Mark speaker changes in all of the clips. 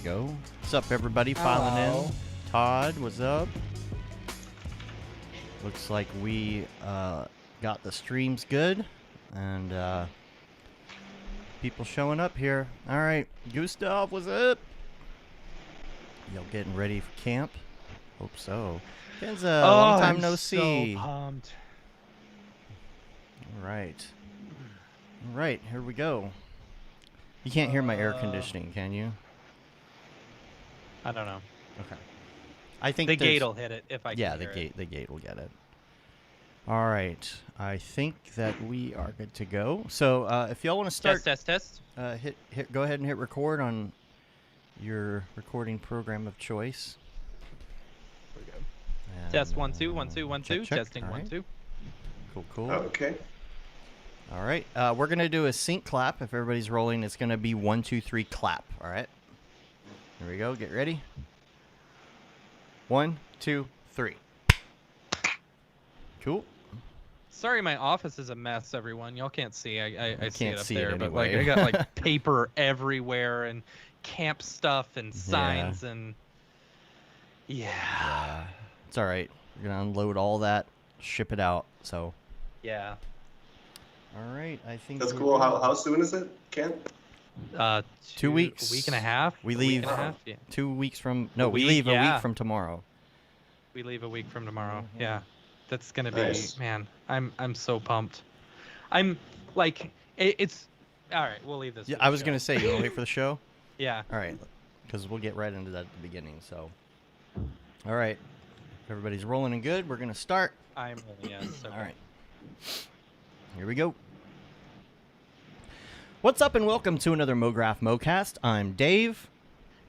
Speaker 1: go. What's up, everybody? Filing in. Todd, what's up? Looks like we got the streams good, and people showing up here. All right, Gustav, what's up? Y'all getting ready for camp? Hope so. Ken's a long time no see.
Speaker 2: So pumped.
Speaker 1: All right. All right, here we go. You can't hear my air conditioning, can you?
Speaker 2: I don't know.
Speaker 1: Okay. I think
Speaker 2: the gate will hit it if I can
Speaker 1: yeah,
Speaker 2: hear it.
Speaker 1: the gate will get it. All right. I think that we are good to go. So if y'all want to start,
Speaker 2: Test.
Speaker 1: Go ahead and hit record on your recording program of choice.
Speaker 2: There we go.
Speaker 1: And,
Speaker 2: Test 1 2 1 2 1 2.
Speaker 1: check.
Speaker 2: Testing
Speaker 1: All
Speaker 2: 1
Speaker 1: right.
Speaker 2: 2.
Speaker 1: Cool.
Speaker 3: Okay.
Speaker 1: All right. We're gonna do a sync clap. If everybody's rolling, it's gonna be 1 2 3 clap. All right. Here we go. Get ready. 1 2 3. Cool.
Speaker 2: Sorry, my office is a mess, everyone. Y'all can't see. I see
Speaker 1: can't
Speaker 2: it up
Speaker 1: see it
Speaker 2: there, but
Speaker 1: anyway.
Speaker 2: like I got like paper everywhere and camp stuff and signs and
Speaker 1: Yeah. It's all right. We're gonna unload all that, ship it out. So.
Speaker 2: yeah.
Speaker 1: All right. I think
Speaker 3: That's cool. How soon is it, Ken?
Speaker 1: 2 weeks.
Speaker 2: A week and a half.
Speaker 1: We
Speaker 2: A
Speaker 1: leave
Speaker 2: week and a half? Yeah.
Speaker 1: 2 weeks from. No, we
Speaker 2: week,
Speaker 1: leave a
Speaker 2: yeah.
Speaker 1: week from tomorrow.
Speaker 2: We leave a week from tomorrow. Yeah. That's gonna be
Speaker 3: Nice.
Speaker 2: man. I'm so pumped. I'm like it's all right. We'll leave this.
Speaker 1: Yeah,
Speaker 2: for
Speaker 1: I
Speaker 2: the
Speaker 1: was
Speaker 2: show.
Speaker 1: gonna say you want to wait for the show.
Speaker 2: Yeah.
Speaker 1: All right, because we'll get right into that at the beginning. So, all right, everybody's rolling and good. We're gonna start.
Speaker 2: I'm yes. Okay.
Speaker 1: All right, here we go. What's up, and welcome to another Mograph Mocast. I'm Dave.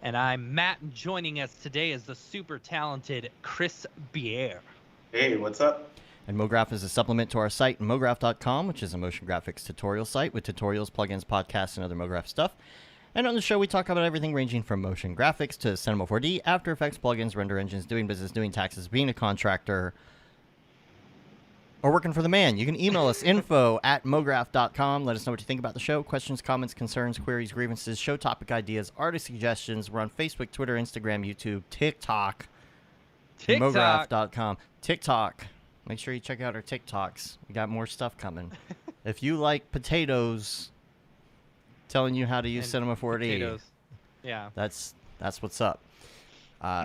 Speaker 2: And I'm Matt, and joining us today is the super talented Chris Bjerre.
Speaker 3: Hey, what's up?
Speaker 1: And Mograph is a supplement to our site, mograph.com, which is a motion graphics tutorial site with tutorials, plugins, podcasts, and other Mograph stuff. And on the show, we talk about everything ranging from motion graphics to Cinema 4D, After Effects, plugins, render engines, doing business, doing taxes, being a contractor, or working for the man. You can email us, info@mograph.com. Let us know what you think about the show. Questions, comments, concerns, queries, grievances, show topic ideas, artist suggestions. We're on Facebook, Twitter, Instagram, YouTube, TikTok. Mograph.com. TikTok. Make sure you check out our TikToks. We got more stuff coming. If you like potatoes, telling you how to use
Speaker 2: And
Speaker 1: Cinema 4D,
Speaker 2: potatoes. Yeah.
Speaker 1: that's what's up.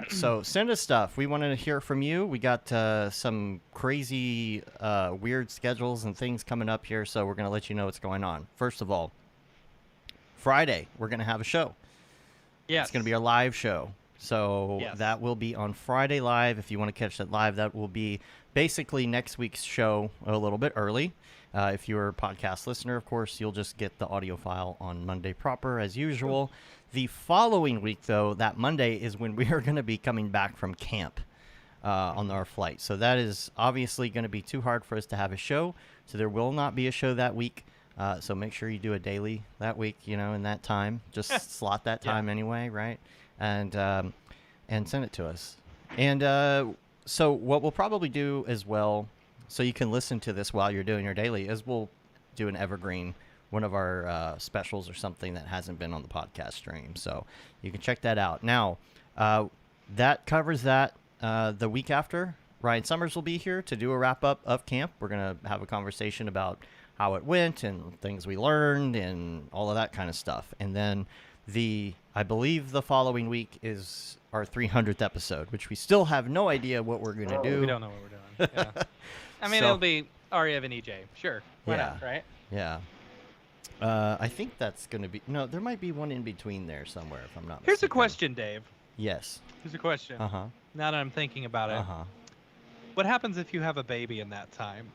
Speaker 1: So send us stuff. We want to hear from you. We got some crazy, weird schedules and things coming up here, so we're going to let you know what's going on. First of all, Friday, we're going to have a show.
Speaker 2: Yes.
Speaker 1: It's going to be our live show. So
Speaker 2: Yes.
Speaker 1: that will be on Friday live. If you want to catch that live, that will be basically next week's show a little bit early. If you're a podcast listener, of course, you'll just get the audio file on Monday proper as usual. The following week, though, that Monday is when we are going to be coming back from camp on our flight. So that is obviously going to be too hard for us to have a show. So there will not be a show that week. So make sure you do a daily that week, in that time. Just slot that time anyway, right? And send it to us. And so what we'll probably do as well, so you can listen to this while you're doing your daily, is we'll do an evergreen, one of our specials or something that hasn't been on the podcast stream. So you can check that out. Now, that covers that. The week after, Ryan Summers will be here to do a wrap-up of camp. We're going to have a conversation about how it went and things we learned and all of that kind of stuff. And then I believe the following week is our 300th episode, which we still have no idea what we're going to do.
Speaker 2: We don't know what we're doing. Yeah. I mean,
Speaker 1: So-
Speaker 2: it'll be Ariev and EJ. Sure. Why
Speaker 1: Yeah.
Speaker 2: not, right?
Speaker 1: Yeah. I think that's going to be... No, there might be one in between there somewhere, if I'm not
Speaker 2: Here's a
Speaker 1: mistaken.
Speaker 2: question, Dave.
Speaker 1: Yes.
Speaker 2: Here's a question.
Speaker 1: Uh-huh.
Speaker 2: Now that I'm thinking about it.
Speaker 1: Uh-huh.
Speaker 2: What happens if you have a baby in that time?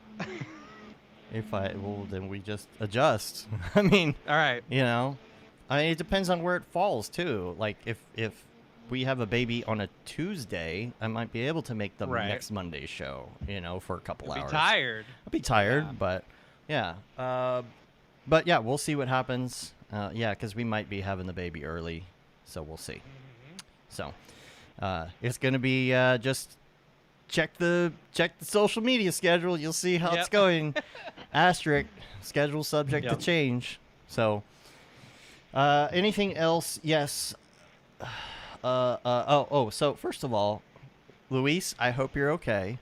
Speaker 1: Well, then we just adjust. I mean,
Speaker 2: All right.
Speaker 1: it depends on where it falls, too. Like, if we have a baby on a Tuesday, I might be able to make the
Speaker 2: Right.
Speaker 1: next Monday show, for a couple
Speaker 2: You'll
Speaker 1: hours.
Speaker 2: be tired.
Speaker 1: I'll be tired,
Speaker 2: Yeah.
Speaker 1: but yeah. But yeah, we'll see what happens. Yeah, because we might be having the baby early, so we'll see. So it's going to be just check the social media schedule. You'll see how it's
Speaker 2: Yep.
Speaker 1: going. Asterisk, schedule subject to
Speaker 2: Yep.
Speaker 1: change. So anything else? Yes. So first of all, Luis, I hope you're okay.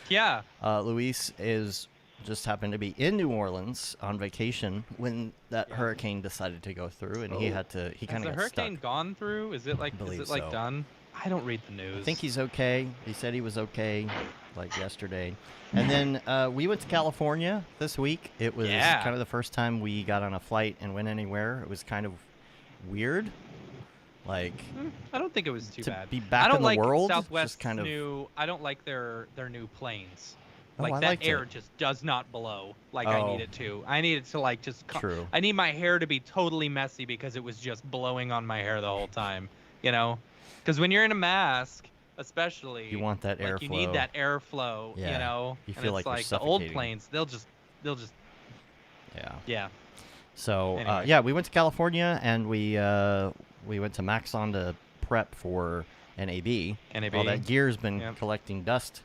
Speaker 2: Yeah.
Speaker 1: Luis is just happened to be in New Orleans on vacation when that
Speaker 2: Yeah.
Speaker 1: hurricane decided to go through, and he
Speaker 3: Oh.
Speaker 1: had to. He
Speaker 2: Has
Speaker 1: kind
Speaker 2: the
Speaker 1: of got
Speaker 2: hurricane
Speaker 1: stuck.
Speaker 2: gone through? Is it
Speaker 1: believe so.
Speaker 2: done? I don't read the
Speaker 1: I
Speaker 2: news.
Speaker 1: think he's okay. He said he was okay, like yesterday. And then we went to California this week. It was
Speaker 2: Yeah.
Speaker 1: kind of the first time we got on a flight and went anywhere. It was kind of weird, like
Speaker 2: I don't think it was too
Speaker 1: to
Speaker 2: bad.
Speaker 1: be back
Speaker 2: I don't
Speaker 1: in the
Speaker 2: like
Speaker 1: world.
Speaker 2: Southwest's
Speaker 1: Just kind of.
Speaker 2: new. I don't like their new planes.
Speaker 1: Oh,
Speaker 2: Like
Speaker 1: I
Speaker 2: that
Speaker 1: liked
Speaker 2: air
Speaker 1: it.
Speaker 2: just does not blow like I
Speaker 1: Oh.
Speaker 2: need it to. I need it to like just.
Speaker 1: True.
Speaker 2: I need my hair to be totally messy because it was just blowing on my hair the whole time. You know, because when you're in a mask, especially,
Speaker 1: You want that
Speaker 2: like
Speaker 1: airflow.
Speaker 2: you need that airflow.
Speaker 1: Yeah.
Speaker 2: You know,
Speaker 1: You
Speaker 2: And
Speaker 1: feel
Speaker 2: it's
Speaker 1: like you're
Speaker 2: the old
Speaker 1: suffocating.
Speaker 2: planes. They'll just.
Speaker 1: Yeah.
Speaker 2: Yeah.
Speaker 1: So
Speaker 2: Anyway.
Speaker 1: yeah, we went to California and we went to Maxon to prep for NAB.
Speaker 2: NAB.
Speaker 1: All that gear's been
Speaker 2: Yep.
Speaker 1: collecting dust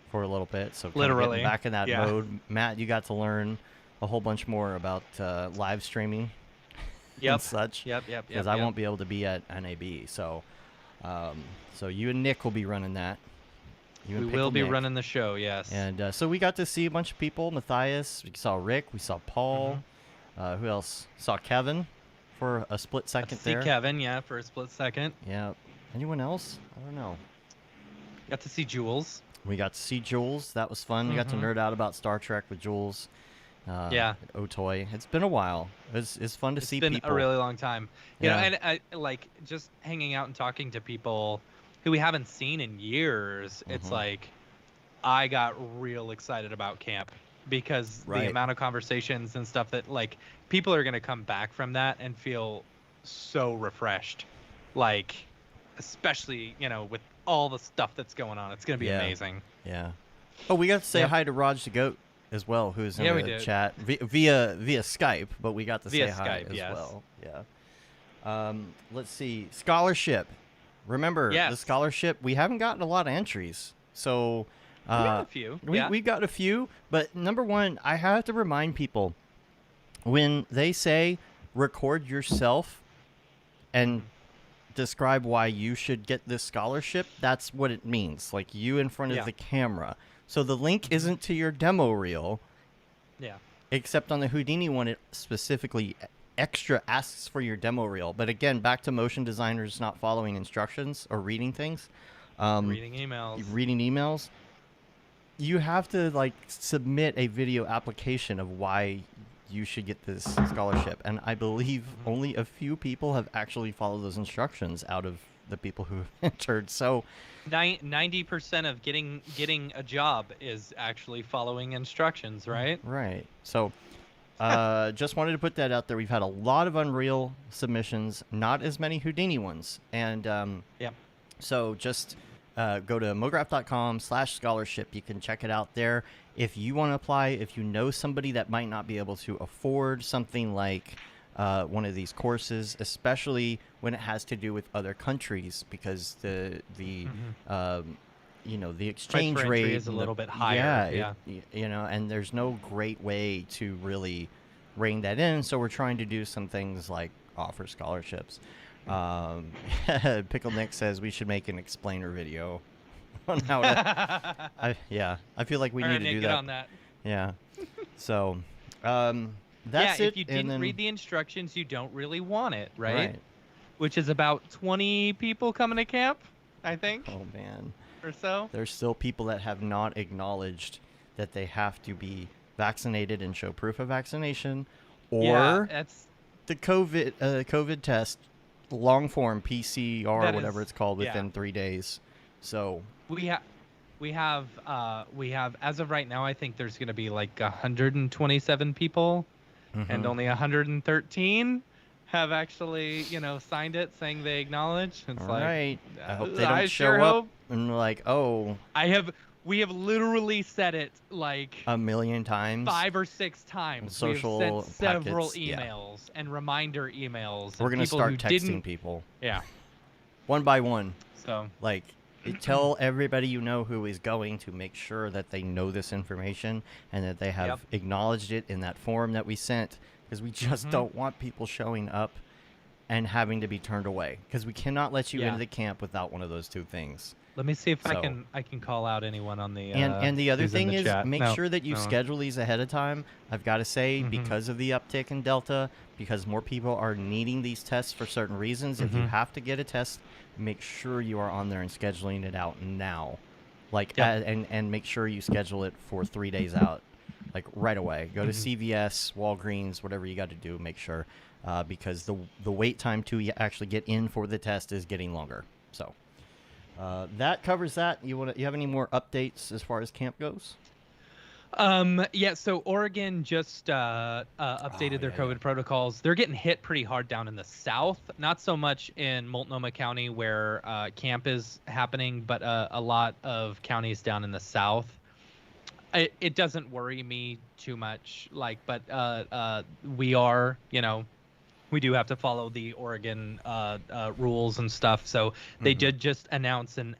Speaker 1: for a little bit, so kinda
Speaker 2: Literally.
Speaker 1: getting back in that
Speaker 2: Yeah.
Speaker 1: mode. Matt, you got to learn a whole bunch more about live streaming and
Speaker 2: Yep.
Speaker 1: such.
Speaker 2: Yep.
Speaker 1: Because I won't be able to be at NAB, so you and Nick will be running that. You
Speaker 2: We
Speaker 1: and
Speaker 2: will
Speaker 1: Pickle
Speaker 2: be
Speaker 1: Nick.
Speaker 2: running the show. Yes.
Speaker 1: And so we got to see a bunch of people. Matthias, we saw Rick, we saw Paul.
Speaker 2: Mm-hmm.
Speaker 1: Who else? Saw Kevin for a split
Speaker 2: Got
Speaker 1: second
Speaker 2: to see
Speaker 1: there.
Speaker 2: Kevin, yeah, for a split second.
Speaker 1: Yeah. Anyone else? I don't know.
Speaker 2: Got to see Jules.
Speaker 1: We got to see Jules. That was fun. We got to
Speaker 2: Mhm.
Speaker 1: nerd out about Star Trek with Jules.
Speaker 2: Yeah.
Speaker 1: Otoy. It's been a while. It's fun to
Speaker 2: It's
Speaker 1: see
Speaker 2: been
Speaker 1: people.
Speaker 2: a really long time. You know,
Speaker 1: Yeah.
Speaker 2: and I like just hanging out and talking to people who we haven't seen in years. It's
Speaker 1: Mhm.
Speaker 2: like I got real excited about camp because
Speaker 1: Right.
Speaker 2: the amount of conversations and stuff that like people are going to come back from that and feel so refreshed. Like especially, you know, with all the stuff that's going on. It's going to be
Speaker 1: Yeah.
Speaker 2: amazing.
Speaker 1: Yeah. Oh, we got to say
Speaker 2: Yep.
Speaker 1: hi to Raj the Goat as well, who's in
Speaker 2: Yeah, we
Speaker 1: the
Speaker 2: did.
Speaker 1: chat via Skype, but we got to
Speaker 2: Via
Speaker 1: say hi
Speaker 2: Skype,
Speaker 1: as
Speaker 2: yes.
Speaker 1: well. Yeah. Let's see. Scholarship. Remember the
Speaker 2: Yes.
Speaker 1: scholarship? We haven't gotten a lot of entries, so
Speaker 2: We got a few. Yeah.
Speaker 1: we got a few. But number one, I have to remind people when they say record yourself and describe why you should get this scholarship, that's what it means. Like you in front of
Speaker 2: Yeah.
Speaker 1: the camera. So the link isn't to your demo reel,
Speaker 2: Yeah.
Speaker 1: except on the Houdini one, it specifically extra asks for your demo reel. But again, back to motion designers not following instructions or reading things.
Speaker 2: Reading emails.
Speaker 1: Reading emails. You have to like submit a video application of why you should get this scholarship, and I believe only a few people have actually followed those instructions out of the people who have entered. So
Speaker 2: 90% of getting a job is actually following instructions, right?
Speaker 1: right. So just wanted to put that out there. We've had a lot of Unreal submissions, not as many Houdini ones, and
Speaker 2: Yep.
Speaker 1: so just go to mograph.com/scholarship. You can check it out there. If you want to apply, if you know somebody that might not be able to afford something like one of these courses, especially when it has to do with other countries, because the the exchange
Speaker 2: for entry
Speaker 1: rate
Speaker 2: is a
Speaker 1: and
Speaker 2: little bit higher, yeah.
Speaker 1: and there's no great way to really rein that in. So we're trying to do some things like offer scholarships. Pickle Nick says we should make an explainer video on how to. I feel like we
Speaker 2: All
Speaker 1: need
Speaker 2: right,
Speaker 1: to
Speaker 2: Nick,
Speaker 1: do
Speaker 2: get
Speaker 1: that.
Speaker 2: on that.
Speaker 1: Yeah. So, that's
Speaker 2: yeah,
Speaker 1: it.
Speaker 2: if you
Speaker 1: and
Speaker 2: didn't
Speaker 1: then,
Speaker 2: read the instructions, you don't really want it, right?
Speaker 1: Right.
Speaker 2: Which is about 20 people coming to camp, I think,
Speaker 1: Oh man,
Speaker 2: or so.
Speaker 1: there's still people that have not acknowledged that they have to be vaccinated and show proof of vaccination,
Speaker 2: Yeah,
Speaker 1: or
Speaker 2: that's
Speaker 1: the COVID test, long form PCR,
Speaker 2: That
Speaker 1: whatever
Speaker 2: is-
Speaker 1: it's called,
Speaker 2: yeah.
Speaker 1: within 3 days. So
Speaker 2: we have as of right now, I think there's going to be like 127 people, and
Speaker 1: mhm.
Speaker 2: only 113 have actually, signed it saying they acknowledge. It's
Speaker 1: All
Speaker 2: like,
Speaker 1: right. I hope they don't
Speaker 2: I
Speaker 1: show
Speaker 2: sure
Speaker 1: up
Speaker 2: hope.
Speaker 1: and like, oh,
Speaker 2: We have literally said it like
Speaker 1: a million times.
Speaker 2: 5 or 6 times.
Speaker 1: Social
Speaker 2: We've sent several
Speaker 1: packets, yeah.
Speaker 2: emails and reminder emails.
Speaker 1: We're
Speaker 2: and
Speaker 1: gonna
Speaker 2: people
Speaker 1: start
Speaker 2: who
Speaker 1: texting
Speaker 2: didn't,
Speaker 1: people
Speaker 2: Yeah.
Speaker 1: one by one.
Speaker 2: So
Speaker 1: Like, tell everybody you know who is going to make sure that they know this information and that they have
Speaker 2: Yep.
Speaker 1: acknowledged it in that form that we sent, because we just
Speaker 2: Mhm.
Speaker 1: don't want people showing up and having to be turned away, because we cannot let you
Speaker 2: Yeah.
Speaker 1: into the camp without one of those two things.
Speaker 2: Let me see if I
Speaker 1: So-
Speaker 2: can call out anyone on the
Speaker 1: And the other
Speaker 2: who's in
Speaker 1: thing
Speaker 2: the
Speaker 1: is,
Speaker 2: chat.
Speaker 1: make
Speaker 2: No,
Speaker 1: sure that you
Speaker 2: no.
Speaker 1: schedule these ahead of time. I've got to say,
Speaker 2: Mhm.
Speaker 1: because of the uptick in Delta, because more people are needing these tests for certain reasons, if you
Speaker 2: Mhm.
Speaker 1: have to get a test, make sure you are on there and scheduling it out now. Like,
Speaker 2: Yep.
Speaker 1: and make sure you schedule it for 3 days out, like right away. Go to
Speaker 2: Mhm.
Speaker 1: CVS, Walgreens, whatever you got to do, make sure, because the wait time to actually get in for the test is getting longer. So. That covers that. You have any more updates as far as camp goes?
Speaker 2: Yeah, so Oregon just updated their
Speaker 1: yeah,
Speaker 2: COVID protocols. They're getting hit pretty hard down in the south, not so much in Multnomah County where camp is happening, but a lot of counties down in the south. It doesn't worry me too much, but we are, we do have to follow the Oregon rules and stuff. So they
Speaker 1: Mhm.
Speaker 2: did just announce an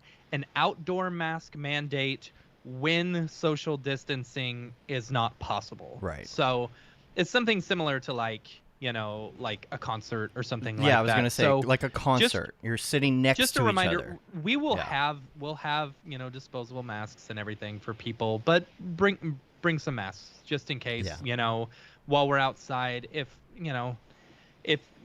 Speaker 2: outdoor mask mandate when social distancing is not possible.
Speaker 1: Right.
Speaker 2: So it's something similar to like a concert or something like that.
Speaker 1: Yeah, I was gonna say,
Speaker 2: So
Speaker 1: like a concert. You're sitting next
Speaker 2: just
Speaker 1: to
Speaker 2: a
Speaker 1: each
Speaker 2: reminder,
Speaker 1: other.
Speaker 2: we'll
Speaker 1: Yeah.
Speaker 2: have disposable masks and everything for people, but bring some masks just in case,
Speaker 1: Yeah.
Speaker 2: while we're outside. If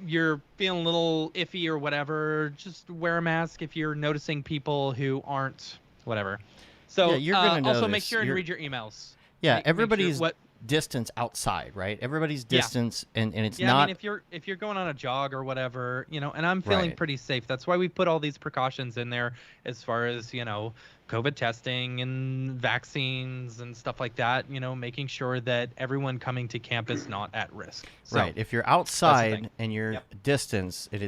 Speaker 2: you're feeling a little iffy or whatever, just wear a mask if you're noticing people who aren't, whatever. So
Speaker 1: Yeah, you're gonna
Speaker 2: also
Speaker 1: notice.
Speaker 2: make sure and read your emails.
Speaker 1: Yeah,
Speaker 2: Make sure
Speaker 1: everybody's
Speaker 2: what
Speaker 1: distance outside, right? Everybody's
Speaker 2: Yeah.
Speaker 1: distance, and it's
Speaker 2: Yeah,
Speaker 1: not.
Speaker 2: I mean, if you're going on a jog or whatever, and I'm feeling
Speaker 1: Right.
Speaker 2: pretty safe. That's why we put all these precautions in there as far as, COVID testing and vaccines and stuff like that, making sure that everyone coming to camp is not at risk. So,
Speaker 1: Right. If you're
Speaker 2: thing.
Speaker 1: outside and you're
Speaker 2: Yep.
Speaker 1: distance, it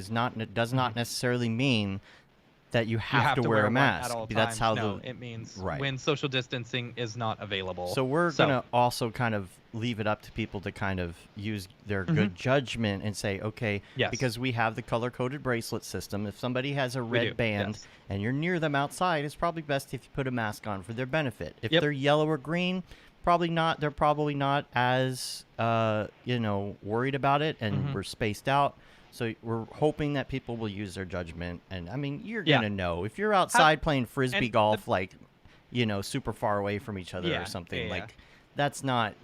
Speaker 1: does not necessarily mean that you
Speaker 2: You
Speaker 1: have to wear a
Speaker 2: one
Speaker 1: mask.
Speaker 2: at all
Speaker 1: That's
Speaker 2: times.
Speaker 1: how
Speaker 2: No,
Speaker 1: the
Speaker 2: it means
Speaker 1: Right.
Speaker 2: when social distancing is not available.
Speaker 1: So we're gonna also kind of leave it up to people to kind of use their good judgment and say, okay,
Speaker 2: Yes.
Speaker 1: because we have the color-coded bracelet system. If somebody has a
Speaker 2: We
Speaker 1: red
Speaker 2: do,
Speaker 1: band
Speaker 2: yes.
Speaker 1: and you're near them outside, it's probably best if you put a mask on for their benefit. If
Speaker 2: Yep.
Speaker 1: they're yellow or green, probably not. They're probably not as worried about it, and we're spaced out. So we're hoping that people will use their judgment. And I mean, you're
Speaker 2: Yeah.
Speaker 1: gonna know if you're outside playing frisbee
Speaker 2: and
Speaker 1: golf, super far away from each other
Speaker 2: Yeah,
Speaker 1: or something.
Speaker 2: yeah, yeah.
Speaker 1: That's not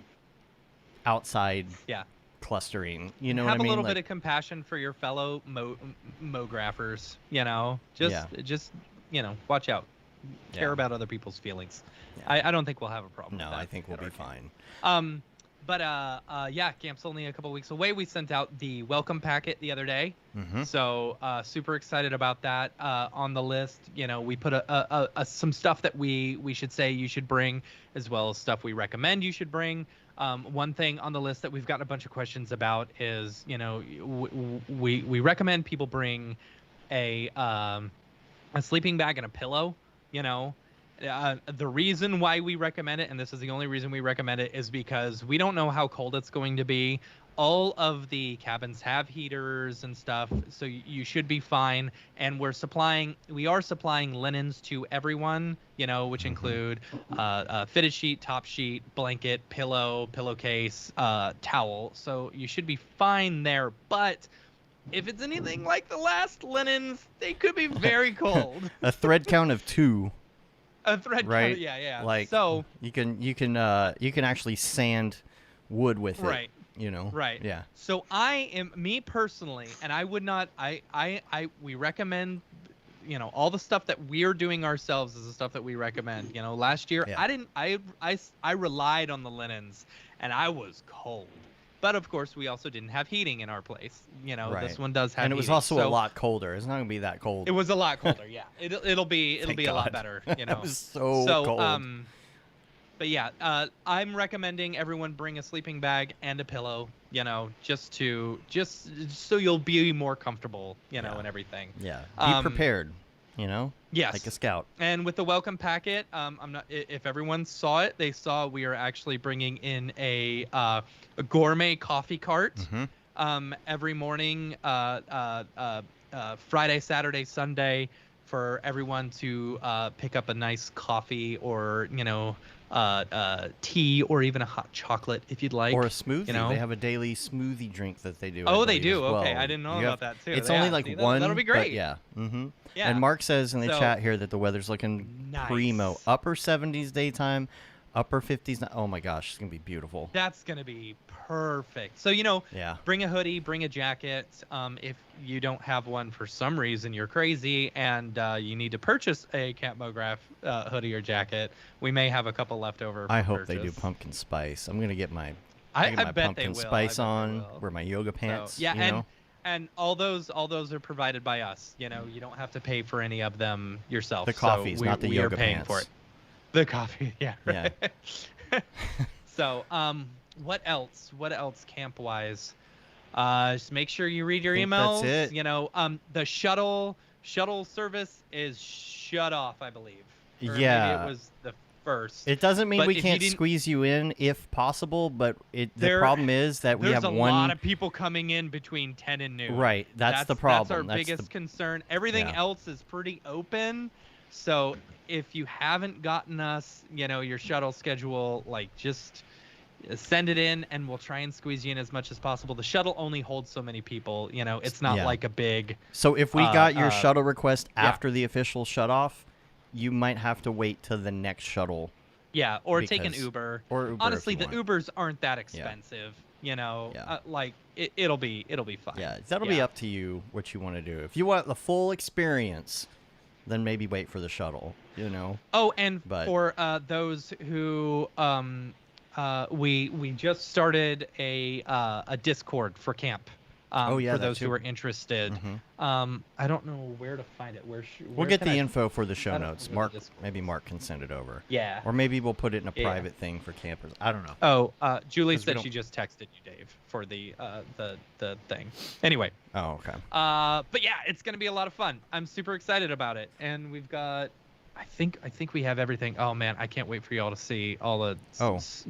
Speaker 1: outside
Speaker 2: Yeah.
Speaker 1: clustering. You know
Speaker 2: Have
Speaker 1: what I mean?
Speaker 2: a little bit of compassion for your fellow mographers, just watch out. Care
Speaker 1: Yeah.
Speaker 2: about other people's feelings.
Speaker 1: Yeah.
Speaker 2: I don't think we'll have a problem
Speaker 1: No,
Speaker 2: with that
Speaker 1: I think we'll
Speaker 2: at
Speaker 1: be
Speaker 2: our camp.
Speaker 1: fine.
Speaker 2: But yeah, camp's only a couple weeks away. We sent out the welcome packet the other day.
Speaker 1: Mhm.
Speaker 2: So super excited about that. On the list, we put some stuff that we should say you should bring, as well as stuff we recommend you should bring. One thing on the list that we've gotten a bunch of questions about is, we recommend people bring a sleeping bag and a pillow. The reason why we recommend it, and this is the only reason we recommend it, is because we don't know how cold it's going to be. All of the cabins have heaters and stuff, so you should be fine. And we are supplying linens to everyone, which include fitted sheet, top sheet, blanket, pillowcase, towel. So you should be fine there. But if it's anything like the last linens, they could be very cold.
Speaker 1: A thread count of 2.
Speaker 2: A thread
Speaker 1: Right?
Speaker 2: cover, yeah.
Speaker 1: Like,
Speaker 2: so
Speaker 1: you can actually sand wood with it.
Speaker 2: Right.
Speaker 1: Right. Yeah.
Speaker 2: So me personally, and I would not. We recommend. All the stuff that we're doing ourselves is the stuff that we recommend. Last year
Speaker 1: Yeah.
Speaker 2: I relied on the linens, and I was cold. But of course, we also didn't have heating in our place.
Speaker 1: Right.
Speaker 2: This one does have.
Speaker 1: And it was
Speaker 2: heating,
Speaker 1: also a
Speaker 2: so
Speaker 1: lot colder. It's not gonna be that cold.
Speaker 2: It was a lot colder. Yeah. It'll be
Speaker 1: Thank
Speaker 2: a lot
Speaker 1: God.
Speaker 2: better.
Speaker 1: It was so cold.
Speaker 2: But yeah, I'm recommending everyone bring a sleeping bag and a pillow, just so you'll be more comfortable,
Speaker 1: Yeah.
Speaker 2: and everything.
Speaker 1: Yeah. Be prepared.
Speaker 2: Yes.
Speaker 1: Like a scout.
Speaker 2: And with the welcome packet, if everyone saw it, they saw we are actually bringing in a gourmet coffee cart every morning, Friday, Saturday, Sunday, for everyone to pick up a nice coffee or tea or even a hot chocolate if you'd like.
Speaker 1: Or a smoothie.
Speaker 2: You know?
Speaker 1: They have a daily smoothie drink that they do. I
Speaker 2: Oh, they
Speaker 1: believe,
Speaker 2: do.
Speaker 1: as well.
Speaker 2: Okay, I didn't know about that too.
Speaker 1: It's
Speaker 2: Yeah,
Speaker 1: only like
Speaker 2: see,
Speaker 1: one.
Speaker 2: That'll be
Speaker 1: but
Speaker 2: great.
Speaker 1: yeah. Mm-hmm.
Speaker 2: Yeah.
Speaker 1: And Mark says in the
Speaker 2: So-
Speaker 1: chat here that the weather's looking
Speaker 2: Nice.
Speaker 1: primo. Upper 70s daytime, upper 50s. Oh my gosh, it's gonna be beautiful.
Speaker 2: That's gonna be perfect. So
Speaker 1: Yeah.
Speaker 2: bring a hoodie, bring a jacket. If you don't have one for some reason, you're crazy, and you need to purchase a Camp Mograph hoodie or jacket. We may have a couple left over.
Speaker 1: I
Speaker 2: for
Speaker 1: hope they do
Speaker 2: purchase.
Speaker 1: pumpkin spice. I'm gonna get my
Speaker 2: I
Speaker 1: my
Speaker 2: bet they
Speaker 1: pumpkin
Speaker 2: will.
Speaker 1: spice
Speaker 2: I bet they
Speaker 1: on.
Speaker 2: will.
Speaker 1: Wear my yoga pants.
Speaker 2: So, yeah,
Speaker 1: you know?
Speaker 2: and all those are provided by us. You don't have to pay for any of them yourself.
Speaker 1: The coffees,
Speaker 2: so
Speaker 1: not the
Speaker 2: we
Speaker 1: yoga
Speaker 2: are paying
Speaker 1: pants.
Speaker 2: for it. The coffee, yeah.
Speaker 1: Yeah.
Speaker 2: So, what else? What else camp-wise? Just make sure you read your
Speaker 1: think
Speaker 2: emails.
Speaker 1: that's it.
Speaker 2: The shuttle service is shut off, I believe. Or
Speaker 1: Yeah.
Speaker 2: Maybe it was the first.
Speaker 1: It doesn't mean
Speaker 2: But
Speaker 1: we
Speaker 2: if you
Speaker 1: can't
Speaker 2: didn't-
Speaker 1: squeeze you in if possible, but the
Speaker 2: There-
Speaker 1: problem is that we
Speaker 2: There's
Speaker 1: have
Speaker 2: a
Speaker 1: one.
Speaker 2: lot of people coming in between 10 and noon.
Speaker 1: Right, that's the problem.
Speaker 2: That's our
Speaker 1: That's
Speaker 2: biggest
Speaker 1: the-
Speaker 2: concern. Everything
Speaker 1: Yeah.
Speaker 2: else is pretty open. So if you haven't gotten us, your shuttle schedule, just send it in and we'll try and squeeze you in as much as possible. The shuttle only holds so many people. It's not
Speaker 1: Yeah.
Speaker 2: like a big.
Speaker 1: So if we got your
Speaker 2: uh,
Speaker 1: shuttle request
Speaker 2: yeah.
Speaker 1: after the official shut off, you might have to wait till the next shuttle.
Speaker 2: Yeah, or take an
Speaker 1: Because-
Speaker 2: Uber.
Speaker 1: Or Uber if
Speaker 2: Honestly,
Speaker 1: you
Speaker 2: the
Speaker 1: want.
Speaker 2: Ubers aren't that expensive.
Speaker 1: Yeah.
Speaker 2: It'll be fine.
Speaker 1: Yeah, that'll be up to you what you want to do. If you want the full experience, then maybe wait for the shuttle.
Speaker 2: Oh, and
Speaker 1: But-
Speaker 2: for those who we just started a Discord for camp.
Speaker 1: Oh, yeah,
Speaker 2: for
Speaker 1: that
Speaker 2: those
Speaker 1: too.
Speaker 2: who are interested.
Speaker 1: Mhm.
Speaker 2: I don't know where to find it.
Speaker 1: We'll get the info for the
Speaker 2: I
Speaker 1: show
Speaker 2: don't know
Speaker 1: notes.
Speaker 2: where the
Speaker 1: Mark,
Speaker 2: Discord
Speaker 1: maybe
Speaker 2: is.
Speaker 1: Mark can send it over.
Speaker 2: Yeah.
Speaker 1: Or maybe we'll put it in a
Speaker 2: Yeah.
Speaker 1: private thing for campers. I don't know.
Speaker 2: Oh, Julie
Speaker 1: 'Cause we
Speaker 2: said
Speaker 1: don't-
Speaker 2: she just texted you, Dave, for the thing. Anyway,
Speaker 1: Oh, okay.
Speaker 2: but yeah, it's gonna be a lot of fun. I'm super excited about it, and we've got. I think we have everything. Oh man, I can't wait for y'all to see all the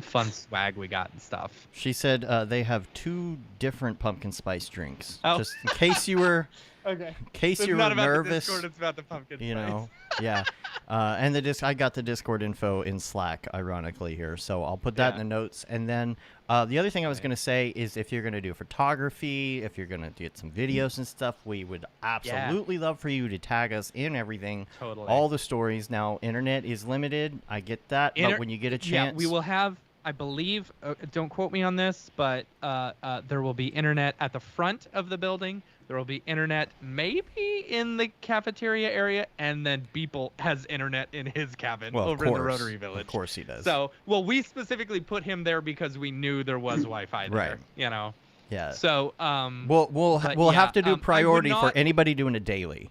Speaker 2: fun swag we got and stuff.
Speaker 1: She said they have 2 different pumpkin spice drinks.
Speaker 2: Oh.
Speaker 1: Just in case you were,
Speaker 2: Okay.
Speaker 1: in case you were nervous.
Speaker 2: it's about the pumpkin
Speaker 1: Yeah. And I got the Discord info in Slack, ironically here, so I'll put that in
Speaker 2: Yeah.
Speaker 1: the notes. And then the other thing I was going to say is if you're going to do photography, if you're going to get some videos and stuff, we would absolutely love for you to tag us in everything.
Speaker 2: Totally.
Speaker 1: All the stories. Now, internet is limited. I get that, but when you get a chance,
Speaker 2: Yeah, we will have. I believe. Don't quote me on this, but there will be internet at the front of the building. There will be internet maybe in the cafeteria area, and then Beeple has internet in his cabin over in the Rotary Village.
Speaker 1: Of course he does.
Speaker 2: So, we specifically put him there because we knew there was Wi-Fi there.
Speaker 1: Right. Yeah.
Speaker 2: So,
Speaker 1: we'll
Speaker 2: yeah,
Speaker 1: have to do
Speaker 2: I would
Speaker 1: priority for
Speaker 2: not-
Speaker 1: anybody doing a daily.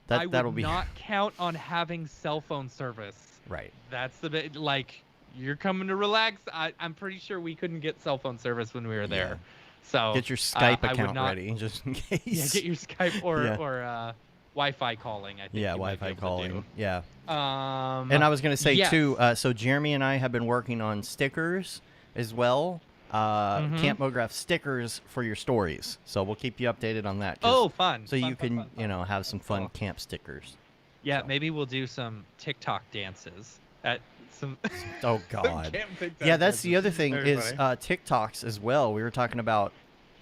Speaker 2: I
Speaker 1: That'll
Speaker 2: would
Speaker 1: be
Speaker 2: not count on having cell phone service.
Speaker 1: right.
Speaker 2: That's the bit. You're coming to relax. I'm pretty sure we couldn't get cell phone service when we were there.
Speaker 1: Yeah.
Speaker 2: So
Speaker 1: Get your Skype
Speaker 2: I would
Speaker 1: account
Speaker 2: not-
Speaker 1: ready, just in case.
Speaker 2: Yeah, get your Skype or
Speaker 1: Yeah.
Speaker 2: or Wi-Fi calling. I think.
Speaker 1: Yeah,
Speaker 2: you might be
Speaker 1: Wi-Fi
Speaker 2: able to
Speaker 1: calling.
Speaker 2: do.
Speaker 1: Yeah.
Speaker 2: And
Speaker 1: And I was going to say,
Speaker 2: yes.
Speaker 1: too, so Jeremy and I have been working on stickers as well.
Speaker 2: Mhm.
Speaker 1: Camp Mograph stickers for your stories. So we'll keep you updated on that. just
Speaker 2: Oh, fun.
Speaker 1: So
Speaker 2: Fun,
Speaker 1: you
Speaker 2: fun,
Speaker 1: can,
Speaker 2: fun, fun.
Speaker 1: have some fun
Speaker 2: Cool.
Speaker 1: camp stickers.
Speaker 2: Yeah,
Speaker 1: so.
Speaker 2: maybe we'll do some TikTok dances at some.
Speaker 1: Oh, God.
Speaker 2: Camp TikTok
Speaker 1: Yeah, that's the
Speaker 2: dances.
Speaker 1: other thing
Speaker 2: Very
Speaker 1: is
Speaker 2: funny.
Speaker 1: TikToks as well. We were talking about,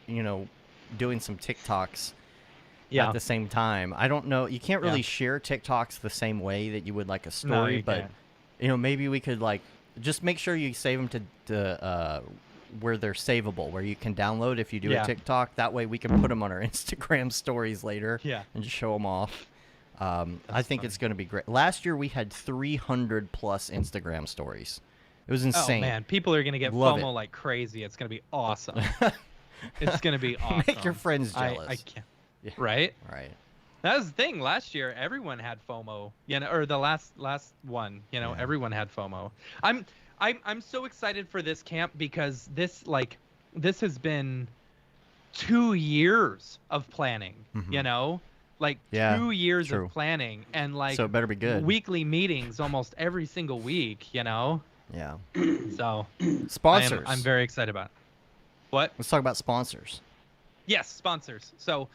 Speaker 1: doing some TikToks
Speaker 2: Yeah.
Speaker 1: at the same time. I don't know. You can't really
Speaker 2: Yeah.
Speaker 1: share TikToks the same way that you would like a
Speaker 2: No,
Speaker 1: story,
Speaker 2: you
Speaker 1: but
Speaker 2: can't.
Speaker 1: maybe we could just make sure you save them to where they're savable, where you can download if you do
Speaker 2: Yeah.
Speaker 1: a TikTok. That way we can put them on our Instagram stories later
Speaker 2: Yeah.
Speaker 1: and just show them off. I think
Speaker 2: funny.
Speaker 1: it's going to be great. Last year we had 300 plus Instagram stories. It was insane.
Speaker 2: Oh man, people are gonna get
Speaker 1: Love
Speaker 2: FOMO
Speaker 1: it.
Speaker 2: like crazy. It's gonna be awesome. It's gonna be awesome.
Speaker 1: Make your friends
Speaker 2: I
Speaker 1: jealous.
Speaker 2: can't.
Speaker 1: Yeah.
Speaker 2: Right?
Speaker 1: Right.
Speaker 2: That was the thing. Last year, everyone had FOMO. Or the last one.
Speaker 1: Yeah.
Speaker 2: Everyone had FOMO. I'm so excited for this camp because this has been 2 years of planning.
Speaker 1: Mhm. Yeah,
Speaker 2: 2 years
Speaker 1: true.
Speaker 2: of planning and
Speaker 1: So it better be good.
Speaker 2: weekly meetings almost every single week.
Speaker 1: Yeah.
Speaker 2: So
Speaker 1: Sponsors.
Speaker 2: I'm very excited about it. What?
Speaker 1: Let's talk about sponsors.
Speaker 2: Yes, sponsors. So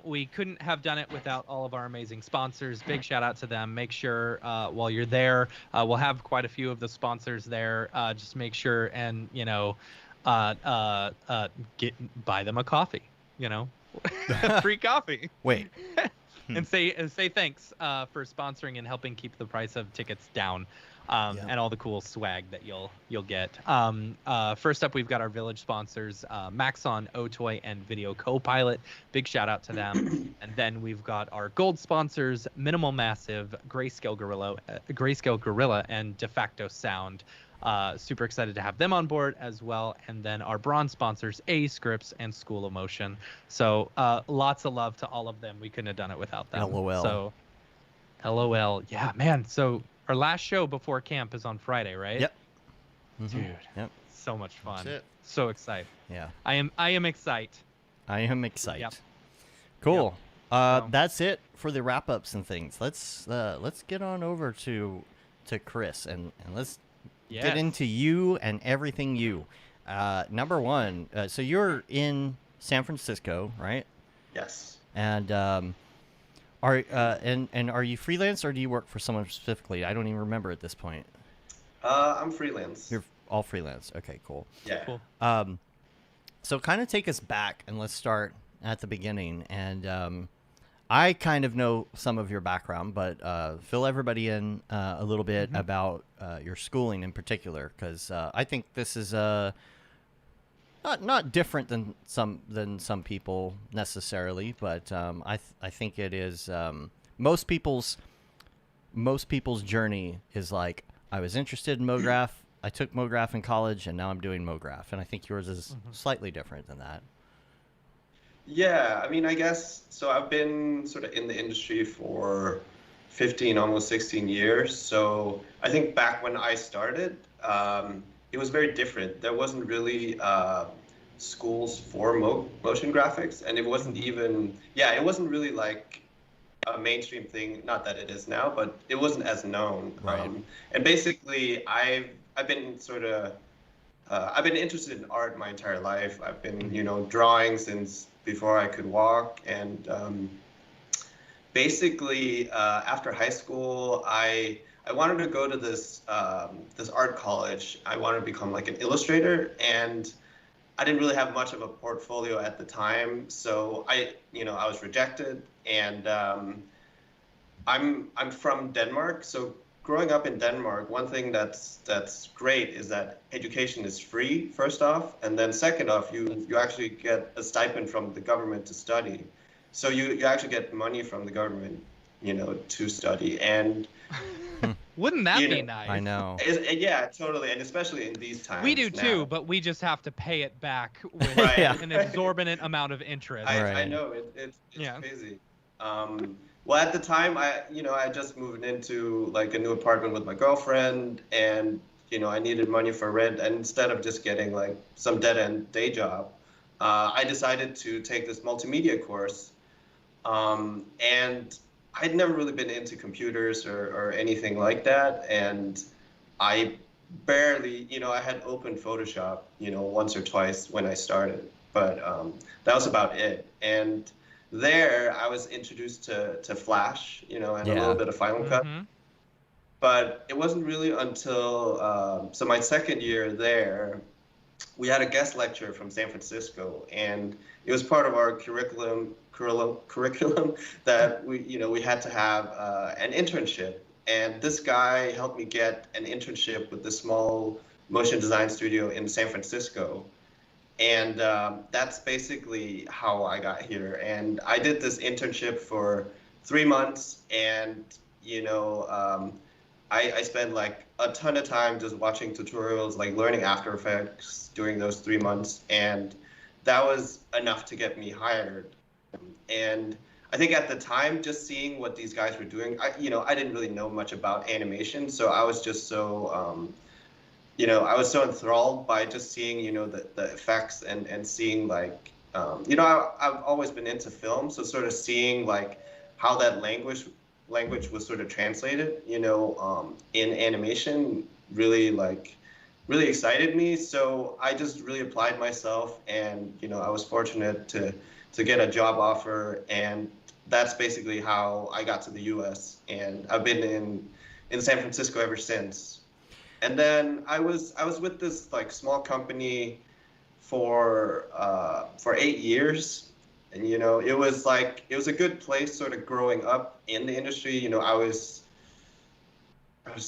Speaker 2: we couldn't have done it without all of our amazing sponsors. Big shout out to them. Make sure while you're there, we'll have quite a few of the sponsors there. Just make sure and buy them a coffee. Free coffee.
Speaker 1: Wait.
Speaker 2: And say thanks for sponsoring and helping keep the price of tickets down. And all the cool swag that you'll get. First up, we've got our village sponsors, Maxon, Otoy, and Video Copilot. Big shout out to them. And then we've got our gold sponsors, Minimal Massive, Grayscale Gorilla, and De Facto Sound. Super excited to have them on board as well. And then our bronze sponsors, A Scripts and School of Motion. So lots of love to all of them. We couldn't have done it without them.
Speaker 1: LOL.
Speaker 2: So LOL. Yeah, man. So our last show before camp is on Friday, right?
Speaker 1: Yep.
Speaker 2: Dude.
Speaker 1: Yep.
Speaker 2: So much fun.
Speaker 1: That's it.
Speaker 2: So excited.
Speaker 1: Yeah.
Speaker 2: I am excited.
Speaker 1: I am excited.
Speaker 2: Yep.
Speaker 1: Cool.
Speaker 2: So-
Speaker 1: That's it for the wrap ups and things. Let's get on over to Chris and let's get into you and everything you. Number one, so you're in San Francisco, right?
Speaker 3: Yes.
Speaker 1: And are you freelance or do you work for someone specifically? I don't even remember at this point.
Speaker 3: I'm freelance.
Speaker 1: You're all freelance. Okay, cool.
Speaker 3: Yeah.
Speaker 2: Cool.
Speaker 1: So kind of take us back and let's start at the beginning. And I kind of know some of your background, but fill everybody in a little bit about your schooling in particular, because I think this is not different than some people necessarily, but I think it is most people's journey is like, I was interested in Mograph, I took Mograph in college, and now I'm doing Mograph, and I think yours is slightly different than that.
Speaker 3: Yeah, I mean, I guess, so I've been sort of in the industry for 15, almost 16 years. So I think back when I started, it was very different. There wasn't really schools for motion graphics, and it wasn't even, it wasn't really like a mainstream thing. Not that it is now, but it wasn't as known.
Speaker 1: Right.
Speaker 3: And basically, I've been sort of, I've been interested in art my entire life. I've been, drawing since before I could walk, and basically after high school, I wanted to go to this art college. I wanted to become like an illustrator, and I didn't really have much of a portfolio at the time, so I was rejected. And I'm from Denmark, so growing up in Denmark, one thing that's great is that education is free, first off, and then second off, you actually get a stipend from the government to study. So you actually get money from the government, to study. And
Speaker 2: wouldn't that be nice?
Speaker 1: I know.
Speaker 3: Yeah, totally, and especially in these times.
Speaker 2: We do
Speaker 3: now.
Speaker 2: too, but we just have to pay it back with
Speaker 3: Right.
Speaker 2: an exorbitant amount of interest.
Speaker 3: I know it's crazy. Well, at the time, I just moved into like a new apartment with my girlfriend, and I needed money for rent. And instead of just getting like some dead-end day job, I decided to take this multimedia course. And I'd never really been into computers or anything like that, and I barely, I had opened Photoshop, once or twice when I started, but that was about it. And there, I was introduced to Flash, and a little bit of Final Cut. But it wasn't really until, so my second year there, we had a guest lecture from San Francisco, and it was part of our curriculum that we had to have an internship. And this guy helped me get an internship with this small motion design studio in San Francisco. And that's basically how I got here. And I did this internship for 3 months, and I spent like a ton of time just watching tutorials, like learning After Effects during those 3 months, and that was enough to get me hired. And I think at the time, just seeing what these guys were doing, I didn't really know much about animation, so I was just so I was so enthralled by just seeing, the effects and seeing like, I've always been into film, so sort of seeing like how that language was sort of translated, in animation really like really excited me. So I just really applied myself, and I was fortunate to get a job offer, and that's basically how I got to the U.S. And I've been in San Francisco ever since. And then I was with this like small company for 8 years, and it was a good place sort of growing up in the industry. I was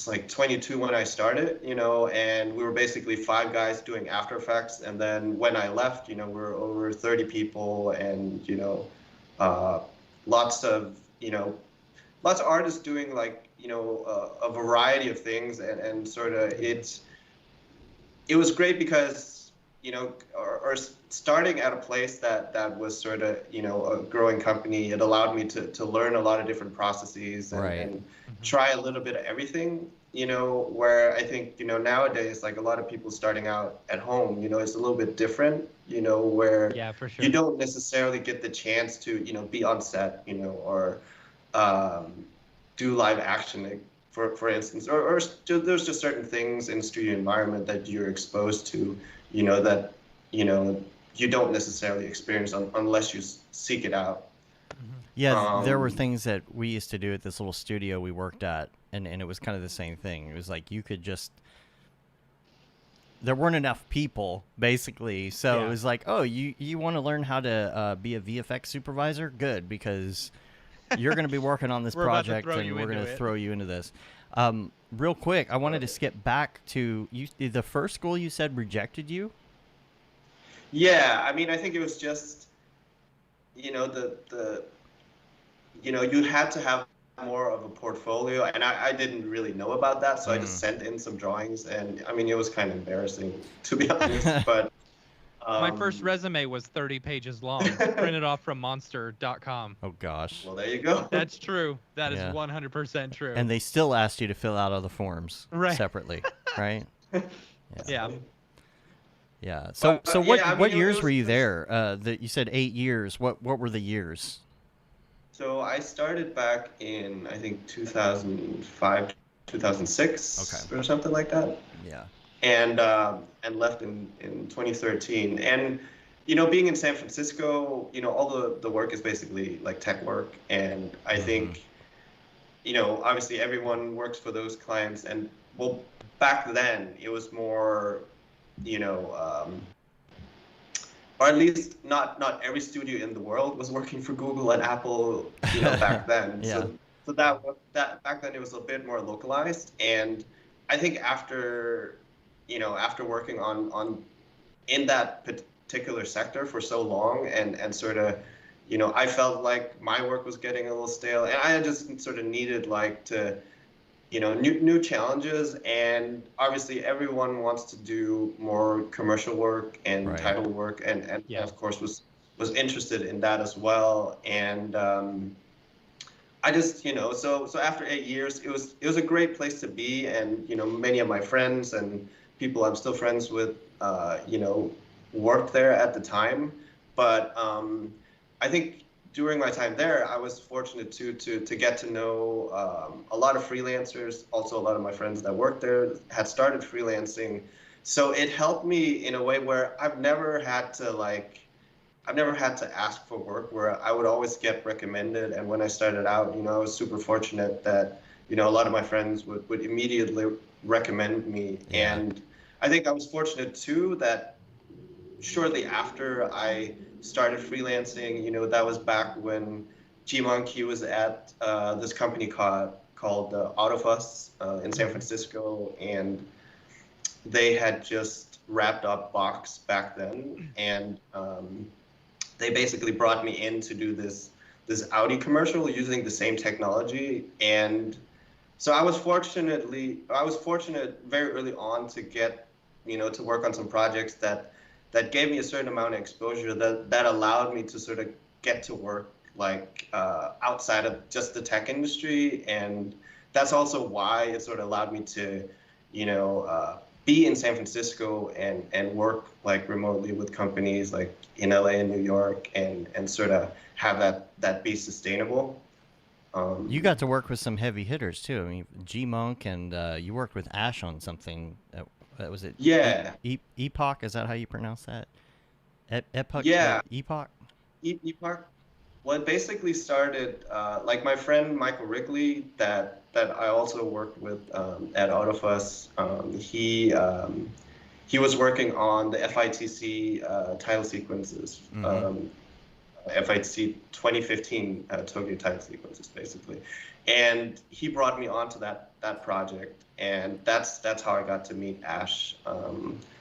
Speaker 3: like 22 when I started, and we were basically five guys doing After Effects. And then when I left, we were over 30 people, and uh, lots of lots of artists doing like a variety of things, and sort of it was great because or starting at a place that was sort of a growing company. It allowed me to learn a lot of different processes, and,
Speaker 1: Right.
Speaker 3: and try a little bit of everything. Where I think nowadays, like a lot of people starting out at home, it's a little bit different. Where
Speaker 2: Yeah, for sure.
Speaker 3: you don't necessarily get the chance to be on set, or um, do live action, like, for instance, or there's just certain things in studio environment that you're exposed to, that you don't necessarily experience unless you seek it out.
Speaker 1: Yeah, there were
Speaker 3: Um,
Speaker 1: things that we used to do at this little studio we worked at, and it was kind of the same thing. It was like you could just there weren't enough people basically, so it
Speaker 2: Yeah.
Speaker 1: was like, oh, you want to learn how to be a VFX supervisor? Good, because you're going to be working on this
Speaker 2: We're about to
Speaker 1: project,
Speaker 2: throw
Speaker 1: and
Speaker 2: you
Speaker 1: we're going
Speaker 2: into
Speaker 1: to
Speaker 2: it.
Speaker 1: throw you into this. Real quick, I wanted to skip back to you. The first school you said rejected you.
Speaker 3: yeah, I mean, I think it was just the you had to have more of a portfolio, and I didn't really know about that, so I just
Speaker 1: Mm.
Speaker 3: sent in some drawings, and I mean, it was kind of embarrassing to be honest, but
Speaker 2: My first
Speaker 3: um,
Speaker 2: resume was 30 pages long, printed off from monster.com.
Speaker 1: Oh gosh.
Speaker 3: well, there you go.
Speaker 2: That's true. That is
Speaker 1: Yeah.
Speaker 2: 100% true.
Speaker 1: And they still asked you to fill out other forms
Speaker 2: Right.
Speaker 1: separately, right?
Speaker 2: Yeah.
Speaker 1: Yeah. So
Speaker 3: But,
Speaker 1: what
Speaker 3: yeah, I mean,
Speaker 1: what
Speaker 3: it
Speaker 1: years
Speaker 3: was,
Speaker 1: were you
Speaker 3: it was
Speaker 1: there? That you said 8 years. What were the years?
Speaker 3: So I started back in, I think, 2005,
Speaker 1: Okay.
Speaker 3: 2006 or something like that,
Speaker 1: Yeah.
Speaker 3: and left in 2013. And being in San Francisco, all the work is basically like tech work, and I
Speaker 1: Mm-hmm.
Speaker 3: think obviously everyone works for those clients, and well, back then it was more, you know. Or at least not every studio in the world was working for Google and Apple, back then.
Speaker 1: Yeah.
Speaker 3: So that back then it was a bit more localized, and I think after working on in that particular sector for so long, and sort of I felt like my work was getting a little stale, and I just sort of needed like to new challenges. And obviously everyone wants to do more commercial work and
Speaker 1: Right.
Speaker 3: title work, and
Speaker 2: Yeah.
Speaker 3: of course was interested in that as well. And I just so after 8 years, it was a great place to be. And many of my friends and people I'm still friends with worked there at the time. But I think during my time there, I was fortunate to get to know a lot of freelancers. Also, a lot of my friends that worked there had started freelancing, so it helped me in a way where I've never had to ask for work. Where I would always get recommended, and when I started out, I was super fortunate that a lot of my friends would immediately recommend me.
Speaker 1: Yeah.
Speaker 3: And I think I was fortunate too that shortly after I started freelancing, that was back when G-Monkey was at this company called Out of Us in San Francisco, and they had just wrapped up Box back then, and they basically brought me in to do this Audi commercial using the same technology. And so I was fortunate very early on to get to work on some projects that gave me a certain amount of exposure that allowed me to sort of get to work like outside of just the tech industry. And that's also why it sort of allowed me to be in San Francisco and work like remotely with companies like in LA and New York, and sort of have that be sustainable.
Speaker 1: You got to work with some heavy hitters too. I mean, G Monk, and you worked with Ash on something Was it?
Speaker 3: Yeah.
Speaker 1: Epoch? Is that how you pronounce that? Epoch?
Speaker 3: Yeah.
Speaker 1: Epoch?
Speaker 3: Epoch. Well, it basically started like my friend Michael Wrigley that I also worked with at Autofuss. He was working on the FITC title sequences, FITC 2015 Tokyo title sequences, basically. And he brought me onto that project, and that's how I got to meet Ash.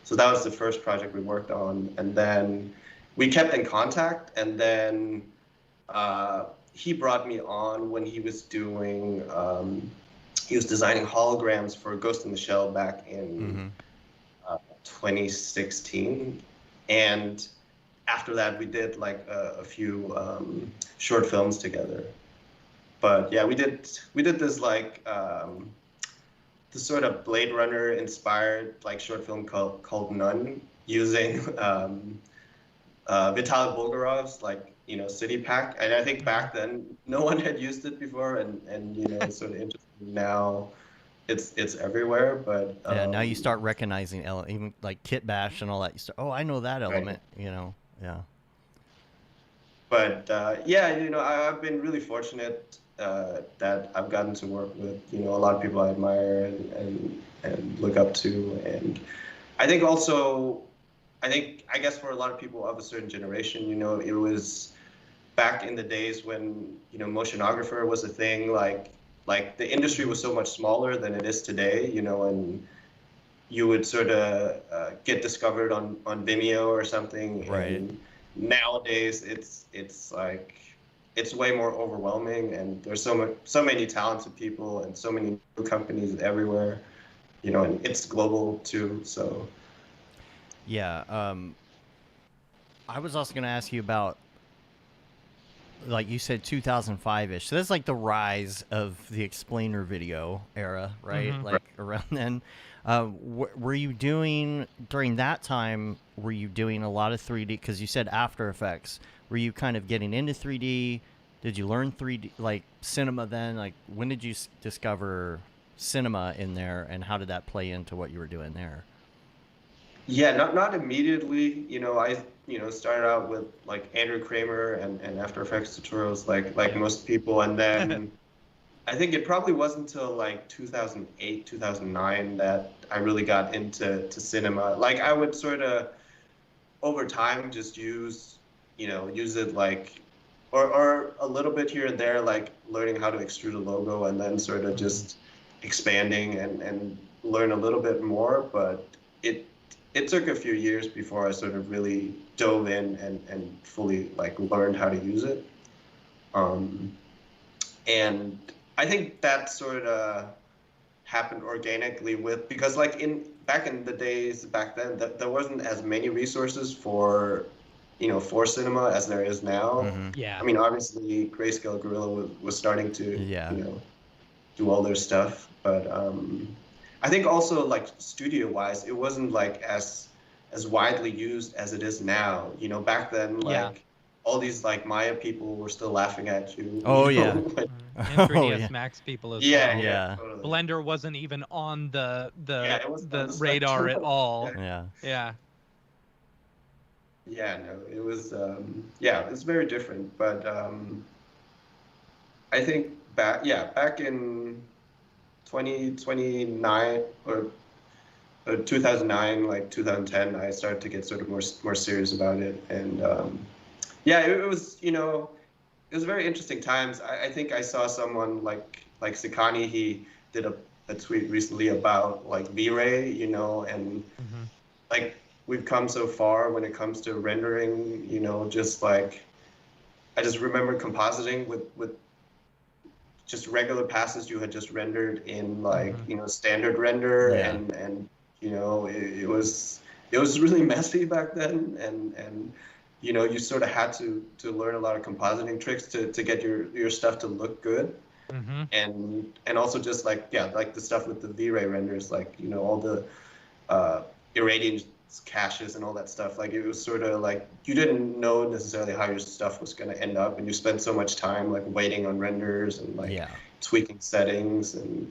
Speaker 3: So that was the first project we worked on, and then we kept in contact, and then he brought me on when he was doing he was designing holograms for Ghost in the Shell back in 2016, and after that we did like a few short films together. But yeah, we did this like this sort of Blade Runner inspired like short film called Nun, using Vitaly Bulgarov's like city pack, and I think back then no one had used it before, and it's sort of interesting now. It's everywhere, but
Speaker 1: yeah, now you start recognizing even like Kit Bash and all that. You start, oh, I know that element,
Speaker 3: right.
Speaker 1: Yeah.
Speaker 3: But yeah, I've been really fortunate that I've gotten to work with a lot of people I admire and look up to, and I think also, I guess for a lot of people of a certain generation, it was back in the days when motionographer was a thing. Like the industry was so much smaller than it is today, and you would sort of get discovered on Vimeo or something.
Speaker 1: Right.
Speaker 3: And nowadays it's like it's way more overwhelming, and there's so many talented people and so many new companies everywhere, and it's global too. So
Speaker 1: yeah, I was also going to ask you about, like you said, 2005-ish. So that's like the rise of the explainer video era, right? Like around then. Were you doing, during that time, were you doing a lot of 3D? Because you said After Effects. Were you kind of getting into 3D? Did you learn 3D, like cinema then? Like when did you discover cinema in there, and how did that play into what you were doing there?
Speaker 3: Yeah, not immediately. I started out with like Andrew Kramer and After Effects tutorials, like most people, and then I think it probably wasn't until like 2008, 2009 that I really got into cinema. Like I would sort of over time just use it like or a little bit here and there, like learning how to extrude a logo, and then sort of just expanding and learn a little bit more. But it took a few years before I sort of really dove in and fully like learned how to use it. And I think that sort of happened organically because like back in the days back then, there wasn't as many resources for cinema as there is now.
Speaker 2: Yeah.
Speaker 3: I mean, obviously Grayscale Gorilla was starting to do all their stuff, but I think also like studio wise, it wasn't like as widely used as it is now. Back then, like all these like Maya people were still laughing at you.
Speaker 1: Oh
Speaker 2: And 3ds Max people as well.
Speaker 1: Yeah.
Speaker 3: Totally.
Speaker 2: Blender wasn't even on the
Speaker 3: it wasn't on the
Speaker 2: radar
Speaker 3: spectrum.
Speaker 2: at all.
Speaker 1: Yeah.
Speaker 3: Yeah, no, it was it's very different. But I think back in 2009 or 2009, like 2010, I started to get sort of more serious about it, and it was it was very interesting times. I think I saw someone like Sikani. He did a tweet recently about like V-Ray, and like we've come so far when it comes to rendering. Just like I just remember compositing with just regular passes you had just rendered in like standard render, and it was really messy back then, and you sort of had to learn a lot of compositing tricks to get your stuff to look good, and also just like the stuff with the V-Ray renders, like all the irradiance caches and all that stuff. Like it was sort of like you didn't know necessarily how your stuff was going to end up, and you spent so much time like waiting on renders and like tweaking settings, and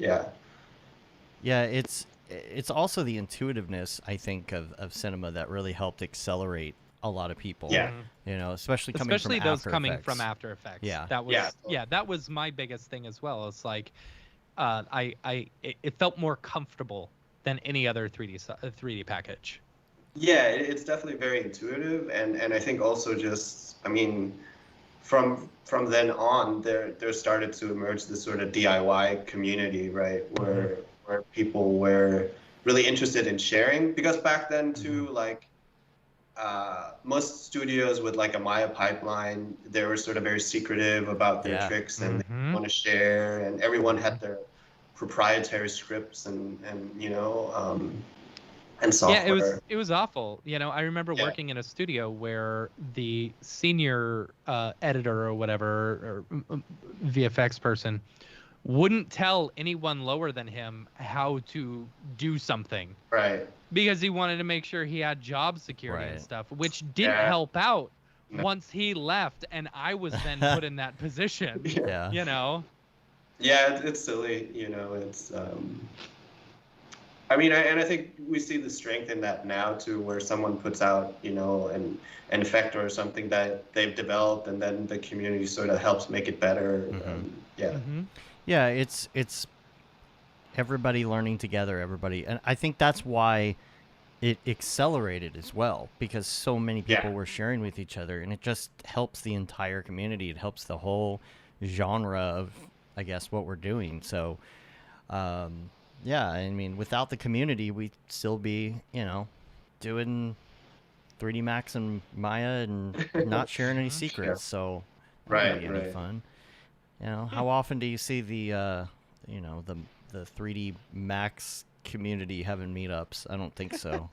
Speaker 1: it's also the intuitiveness, I think, of cinema that really helped accelerate a lot of people.
Speaker 3: Yeah.
Speaker 1: You know, especially
Speaker 2: Especially
Speaker 1: from
Speaker 2: those
Speaker 1: After
Speaker 2: coming
Speaker 1: Effects.
Speaker 2: from After Effects.
Speaker 1: Yeah.
Speaker 2: That was
Speaker 3: Yeah.
Speaker 2: that was my biggest thing as well. It's like it felt more comfortable than any other 3D package.
Speaker 3: Yeah, it's definitely very intuitive, and I think also just, I mean, from then on, there started to emerge this sort of DIY community, right, where people were really interested in sharing, because back then too, like most studios with like a Maya pipeline, they were sort of very secretive about their
Speaker 1: Yeah.
Speaker 3: tricks, and they didn't want to share, and everyone had their proprietary scripts and and software.
Speaker 2: Yeah, it was awful. You know, I remember working in a studio where the senior editor or whatever, or VFX person, wouldn't tell anyone lower than him how to do something.
Speaker 3: Right.
Speaker 2: Because he wanted to make sure he had job security and stuff, which didn't
Speaker 3: Yeah.
Speaker 2: help out
Speaker 3: No.
Speaker 2: once he left, and I was then put in that position.
Speaker 1: Yeah.
Speaker 2: You know.
Speaker 3: Yeah, it's silly. You know, it's. I mean, and I think we see the strength in that now too, where someone puts out, you know, an effect or something that they've developed, and then the community sort of helps make it better. Yeah.
Speaker 1: Yeah, it's everybody learning together, everybody, and I think that's why it accelerated as well, because so many people were sharing with each other, and it just helps the entire community. It helps the whole genre of, I guess, what we're doing. So, yeah, I mean, without the community, we'd still be, you know, doing 3D Max and Maya and not sharing any secrets. So, that wouldn't be any fun. You know, how often do you see the, you know, the 3D Max community having meetups? I don't think so.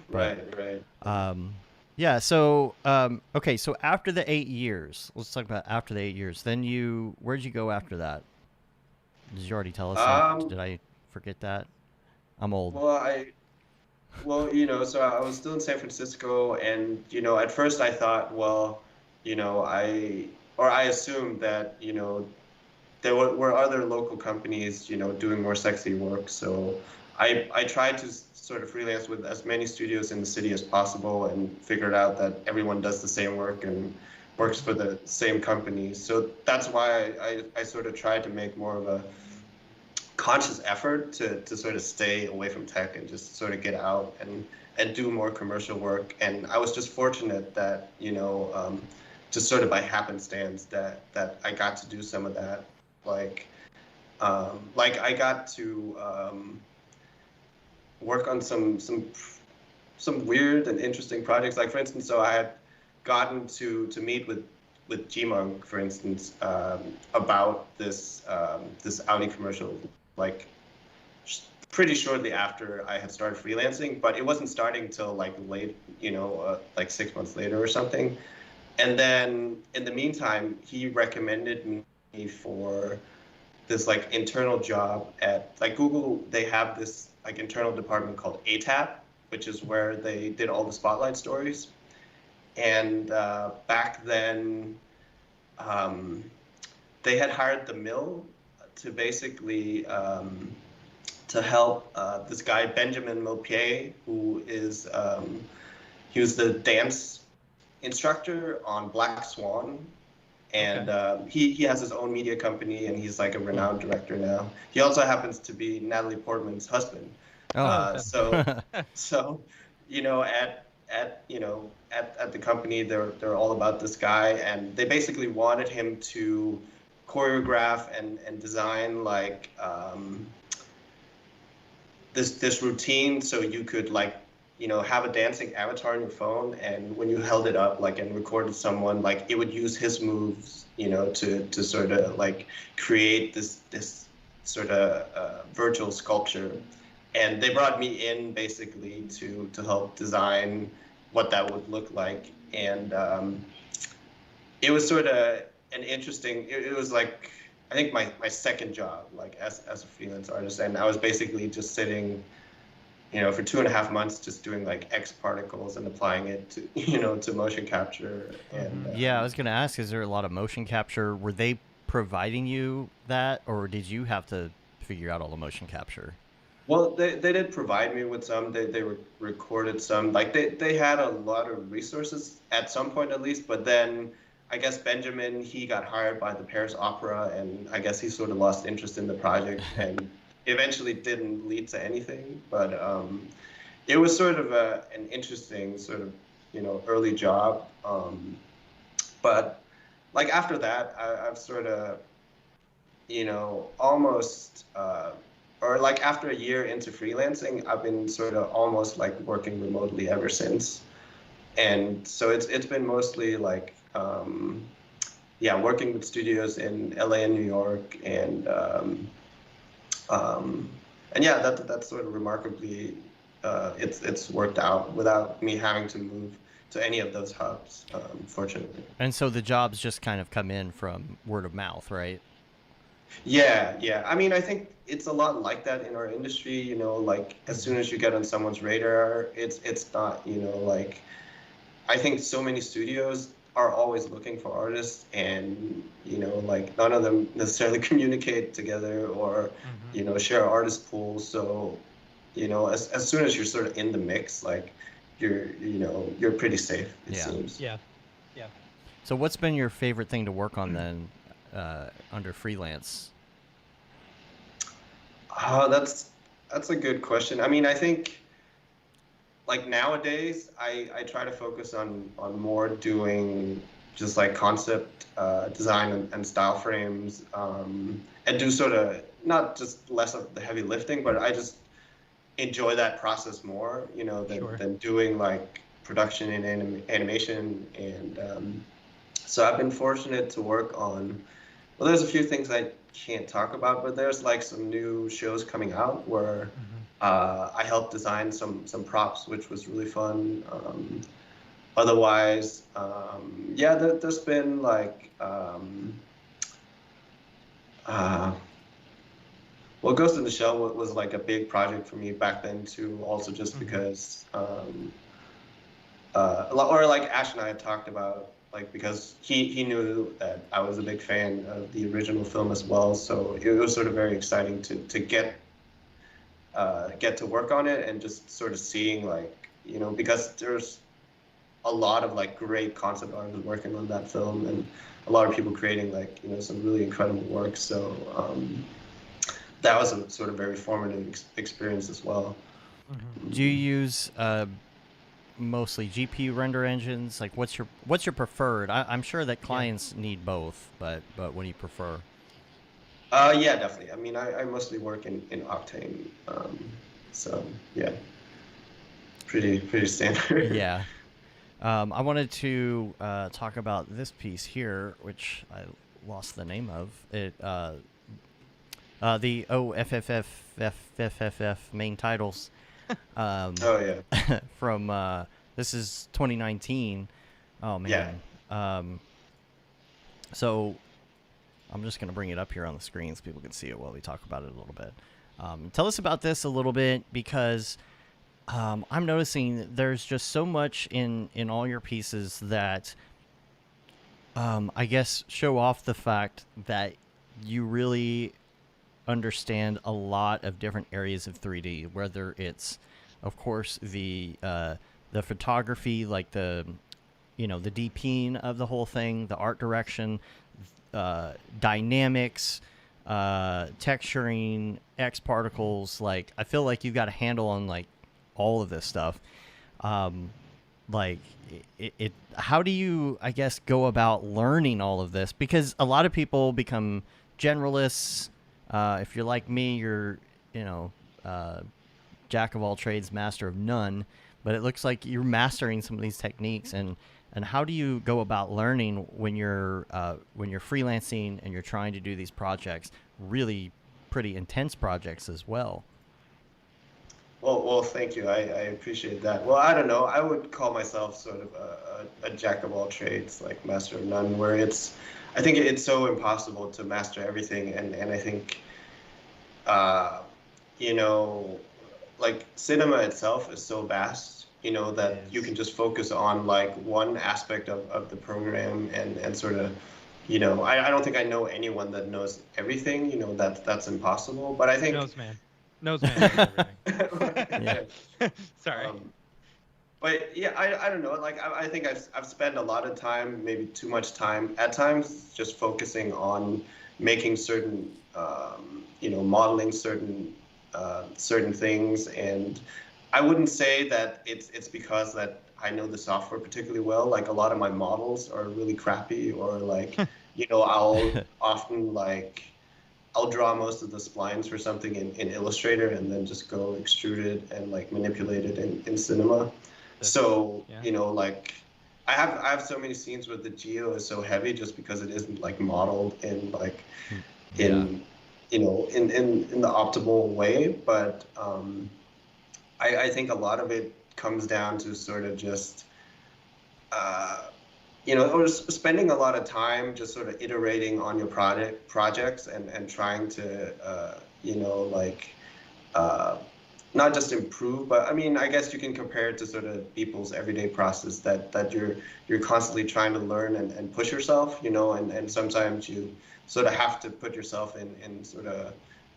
Speaker 3: Right.
Speaker 1: Yeah. So, okay. So after the 8 years, let's talk about after the 8 years. Then where'd you go after that? Did you already tell us that? Did I forget that? I'm old.
Speaker 3: Well, you know, so I was still in San Francisco, and, you know, at first I thought, well, you know, I assumed that, you know, there were other local companies, you know, doing more sexy work. So I tried to sort of freelance with as many studios in the city as possible, and figured out that everyone does the same work and works for the same companies. So that's why I sort of tried to make more of a conscious effort to sort of stay away from tech and just sort of get out and do more commercial work. And I was just fortunate that, you know, just sort of by happenstance that I got to do some of that. Like I got to work on some weird and interesting projects. Like, for instance, so I had gotten to meet with G-Monk, for instance, about this Audi commercial, like pretty shortly after I had started freelancing, but it wasn't starting till like late, you know, like 6 months later or something. And then in the meantime, he recommended me for this like internal job at like Google. They have this like internal department called ATAP, which is where they did all the spotlight stories. And back then, they had hired the Mill to basically to help this guy Benjamin Maupier, who is he was the dance instructor on Black Swan, and he has his own media company, and he's like a renowned director now. He also happens to be Natalie Portman's husband. So you know, at the company, they're all about this guy, and they basically wanted him to choreograph and design like this routine, so you could like, you know, have a dancing avatar on your phone, and when you held it up like and recorded someone, like it would use his moves, you know, to sort of like create this sort of virtual sculpture. And they brought me in basically to help design what that would look like. And it was sort of an interesting, it was like, I think my second job, like as a freelance artist. And I was basically just sitting, you know, for 2.5 months, just doing like X particles and applying it to, you know, to motion capture. And
Speaker 1: yeah, I was going to ask, is there a lot of motion capture? Were they providing you that, or did you have to figure out all the motion capture?
Speaker 3: Well, they did provide me with some. They recorded some. Like they had a lot of resources at some point at least, but then I guess Benjamin, he got hired by the Paris Opera, and I guess he sort of lost interest in the project and eventually didn't lead to anything. But it was sort of an interesting sort of, early job. But like after that, I've sort of, almost or like after a year into freelancing, I've been sort of almost like working remotely ever since. And so it's been mostly like yeah, working with studios in LA and New York, and yeah, that's sort of remarkably it's worked out without me having to move to any of those hubs, fortunately.
Speaker 1: And so the jobs just kind of come in from word of mouth, right?
Speaker 3: Yeah. I mean, I think it's a lot like that in our industry, like as soon as you get on someone's radar, it's not, like I think so many studios are always looking for artists, and like none of them necessarily communicate together or share artist pools. So as soon as you're sort of in the mix, like you're pretty safe, it seems.
Speaker 2: Yeah.
Speaker 1: So what's been your favorite thing to work on then under freelance?
Speaker 3: That's a good question. I mean, I think like nowadays I try to focus on more doing just like concept design and style frames, and do sort of not just less of the heavy lifting, but I just enjoy that process more, than doing like production in animation. And so I've been fortunate to work on, well, there's a few things I can't talk about, but there's like some new shows coming out where I helped design some props, which was really fun. Otherwise, yeah, there's been like, well, Ghost in the Shell was like a big project for me back then too, also just because, or like Ash and I had talked about, like because he knew that I was a big fan of the original film as well, so it was sort of very exciting to get to work on it and just sort of seeing like, because there's a lot of like great concept artists working on that film and a lot of people creating like, some really incredible work. So that was a sort of very formative experience as well.
Speaker 1: Do you use mostly GPU render engines? Like what's your preferred? I'm sure that clients need both, but what do you prefer?
Speaker 3: Yeah, definitely. I mean, I mostly work in Octane, so yeah, pretty standard.
Speaker 1: Yeah. I wanted to talk about this piece here, which I lost the name of. It the OFFFFFF main titles.
Speaker 3: Oh yeah.
Speaker 1: From this is 2019. Oh man.
Speaker 3: Yeah.
Speaker 1: So I'm just gonna bring it up here on the screen so people can see it while we talk about it a little bit. Tell us about this a little bit, because I'm noticing there's just so much in all your pieces that I guess show off the fact that you really understand a lot of different areas of 3D, whether it's of course the photography, like the the DPing of the whole thing, the art direction, dynamics, texturing, X particles. Like I feel like you've got a handle on like all of this stuff. Like it how do you, I guess, go about learning all of this? Because a lot of people become generalists. If you're like me, you're jack of all trades, master of none. But it looks like you're mastering some of these techniques. And how do you go about learning when you're freelancing and you're trying to do these projects, really pretty intense projects as well?
Speaker 3: Well, thank you. I appreciate that. Well, I don't know. I would call myself sort of a jack of all trades, like master of none, where I think it's so impossible to master everything. And I think, like cinema itself is so vast, that you can just focus on like one aspect of the program and sort of, I don't think I know anyone that knows everything, that's impossible. But I think,
Speaker 2: Knows, man. Nose management is everything.
Speaker 1: Yeah.
Speaker 2: Sorry.
Speaker 3: But yeah, I don't know. Like I think I've spent a lot of time, maybe too much time at times, just focusing on making certain, modeling certain things. And I wouldn't say that it's because that I know the software particularly well. Like a lot of my models are really crappy, or like, I'll often I'll draw most of the splines for something in Illustrator and then just go extrude it and like manipulate it in Cinema. So,
Speaker 2: yeah.
Speaker 3: I have so many scenes where the geo is so heavy just because it isn't like modeled in in the optimal way. But I think a lot of it comes down to sort of just or spending a lot of time just sort of iterating on your projects and trying to not just improve, but I mean, I guess you can compare it to sort of people's everyday process that you're constantly trying to learn and push yourself, and sometimes you sort of have to put yourself in sort of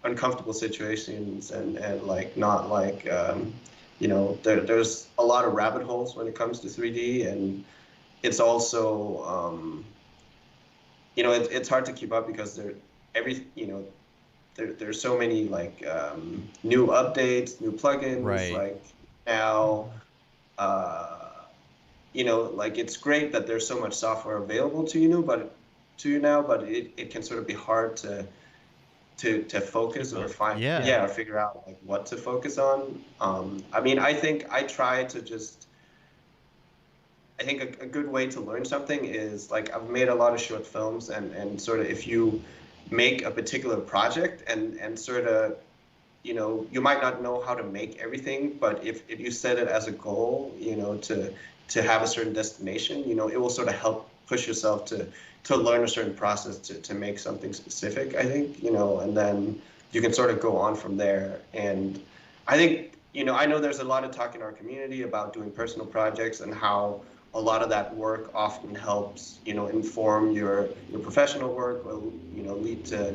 Speaker 3: uncomfortable situations and like not like there's a lot of rabbit holes when it comes to 3D, and it's also it's hard to keep up because there's so many new updates, new plugins.
Speaker 1: Right.
Speaker 3: Like now, it's great that there's so much software available to you now, but it can sort of be hard to focus or find or figure out like what to focus on. I mean, I think I think a good way to learn something is like I've made a lot of short films, and sort of if you make a particular project and sort of you might not know how to make everything, but if you set it as a goal to have a certain destination, it will sort of help push yourself to learn a certain process to make something specific, I think, and then you can sort of go on from there. And I think I know there's a lot of talk in our community about doing personal projects and how a lot of that work often helps, inform your professional work, or, lead to,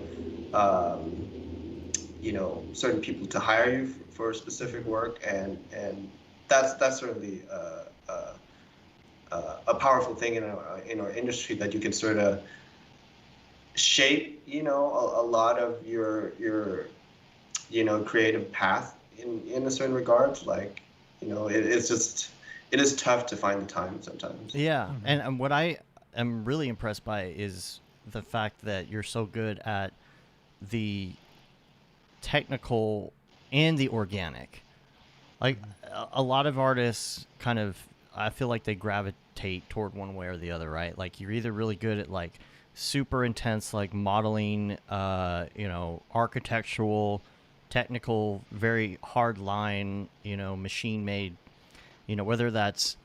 Speaker 3: certain people to hire you for specific work. And that's certainly a powerful thing in our industry, that you can sort of shape, a lot of your creative path in a certain regard. Like, it is tough to find the time sometimes.
Speaker 1: Yeah, and what I am really impressed by is the fact that you're so good at the technical and the organic. Like a lot of artists kind of, I feel like they gravitate toward one way or the other, right? Like you're either really good at like super intense like modeling, architectural, technical, very hard line, machine made, whether that's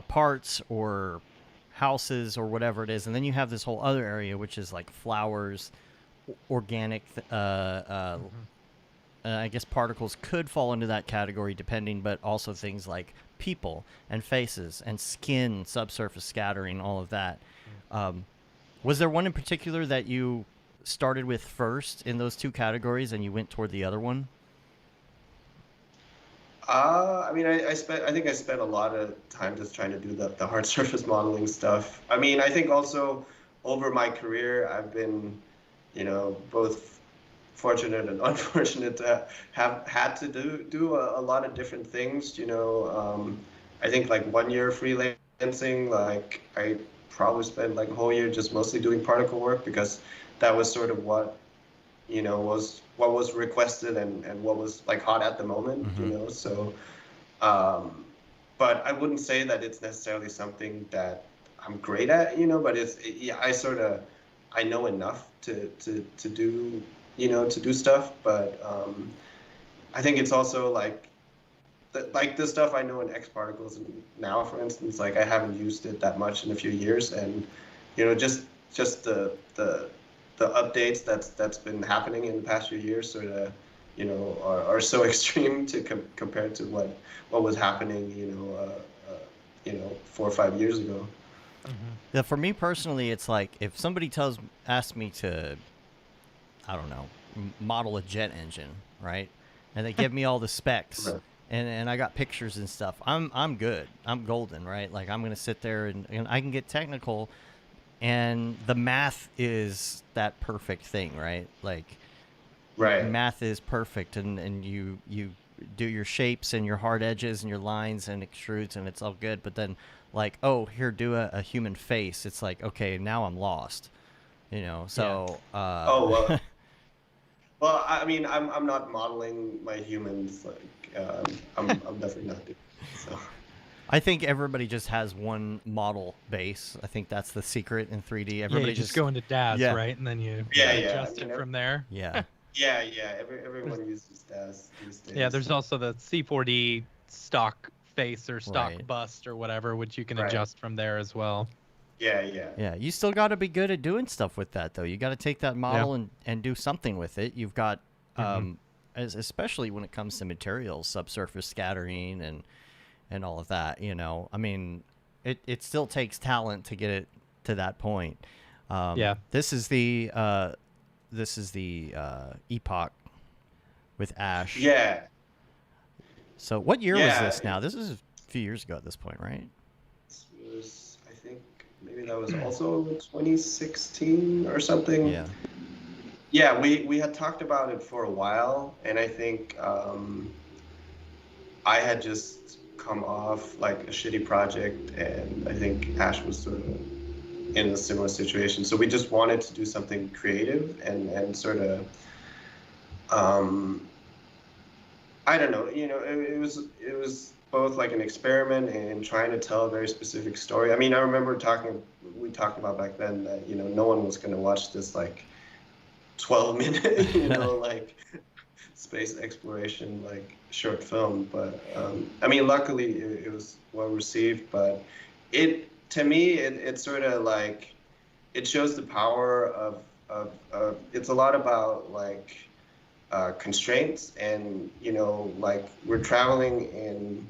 Speaker 1: parts or houses or whatever it is. And then you have this whole other area, which is like flowers, organic, I guess particles could fall into that category depending, but also things like people and faces and skin, subsurface scattering, all of that. Was there one in particular that you started with first in those two categories and you went toward the other one?
Speaker 3: I mean, I think I spent a lot of time just trying to do the hard surface modeling stuff. I mean, I think also over my career, I've been, both fortunate and unfortunate to have had to do a lot of different things. I think like 1 year freelancing, like I probably spent like a whole year just mostly doing particle work, because that was sort of what was what was requested and what was like hot at the moment. So but I wouldn't say that it's necessarily something that I'm great at, but I know enough to do to do stuff. But I think it's also like the stuff I know in X particles, and now, for instance, like I haven't used it that much in a few years, and just the updates that's been happening in the past few years sort of are so extreme to compared to what was happening 4 or 5 years ago.
Speaker 1: Yeah, for me personally, it's like if somebody asks me to, I don't know, model a jet engine, right? and they give me all the specs.
Speaker 3: Right.
Speaker 1: And I got pictures and stuff. I'm good. I'm golden, right? Like I'm gonna sit there and I can get technical, and the math is that perfect thing, right? Like
Speaker 3: Right.
Speaker 1: math is perfect, and you do your shapes and your hard edges and your lines and extrudes, and it's all good. But then like, oh, here, do a human face. It's like, okay, now I'm lost, you know. So
Speaker 3: Oh, well. Well, I mean, I'm not modeling my humans. Like, I'm definitely not doing it, so.
Speaker 1: I think everybody just has one model base. I think that's the secret in 3D. Everybody
Speaker 2: you just go into DAZ,
Speaker 1: Yeah.
Speaker 2: right? And then you
Speaker 3: Yeah,
Speaker 2: adjust it from there.
Speaker 1: Yeah.
Speaker 3: Yeah. Everyone uses DAS these days.
Speaker 2: Yeah, there's also the C4D stock face or stock
Speaker 1: Right.
Speaker 2: bust or whatever, which you can
Speaker 3: Right.
Speaker 2: adjust from there as well.
Speaker 3: Yeah.
Speaker 1: Yeah, you still got to be good at doing stuff with that, though. You got to take that model and do something with it. You've got, especially when it comes to materials, subsurface scattering and all of that. You know, I mean, it still takes talent to get it to that point. This is the epoch with Ash.
Speaker 3: Yeah.
Speaker 1: So what year was
Speaker 3: Yeah.
Speaker 1: this? Now this is a few years ago at this point, right?
Speaker 3: This was, I think, maybe that was also 2016 or something.
Speaker 1: Yeah.
Speaker 3: Yeah, we had talked about it for a while, and I think I had just come off like a shitty project, and I think Ash was sort of in a similar situation. So we just wanted to do something creative and sort of, I don't know, you know, it was both like an experiment and trying to tell a very specific story. I mean, I remember we talked about back then that, you know, no one was going to watch this like 12-minute, you know, like space exploration, like short film. But I mean, luckily it was well received, but to me, it sort of like, it shows the power of it's a lot about like constraints, and, you know, like we're traveling in,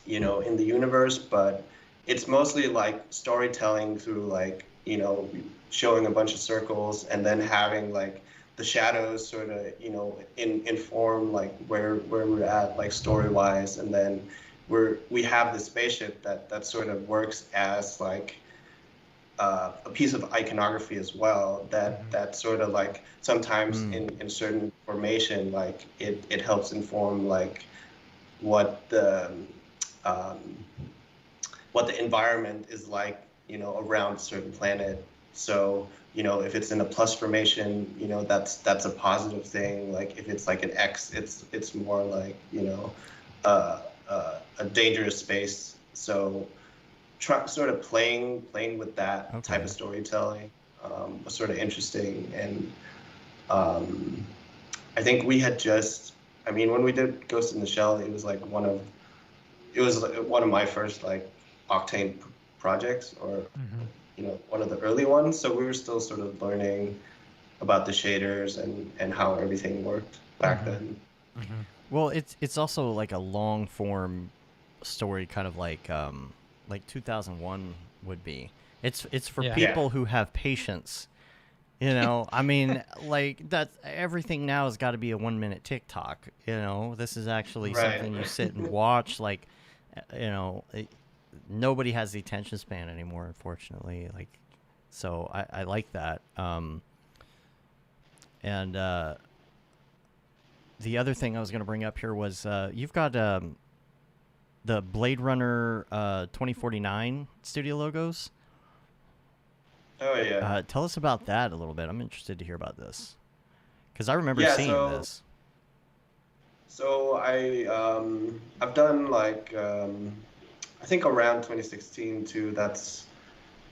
Speaker 3: you know, in the universe, but it's mostly like storytelling through like, you know, showing a bunch of circles and then having like the shadows sort of, you know, inform like where we're at like story wise, and then we have the spaceship that sort of works as like a piece of iconography as well, that sort of like sometimes in certain formation, like it helps inform like what the environment is like, you know, around a certain planet. So, you know, if it's in a plus formation, you know, that's a positive thing. Like if it's like an X, it's more like, you know, a dangerous space. So sort of playing with that type of storytelling was sort of interesting. And I think we had just, I mean, when we did Ghost in the Shell, it was like one of my first like Octane projects, or you know, one of the early ones. So we were still sort of learning about the shaders and how everything worked back then.
Speaker 1: Well, it's also like a long form story, kind of like 2001 would be. It's for people who have patience. You know, I mean, like that's everything now has got to be a 1-minute TikTok. You know, this is actually something you sit and watch. Like, you know, nobody has the attention span anymore, unfortunately. Like, so I like that. And the other thing I was going to bring up here was you've got the Blade Runner 2049 studio logos.
Speaker 3: Oh yeah.
Speaker 1: Tell us about that a little bit. I'm interested to hear about this, because I remember seeing this.
Speaker 3: So I've done like I think around 2016 too. That's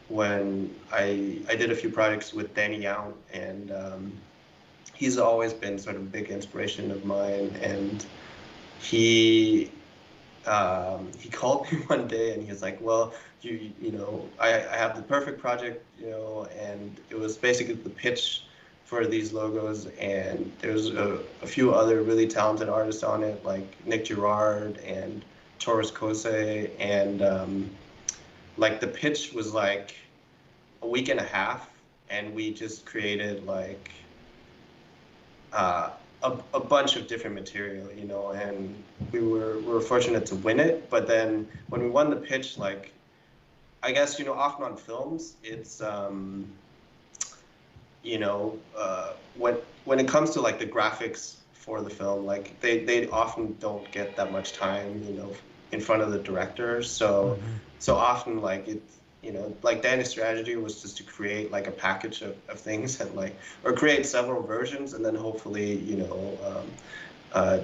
Speaker 3: when I did a few projects with Danny Young, and he's always been sort of a big inspiration of mine. And he called me one day and he was like, well, you know, I have the perfect project, you know, and it was basically the pitch for these logos, and there's a few other really talented artists on it, like Nick Girard and Torres Kose, and like the pitch was like a week and a half, and we just created like a bunch of different material, and we were fortunate to win it. But then when we won the pitch, like, I guess, often on films, it's, when it comes to like the graphics for the film, like they often don't get that much time, in front of the director. So so often like it's, like Danny's strategy was just to create like a package of things and like, or create several versions, and then hopefully,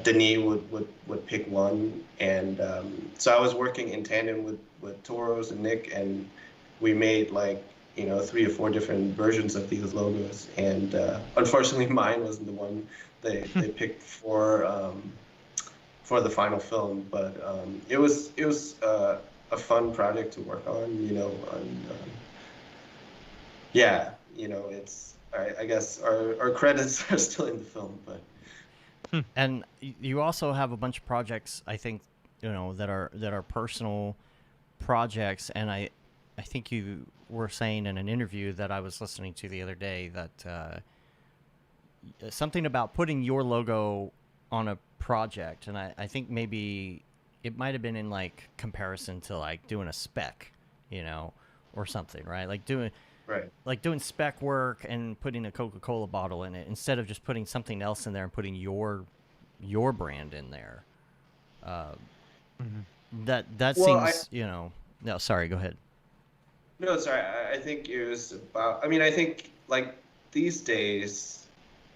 Speaker 3: Denis would pick one. And so I was working in tandem with Toros and Nick, and we made like, 3 or 4 different versions of these logos. And unfortunately, mine wasn't the one they picked for the final film. But it was a fun project to work on. Yeah, it's, I guess our credits are still in the film, but.
Speaker 1: And you also have a bunch of projects, I think, that are personal projects. And I think you were saying in an interview that I was listening to the other day that something about putting your logo on a project. And I think maybe it might have been in like comparison to like doing a spec, or something, right? Like doing spec work and putting a Coca-Cola bottle in it instead of just putting something else in there and putting your brand in there. That
Speaker 3: Well,
Speaker 1: seems, no, sorry, go ahead.
Speaker 3: No, sorry. I think it was about. I mean, I think like these days,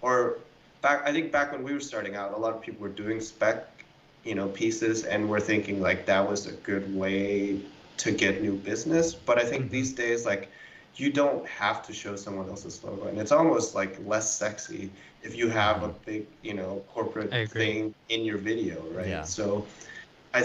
Speaker 3: or back. I think back when we were starting out, a lot of people were doing spec, pieces, and we're thinking like that was a good way to get new business. But I think these days, like, you don't have to show someone else's logo, and it's almost like less sexy if you have a big, corporate thing in your video, right?
Speaker 1: Yeah.
Speaker 3: So, I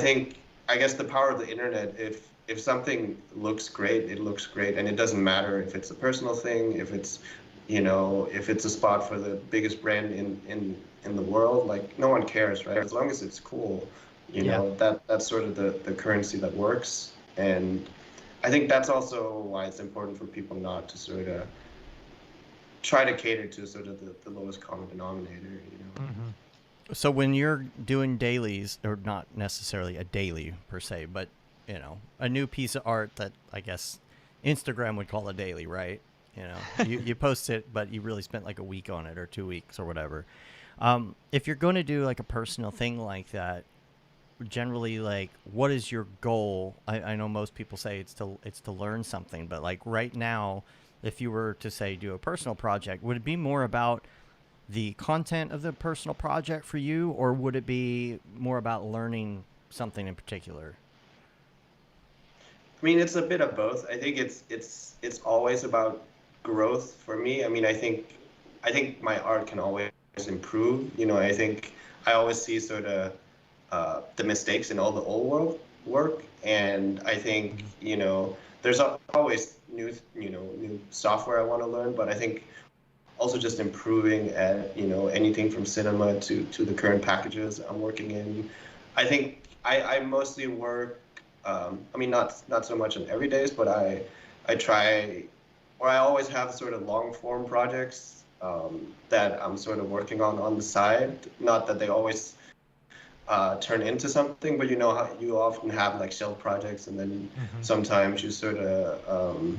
Speaker 3: guess the power of the internet, if something looks great, it looks great, and it doesn't matter if it's a personal thing, if it's, if it's a spot for the biggest brand in the world, like no one cares, right? As long as it's cool, that's sort of the currency that works. And I think that's also why it's important for people not to sort of try to cater to sort of the lowest common denominator,
Speaker 1: So when you're doing dailies, or not necessarily a daily per se, but a new piece of art that I guess Instagram would call a daily, right? You post it, but you really spent like a week on it or 2 weeks or whatever. If you're going to do like a personal thing like that, generally, like, what is your goal? I know most people say it's to learn something, but like right now, if you were to say do a personal project, would it be more about the content of the personal project for you, or would it be more about learning something in particular?
Speaker 3: I mean, it's a bit of both. I think it's always about growth for me. I mean, I think my art can always improve. I think I always see sort of the mistakes in all the old world work, and I think there's always new software I want to learn, but I think also just improving at anything from cinema to the current packages I'm working in. I think I mostly work. I mean, not so much on everydays, but I try, or I always have sort of long form projects that I'm sort of working on the side. Not that they always turn into something, but how you often have like shelf projects, and then sometimes you sort of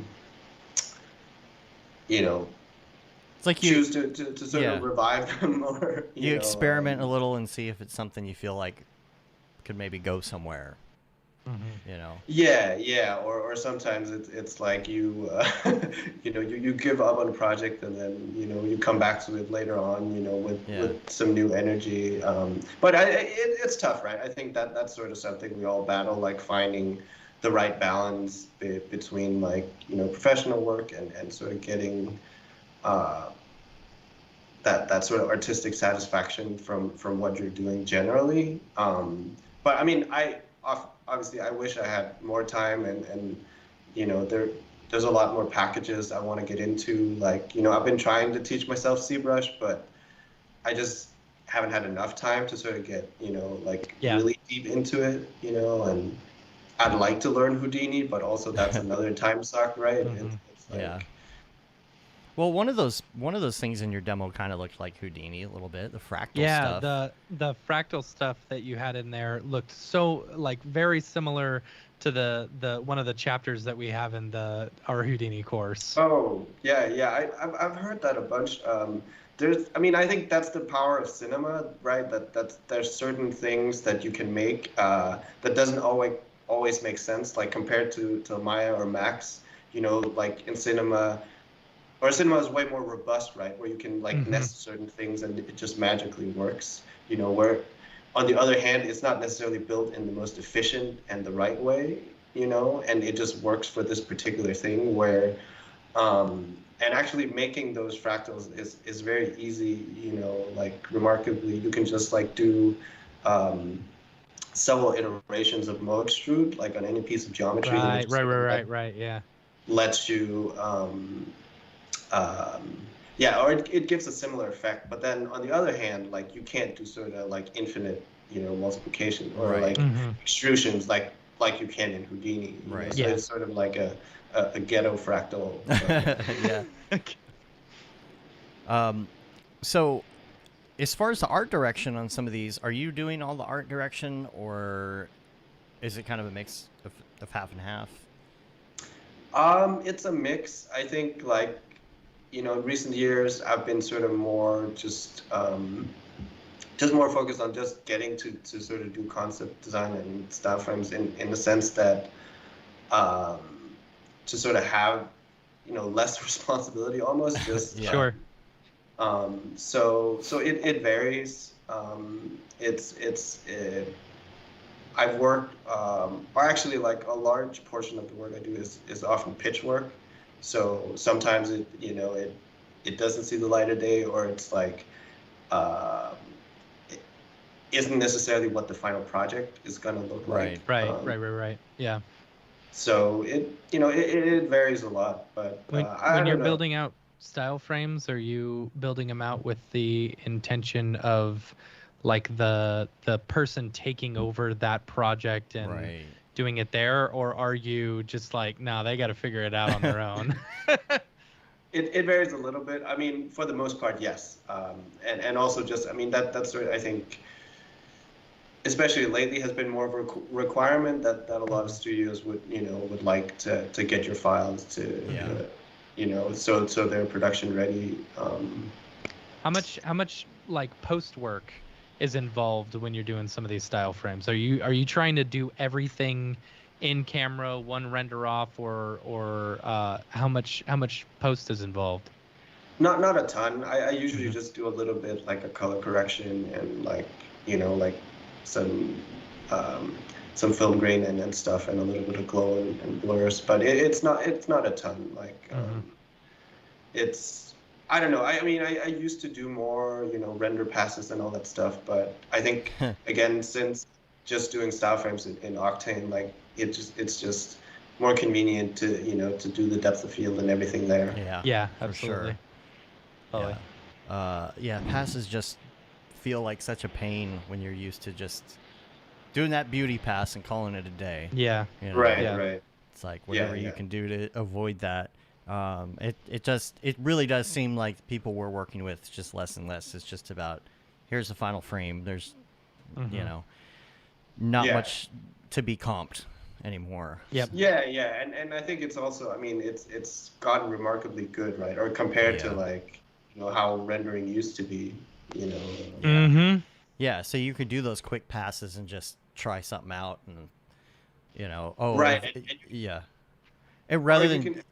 Speaker 1: it's like
Speaker 3: choose to sort of revive them, or
Speaker 1: you experiment a little and see if it's something you feel like could maybe go somewhere.
Speaker 3: Yeah, or sometimes it's like you you give up on a project, and then you come back to it later on with some new energy, but it's tough, right? I think that's sort of something we all battle, like finding the right balance between like professional work and sort of getting that sort of artistic satisfaction from what you're doing generally. But I mean, obviously I wish I had more time, and there's a lot more packages I want to get into. Like, I've been trying to teach myself ZBrush, but I just haven't had enough time to sort of get, really deep into it, and I'd like to learn Houdini, but also that's another time suck, right? It's like,
Speaker 1: Well, one of those things in your demo kind of looked like Houdini a little bit, the fractal stuff.
Speaker 2: The fractal stuff that you had in there looked so like very similar to the one of the chapters that we have in our Houdini course.
Speaker 3: Oh, yeah. I've heard that a bunch. I think that's the power of cinema, right? That there's certain things that you can make that doesn't always make sense, like compared to Maya or Max. Like in cinema, or cinema is way more robust, right? Where you can like nest certain things and it just magically works. Where on the other hand, it's not necessarily built in the most efficient and the right way, and it just works for this particular thing where, and actually making those fractals is very easy, like remarkably, you can just like do several iterations of mode extrude, like on any piece of geometry.
Speaker 2: Right, yeah.
Speaker 3: Lets you, or it gives a similar effect, but then on the other hand, like you can't do sort of like infinite, multiplication or like extrusions like you can in Houdini.
Speaker 1: Right.
Speaker 3: So it's sort of like a ghetto fractal.
Speaker 1: Yeah. So as far as the art direction on some of these, are you doing all the art direction, or is it kind of a mix of half and half?
Speaker 3: It's a mix. I think like, in recent years, I've been sort of more just more focused on just getting to sort of do concept design and style frames in the sense that to sort of have, less responsibility almost. Just
Speaker 2: Sure.
Speaker 3: So it varies. I've worked, or actually like a large portion of the work I do is often pitch work. So sometimes it doesn't see the light of day, or it's like it isn't necessarily what the final project is gonna look like.
Speaker 2: Right. Yeah.
Speaker 3: So it varies a lot, but
Speaker 2: when you're building out style frames, are you building them out with the intention of like the person taking over that project and doing it there, or are you just like, no, they got to figure it out on their own?
Speaker 3: It varies a little bit. I mean, for the most part, yes. And also just, I mean, that's I think, especially lately, has been more of a requirement that a lot of studios would like to get your files to, so they're production ready.
Speaker 2: How much like post work is involved when you're doing some of these style frames? Are you trying to do everything in camera, one render off, or how much post is involved?
Speaker 3: Not a ton. I usually just do a little bit, like a color correction and like some film grain and stuff, and a little bit of glow and blurs, but it's not a ton. Like it's, I don't know. I mean, I used to do more, render passes and all that stuff, but I think again, since just doing style frames in Octane, like it's just more convenient to to do the depth of field and everything there.
Speaker 2: Yeah, absolutely.
Speaker 1: Sure. Passes just feel like such a pain when you're used to just doing that beauty pass and calling it a day.
Speaker 2: Yeah.
Speaker 3: Right.
Speaker 1: It's like whatever you can do to avoid that. It really does seem like people we're working with just less and less. It's just about, here's the final frame. There's not much to be comped anymore.
Speaker 2: Yep.
Speaker 3: Yeah, and I think it's also, I mean, it's gotten remarkably good, right? Or compared to like, how rendering used to be,
Speaker 1: Yeah, so you could do those quick passes and just try something out, and
Speaker 3: right.
Speaker 1: And rather than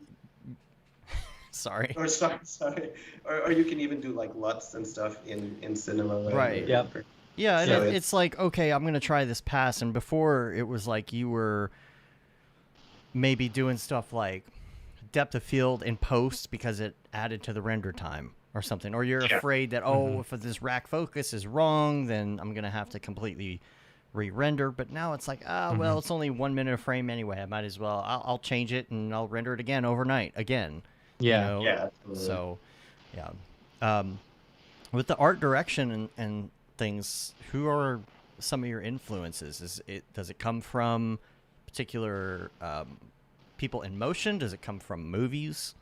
Speaker 1: sorry.
Speaker 3: Or sorry. Or you can even do like LUTs and stuff in cinema.
Speaker 1: Right.
Speaker 2: Yep.
Speaker 1: Yeah, and it's like, okay, I'm gonna try this pass, and before it was like you were maybe doing stuff like depth of field in post because it added to the render time or something, or you're afraid that if this rack focus is wrong, then I'm gonna have to completely re-render. But now it's like, well, it's only 1 minute of frame anyway. I might as well. I'll change it and I'll render it again overnight again.
Speaker 2: Yeah.
Speaker 3: Absolutely.
Speaker 1: So, with the art direction and things, who are some of your influences? Does it come from particular people in motion? Does it come from movies?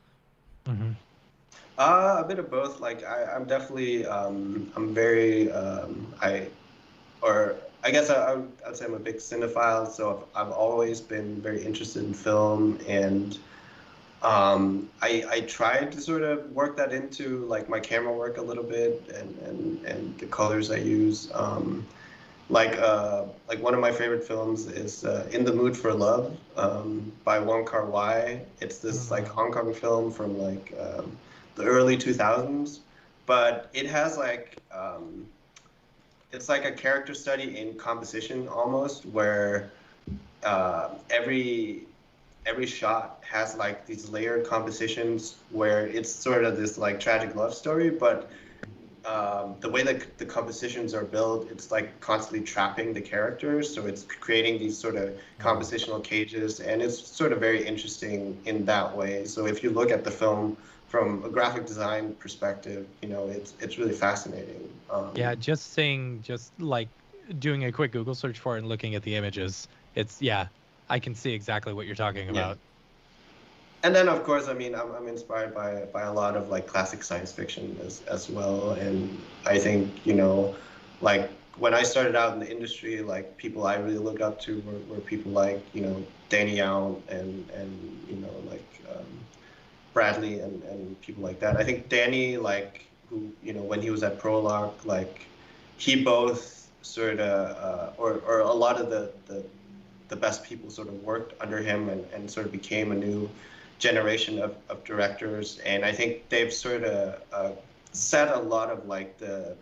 Speaker 3: A bit of both. Like I'm definitely I'm very or I guess I'd say I'm a big cinephile, so I've always been very interested in film, and I tried to sort of work that into like my camera work a little bit, and the colors I use. Like one of my favorite films is In the Mood for Love by Wong Kar-wai. It's this like Hong Kong film from like the early 2000s, but it has like it's like a character study in composition almost, where every shot has like these layered compositions where it's sort of this like tragic love story, but the way that the compositions are built, it's like constantly trapping the characters. So it's creating these sort of compositional cages, and it's sort of very interesting in that way. So if you look at the film from a graphic design perspective, it's really fascinating.
Speaker 2: Yeah, just like doing a quick Google search for it and looking at the images, I can see exactly what you're talking about.
Speaker 3: And then, of course, I mean, I'm inspired by a lot of like classic science fiction as well. And I think, like when I started out in the industry, like people I really looked up to were people like, Danny Young and like Bradley and people like that. I think Danny, like, who, when he was at Prologue, like he both sort of, or a lot of the best people sort of worked under him and sort of became a new generation of directors. And I think they've sort of set a lot of like the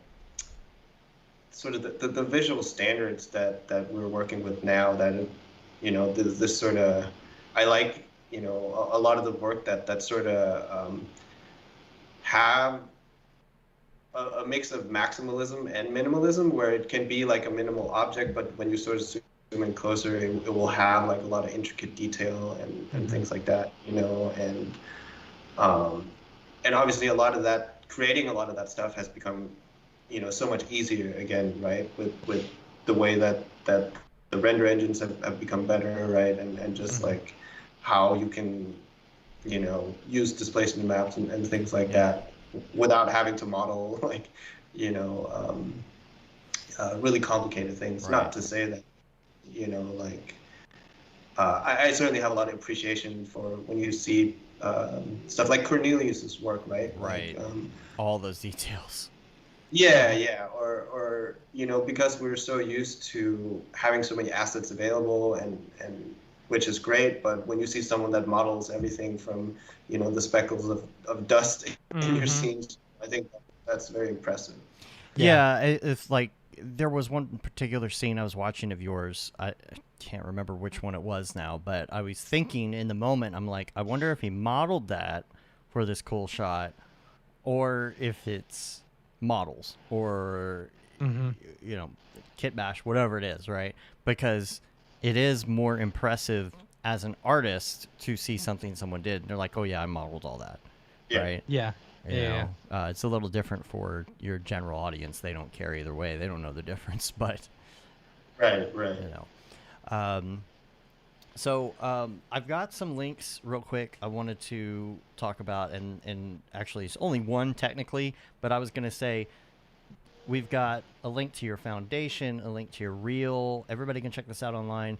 Speaker 3: sort of the visual standards that we're working with now, that, this sort of, I like, a lot of the work that sort of have a mix of maximalism and minimalism, where it can be like a minimal object, but when you sort of zoom in closer, it will have like a lot of intricate detail and things like that, and obviously creating a lot of that stuff has become, so much easier again, right? With the way that the render engines have become better, right? And just like how you can, use displacement maps and things like that without having to model like, really complicated things. Right. Not to say that, like I certainly have a lot of appreciation for when you see stuff like Cornelius's work, right?
Speaker 1: Right.
Speaker 3: Like,
Speaker 1: all those details.
Speaker 3: Yeah. Or because we're so used to having so many assets available, and which is great, but when you see someone that models everything from, the speckles of dust in your scenes, I think that's very impressive.
Speaker 1: Yeah, it's like there was one particular scene I was watching of yours. I can't remember which one it was now, but I was thinking in the moment, I'm like, I wonder if he modeled that for this cool shot, or if it's models, or kit bash, whatever it is, right? Because it is more impressive as an artist to see something someone did, and they're like, oh yeah, I modeled all that, right?
Speaker 2: Yeah.
Speaker 1: It's a little different for your general audience. They don't care either way. They don't know the difference, but
Speaker 3: right.
Speaker 1: So I've got some links real quick I wanted to talk about, and actually it's only one technically, but I was going to say we've got a link to your foundation, a link to your reel. Everybody can check this out online.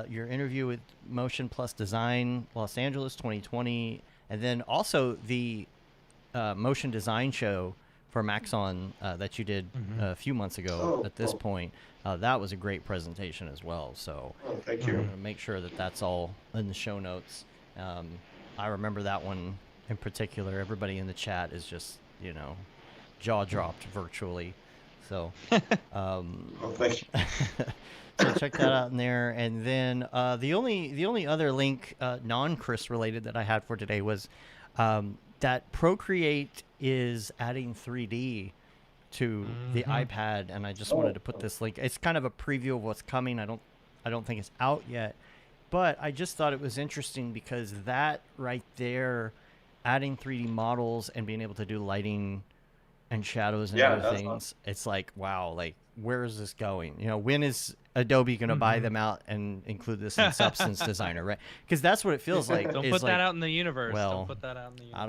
Speaker 1: Your interview with Motion Plus Design Los Angeles 2020, and then also the motion design show for Maxon that you did a few months ago at this point. That was a great presentation as well. So
Speaker 3: thank you.
Speaker 1: Make sure that that's all in the show notes. I remember that one in particular. Everybody in the chat is just, jaw dropped virtually. So,
Speaker 3: thank you.
Speaker 1: So check that out in there. And then the only other link, non-Chris related, that I had for today was that Procreate is adding 3D to the iPad, and I just wanted to put this link. It's kind of a preview of what's coming. I don't think it's out yet, but I just thought it was interesting because that right there, adding 3D models and being able to do lighting and shadows and other things, awesome. It's like, wow, like where is this going? When is Adobe going to buy them out and include this in Substance Designer, right? Because that's what it feels like.
Speaker 2: Don't put that out in the universe.
Speaker 1: Well,
Speaker 2: don't put that out in the universe.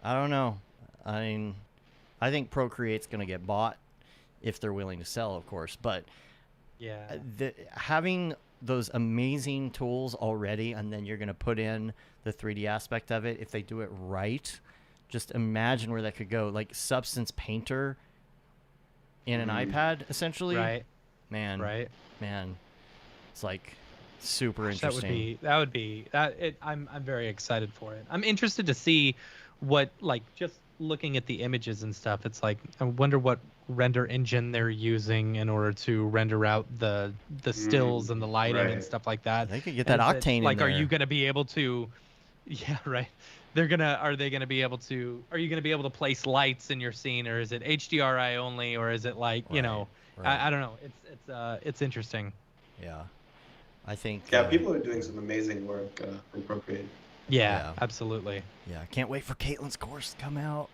Speaker 1: I don't know. I mean, I think Procreate's going to get bought if they're willing to sell, of course. But
Speaker 2: yeah,
Speaker 1: having those amazing tools already, and then you're going to put in the 3D aspect of it, if they do it right, just imagine where that could go. Like Substance Painter in an iPad, essentially.
Speaker 2: Right.
Speaker 1: Man. It's like super interesting.
Speaker 2: I'm very excited for it. I'm interested to see what, like, just looking at the images and stuff, it's like, I wonder what render engine they're using in order to render out the stills and the lighting and stuff like that.
Speaker 1: They could get that Octane in there.
Speaker 2: Are you going to be able to, yeah, right. Are you going to be able to place lights in your scene, or is it HDRI only, or is it like, you know, I don't know. It's interesting.
Speaker 1: Yeah. I think
Speaker 3: people are doing some amazing work in Procreate.
Speaker 2: Yeah, absolutely.
Speaker 1: Yeah, can't wait for Caitlin's course to come out.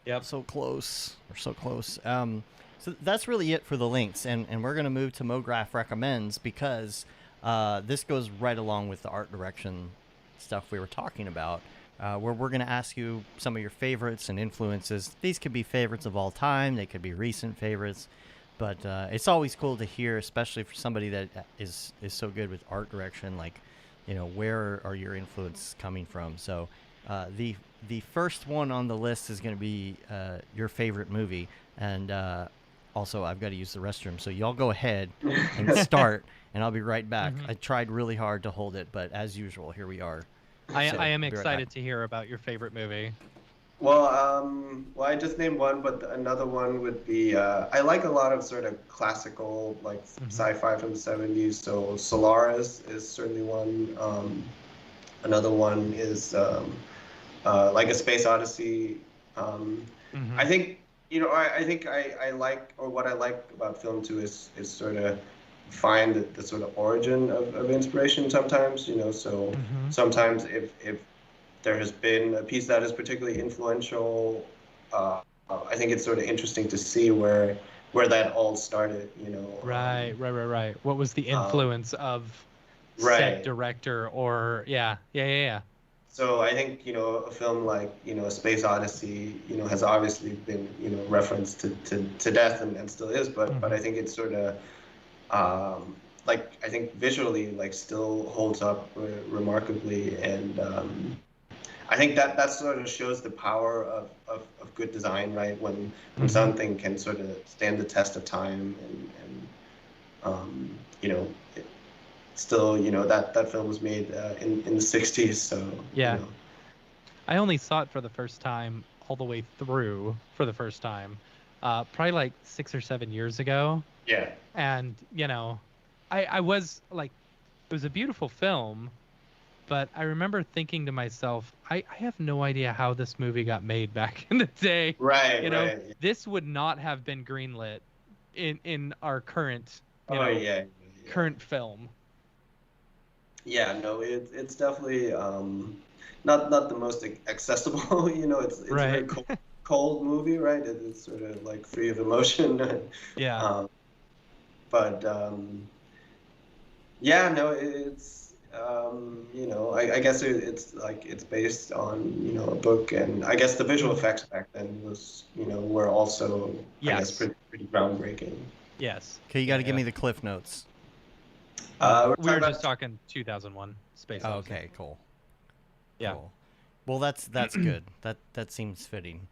Speaker 2: Yep.
Speaker 1: So close. We're so close. So that's really it for the links, and we're going to move to Mograph Recommends, because this goes right along with the art direction stuff we were talking about, where we're going to ask you some of your favorites and influences. These could be favorites of all time. They could be recent favorites. But it's always cool to hear, especially for somebody that is so good with art direction, like, you know, where are your influences coming from? So the first one on the list is going to be your favorite movie. And also, I've got to use the restroom. So y'all go ahead and start, and I'll be right back. I tried really hard to hold it, but as usual, here we are.
Speaker 2: I am excited to hear about your favorite movie.
Speaker 3: Well, I just named one, but another one would be, I like a lot of sort of classical, like sci-fi from the 70s. So Solaris is certainly one. Another one is like A Space Odyssey. I think, you know, I like, or what I like about film too is sort of find the sort of origin of inspiration sometimes, you know. So sometimes if there has been a piece that is particularly influential, I think it's sort of interesting to see where that all started, you know.
Speaker 2: Right. What was the influence of said director, or yeah.
Speaker 3: So I think, you know, a film like, you know, A Space Odyssey, you know, has obviously been, you know, referenced to death and still is, but I think it's sort of like, I think visually, like, still holds up remarkably, and I think that sort of shows the power of good design, right? When something can sort of stand the test of time, and you know, still, you know, that film was made in the 60s, so
Speaker 2: yeah.
Speaker 3: You know.
Speaker 2: I only saw it for the first time, all the way through for the first time, probably like 6 or 7 years ago.
Speaker 3: Yeah.
Speaker 2: And, you know, I was like, it was a beautiful film, but I remember thinking to myself, I have no idea how this movie got made back in the day.
Speaker 3: Right.
Speaker 2: You know, this would not have been greenlit in our current, current film.
Speaker 3: Yeah, no, it's definitely not the most accessible. You know, it's a very cold movie, right? It's sort of like free of emotion.
Speaker 2: Yeah.
Speaker 3: But yeah, no, it's you know, I guess it's like, it's based on, you know, a book, and I guess the visual effects back then were also I guess pretty groundbreaking.
Speaker 2: Yes.
Speaker 1: Okay, you got to give me the cliff notes.
Speaker 2: We were just talking 2001 Space Odyssey.
Speaker 1: Okay, cool.
Speaker 2: Yeah.
Speaker 1: Cool. Well, that's good. That seems fitting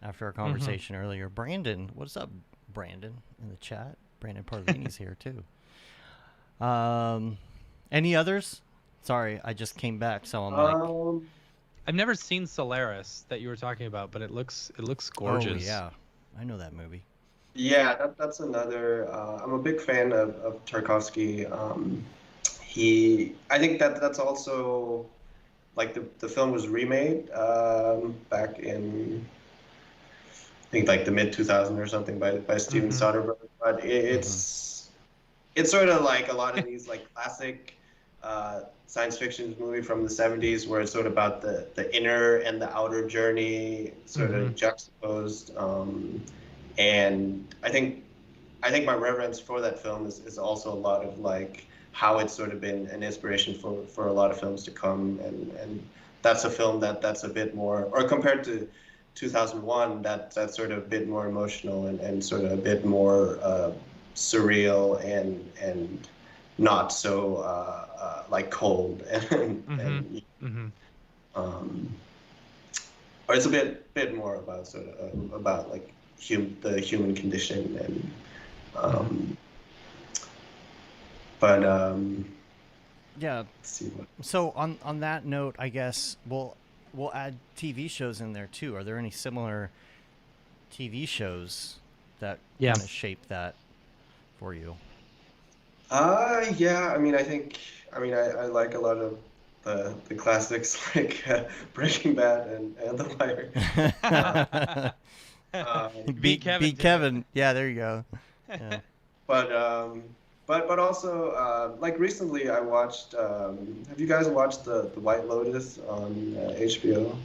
Speaker 1: after our conversation earlier. Brandon, what's up, Brandon, in the chat? Brandon Parvini's here too. Any others? Sorry, I just came back, so I'm like.
Speaker 2: I've never seen Solaris that you were talking about, but it looks gorgeous.
Speaker 1: Oh yeah, I know that movie.
Speaker 3: Yeah, that's another. I'm a big fan of Tarkovsky. I think that's also, like, the film was remade back in, I think, like the mid 2000s or something by Steven Soderbergh. But it's sort of like a lot of these like classic science fiction movie from the 70s, where it's sort of about the inner and the outer journey sort of juxtaposed. And I think I think my reverence for that film is also a lot of like how it's sort of been an inspiration for a lot of films to come, and that's a film that's a bit more, or compared to 2001, that's sort of a bit more emotional and sort of a bit more surreal and not so like cold and um, or it's a bit more about sort of about like the human condition and but
Speaker 1: Yeah.
Speaker 3: let's see what.
Speaker 1: So on that note, I guess we'll add TV shows in there too. Are there any similar TV shows that
Speaker 2: Yeah.
Speaker 1: kind of shape that for you?
Speaker 3: Yeah, I mean, I like a lot of the classics like Breaking Bad and The Wire.
Speaker 2: Beat Kevin.
Speaker 1: Beat Kevin. Yeah, there you go. Yeah.
Speaker 3: But but also like recently I watched. Have you guys watched the White Lotus on HBO?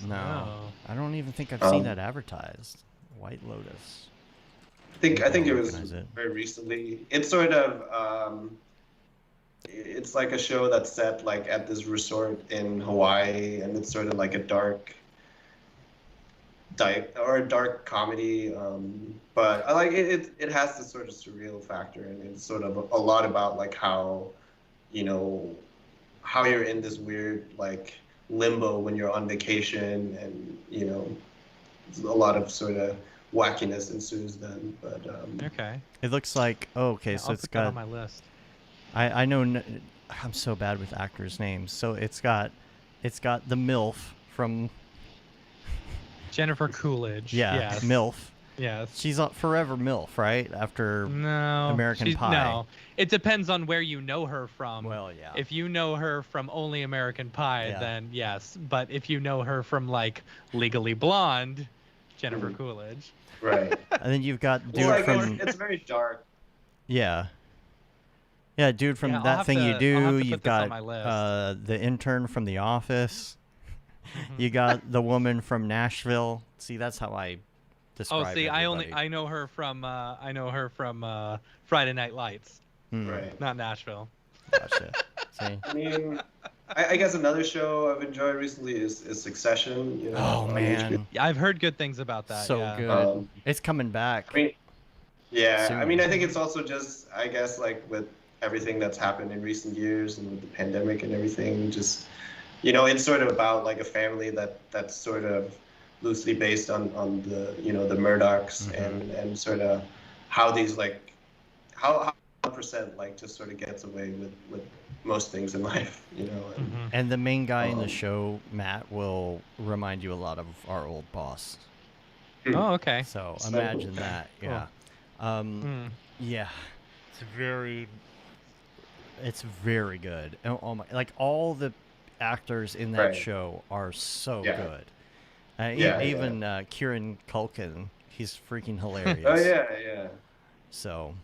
Speaker 1: No,
Speaker 2: Oh.
Speaker 1: I don't even think I've seen that advertised. White Lotus.
Speaker 3: I think it was
Speaker 1: recognize it.
Speaker 3: very recently. It's sort of it's like a show that's set like at this resort in Hawaii, and it's sort of like a dark comedy. But I like it. It has this sort of surreal factor, and it's sort of a lot about like how, you know, how you're in this weird like limbo when you're on vacation, and you know, a lot of sort of wackiness ensues then. But
Speaker 2: Okay.
Speaker 1: It looks like okay,
Speaker 2: Yeah,
Speaker 1: so
Speaker 2: I'll
Speaker 1: it's
Speaker 2: put that
Speaker 1: got.
Speaker 2: on my list.
Speaker 1: I know. I'm so bad with actors' names. So it's got the MILF from
Speaker 2: Jennifer Coolidge.
Speaker 1: yeah
Speaker 2: Yes.
Speaker 1: MILF.
Speaker 2: Yes.
Speaker 1: She's a forever MILF, right? After
Speaker 2: No.
Speaker 1: American Pie.
Speaker 2: No. It depends on where you know her from.
Speaker 1: Well, yeah.
Speaker 2: If you know her from only American Pie,
Speaker 1: Yeah.
Speaker 2: then yes. But if you know her from like Legally Blonde, Jennifer Coolidge.
Speaker 3: right.
Speaker 1: And then you've got dude
Speaker 3: Well, like,
Speaker 1: from
Speaker 3: it's very dark.
Speaker 1: yeah, dude from
Speaker 2: Yeah, I'll
Speaker 1: That
Speaker 2: have
Speaker 1: Thing
Speaker 2: to-
Speaker 1: You
Speaker 2: I'll
Speaker 1: Do.
Speaker 2: have to put
Speaker 1: You've
Speaker 2: this on
Speaker 1: got
Speaker 2: my list.
Speaker 1: the intern from The Office.
Speaker 2: Mm-hmm.
Speaker 1: You got the woman from Nashville. See, that's how I describe.
Speaker 2: Oh, see,
Speaker 1: everybody.
Speaker 2: I know her from Friday Night Lights,
Speaker 1: Hmm,
Speaker 3: Right.
Speaker 2: not Nashville.
Speaker 1: Gotcha. See.
Speaker 3: I mean, I guess another show I've enjoyed recently is Succession. You know,
Speaker 1: Oh
Speaker 3: on
Speaker 1: man,
Speaker 3: HBO.
Speaker 2: Yeah, I've heard good things about that.
Speaker 1: so
Speaker 2: yeah.
Speaker 1: good. It's coming back.
Speaker 3: I mean, yeah.
Speaker 1: Soon.
Speaker 3: I mean, I think it's also just, I guess, like with everything that's happened in recent years and with the pandemic and everything, just, you know, it's sort of about like a family that's sort of loosely based on the, you know, the Murdochs and sort of how these like how 1% like just sort of gets away with most things in life, you know. And,
Speaker 1: And the main guy in the show, Matt, will remind you a lot of our old boss.
Speaker 2: Oh, okay.
Speaker 1: So
Speaker 3: So-
Speaker 1: imagine that. Yeah.
Speaker 2: Hmm.
Speaker 1: Yeah. It's very good. Oh my, like all the actors in that
Speaker 3: Right.
Speaker 1: show are so
Speaker 3: Yeah.
Speaker 1: good.
Speaker 3: Yeah,
Speaker 1: Even Kieran Culkin, he's freaking hilarious.
Speaker 3: oh yeah.
Speaker 1: So,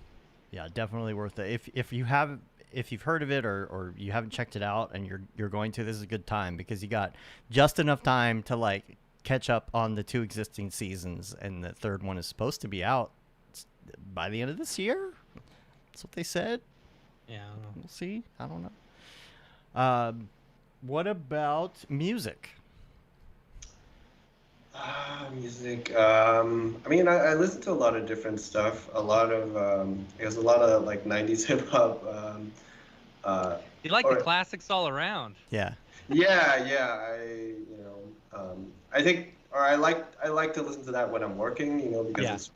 Speaker 1: yeah, definitely worth it. If you've heard of it or you haven't checked it out and you're going to, this is a good time because you got just enough time to like catch up on the 2 existing seasons, and the 3rd one is supposed to be out by the end of this year. That's what they said.
Speaker 2: Yeah. I don't know.
Speaker 1: We'll see. I don't know. What about music?
Speaker 3: Music. I mean, I listen to a lot of different stuff. A lot of, I guess, a lot of like '90s hip hop.
Speaker 2: You like
Speaker 3: Or-
Speaker 2: the classics all around.
Speaker 1: Yeah.
Speaker 3: Yeah. I think, or I like to listen to that when I'm working. You know, because
Speaker 2: Yeah.
Speaker 3: it's,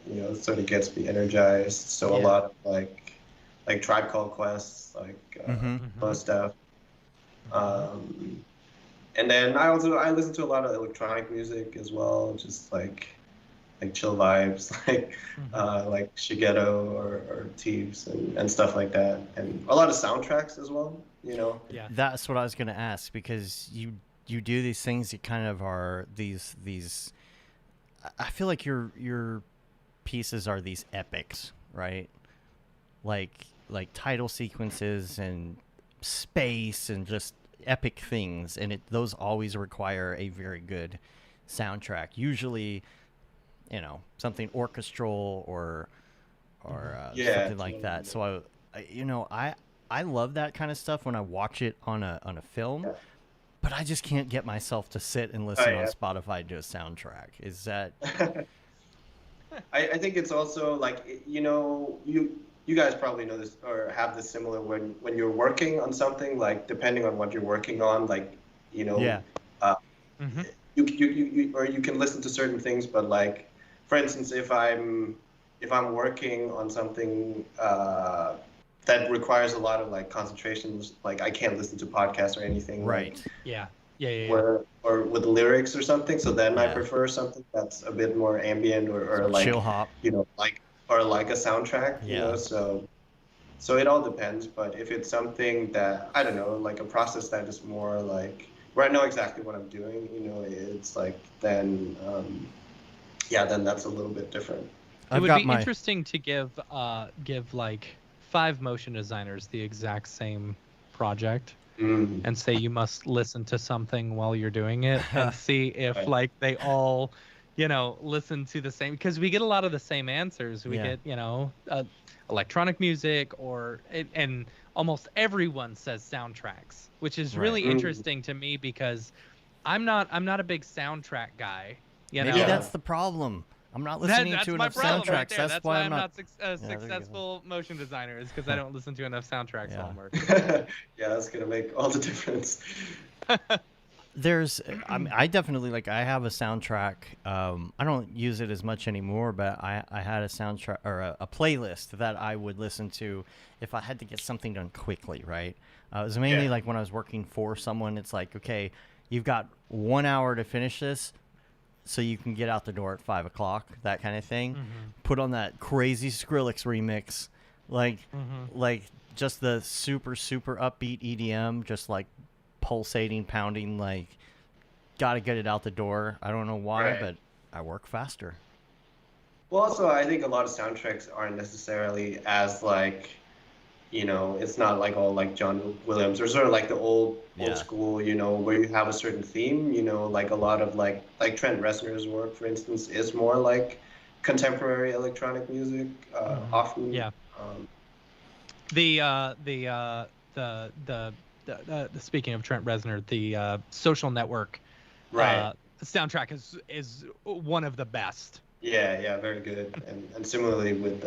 Speaker 3: you know, it sort of gets me energized. So a
Speaker 2: Yeah.
Speaker 3: lot of like Tribe Called Quest, like
Speaker 1: Mhm.
Speaker 3: most stuff. And then I listen to a lot of electronic music as well, just like chill vibes, like Shigeto or Teeves and stuff like that, and a lot of soundtracks as well. You know.
Speaker 2: Yeah.
Speaker 1: That's what I was going to ask, because you do these things that kind of are these I feel like your pieces are these epics, right? Like title sequences and space and just epic things, and those always require a very good soundtrack. Usually, you know, something orchestral or or
Speaker 3: Yeah,
Speaker 1: something like that. So I love that kind of stuff when I watch it on a film,
Speaker 3: Yeah.
Speaker 1: but I just can't get myself to sit and listen on Spotify to a soundtrack. Is that?
Speaker 3: I think it's also like, you guys probably know this or have this similar when you're working on something, like depending on what you're working on, like,
Speaker 1: Yeah.
Speaker 2: Mm-hmm.
Speaker 3: you can listen to certain things, but like, for instance, if I'm working on something that requires a lot of like concentration, like I can't listen to podcasts or anything,
Speaker 1: Right.
Speaker 3: like,
Speaker 2: Yeah.
Speaker 3: or with lyrics or something. So then I
Speaker 1: Yeah.
Speaker 3: prefer something that's a bit more ambient or like,
Speaker 1: Chill hop.
Speaker 3: like, or like a soundtrack,
Speaker 1: Yeah.
Speaker 3: so it all depends. But if it's something that, I don't know, like a process that is more like where I know exactly what I'm doing, it's like, then then that's a little bit different.
Speaker 2: It would be interesting to give like 5 motion designers the exact same project and say you must listen to something while you're doing it and see if
Speaker 3: Right.
Speaker 2: like they all, listen to the same, because we get a lot of the same answers. We get, electronic music and almost everyone says soundtracks, which is really interesting to me because I'm not a big soundtrack guy.
Speaker 1: Maybe that's the problem. I'm not listening to enough soundtracks.
Speaker 2: Right there.
Speaker 1: That's why I'm not
Speaker 2: a successful motion designer, is because I don't listen to enough soundtracks while I'm working.
Speaker 3: Yeah, that's gonna make all the difference.
Speaker 1: I definitely I have a soundtrack. I don't use it as much anymore, but I had a soundtrack or a playlist that I would listen to if I had to get something done quickly. Right? It was mainly like when I was working for someone. It's like, okay, you've got 1 hour to finish this, so you can get out the door at 5 o'clock, that kind of thing. Put on that crazy Skrillex remix, like just the super upbeat EDM, just like pulsating, pounding, like gotta get it out the door. I don't know why, but I work faster.
Speaker 3: Well, also, I think a lot of soundtracks aren't necessarily as like, it's not like all like John Williams or sort of like the old school, where you have a certain theme, like a lot of like Trent Reznor's work, for instance, is more like contemporary electronic music, often.
Speaker 2: Yeah. The speaking of Trent Reznor, the Social Network soundtrack is one of the best.
Speaker 3: Yeah, very good. And similarly with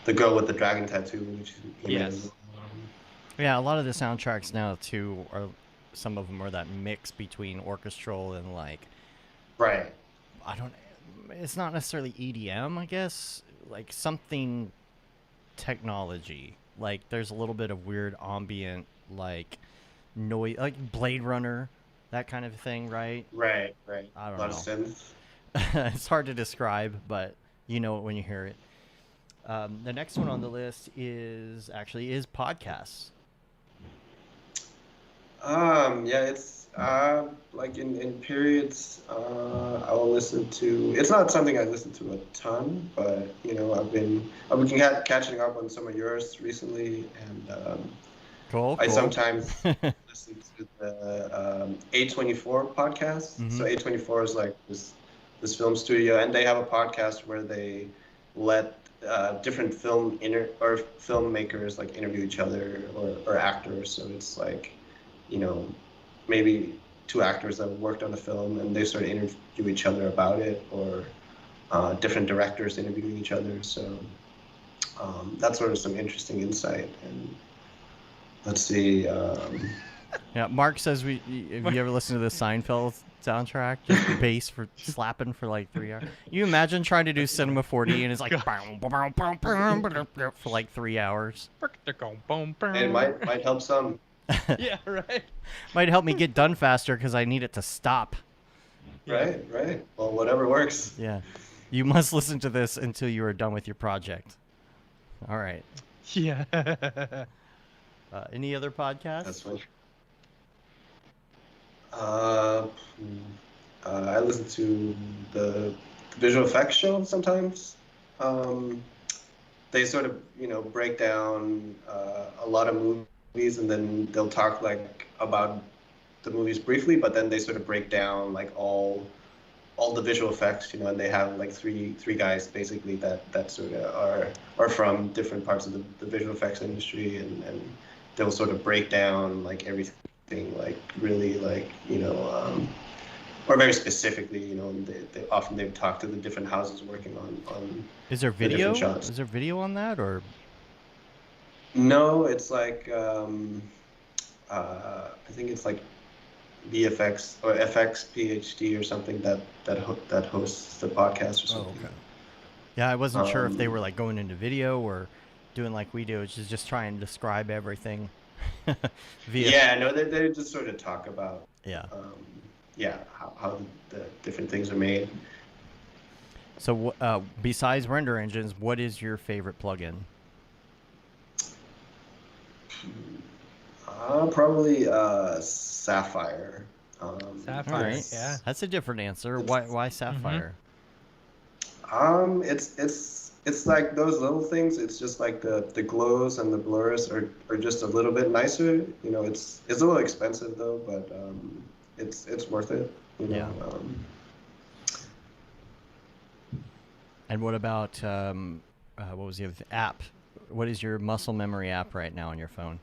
Speaker 3: the girl with the dragon tattoo, which he made as well.
Speaker 1: Yeah, a lot of the soundtracks now too are, some of them are that mix between orchestral and like, it's not necessarily EDM, I guess, like something technology. Like there's a little bit of weird ambient like noise, like Blade Runner, that kind of thing, right?
Speaker 3: Right.
Speaker 1: I don't
Speaker 3: know. A lot of synth.
Speaker 1: It's hard to describe, but you know it when you hear it. The next one on the list is podcasts.
Speaker 3: It's like in periods, I will listen to. It's not something I listen to a ton, but I've been catching up on some of yours recently, and
Speaker 1: cool.
Speaker 3: I sometimes listen to the A24 podcast. So A24 is like this film studio, and they have a podcast where they let different filmmakers like interview each other or actors. So it's like, maybe 2 actors that worked on the film and they sort of interview each other about it, or different directors interviewing each other. So that's sort of some interesting insight. And let's see.
Speaker 1: Yeah, Mark says if you ever listen to the Seinfeld soundtrack, just bass for slapping for like 3 hours. You imagine trying to do Cinema 4D and it's like for like 3 hours.
Speaker 3: It might help some.
Speaker 2: Yeah, right.
Speaker 1: Might help me get done faster because I need it to stop.
Speaker 3: Right. Well, whatever works.
Speaker 1: Yeah. You must listen to this until you are done with your project. All right.
Speaker 2: Yeah.
Speaker 1: Any other podcasts?
Speaker 3: That's fine. I listen to the visual effects show sometimes. They sort of, break down a lot of movies, and then they'll talk like about the movies briefly, but then they sort of break down like all all the visual effects, and they have like three guys basically that sort of are from different parts of the visual effects industry, and they'll sort of break down like everything, like really like or very specifically, they often they've talked to the different houses working on.
Speaker 1: Is there
Speaker 3: the different
Speaker 1: video?
Speaker 3: shots.
Speaker 1: Is there video on that, or?
Speaker 3: No, it's like I think it's like VFX or FX PhD or something that hosts the podcast or something.
Speaker 1: Oh, okay. Yeah, I wasn't sure if they were like going into video or doing like we do, which is just trying to describe everything.
Speaker 3: Yeah, no, they just sort of talk about how the different things are made.
Speaker 1: So besides render engines, what is your favorite plugin?
Speaker 3: Probably Sapphire.
Speaker 2: Sapphire,
Speaker 1: Right.
Speaker 2: yeah.
Speaker 1: That's a different answer. Why Sapphire?
Speaker 3: It's like those little things. It's just like the glows and the blurs are just a little bit nicer. It's a little expensive though, but it's worth it.
Speaker 1: Yeah. And what about what was the other app? What is your muscle memory app right now on your phone?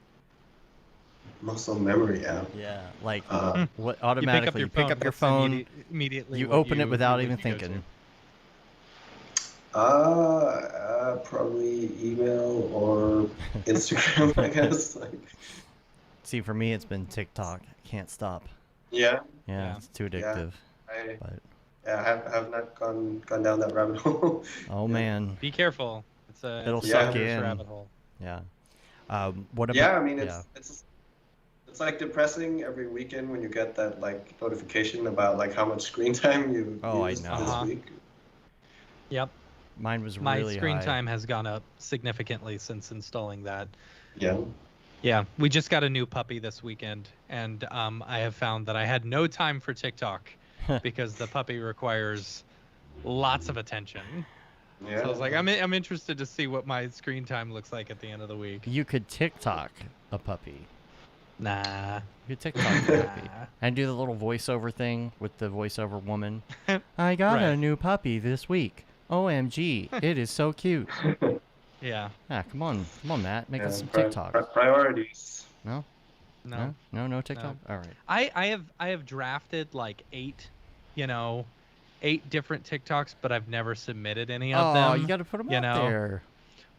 Speaker 3: Muscle memory app.
Speaker 1: Yeah, like what
Speaker 2: You
Speaker 1: automatically pick up your phone,
Speaker 2: that's immediately
Speaker 1: you
Speaker 2: what
Speaker 1: open it without even
Speaker 2: what you go
Speaker 1: thinking.
Speaker 3: Probably email or Instagram, I guess. Like,
Speaker 1: See, for me, it's been TikTok. Can't stop.
Speaker 3: yeah,
Speaker 1: Yeah, it's too addictive. But
Speaker 3: I have not gone down that rabbit hole.
Speaker 1: oh man,
Speaker 2: to. Be careful.
Speaker 1: It'll
Speaker 2: it's a
Speaker 1: suck
Speaker 2: dangerous
Speaker 1: in.
Speaker 2: rabbit hole.
Speaker 1: yeah. What about?
Speaker 3: Yeah, I mean it's like depressing every weekend when you get that like notification about like how much screen time you
Speaker 1: Oh, I
Speaker 3: used
Speaker 1: know.
Speaker 3: this week.
Speaker 2: Yep.
Speaker 1: Mine was
Speaker 2: My
Speaker 1: really
Speaker 2: screen
Speaker 1: high.
Speaker 2: time has gone up significantly since installing that.
Speaker 3: Yeah.
Speaker 2: Yeah, we just got a new puppy this weekend, and I have found that I had no time for TikTok because the puppy requires lots of attention.
Speaker 3: Yeah.
Speaker 2: So I was like, I'm interested to see what my screen time looks like at the end of the week.
Speaker 1: You could TikTok a puppy.
Speaker 2: Nah.
Speaker 1: You could TikTok a puppy.
Speaker 2: Nah.
Speaker 1: And do the little voiceover thing with the voiceover woman. I got a
Speaker 2: Right.
Speaker 1: new puppy this week. OMG, it is so cute.
Speaker 2: Yeah.
Speaker 1: Ah, come on, Matt, make us some
Speaker 3: pri-
Speaker 1: TikToks.
Speaker 3: priorities.
Speaker 1: No,
Speaker 2: No.
Speaker 1: no TikTok. All right.
Speaker 2: I have drafted like 8 different TikToks, but I've never submitted any of them.
Speaker 1: Oh, you got to put them out there.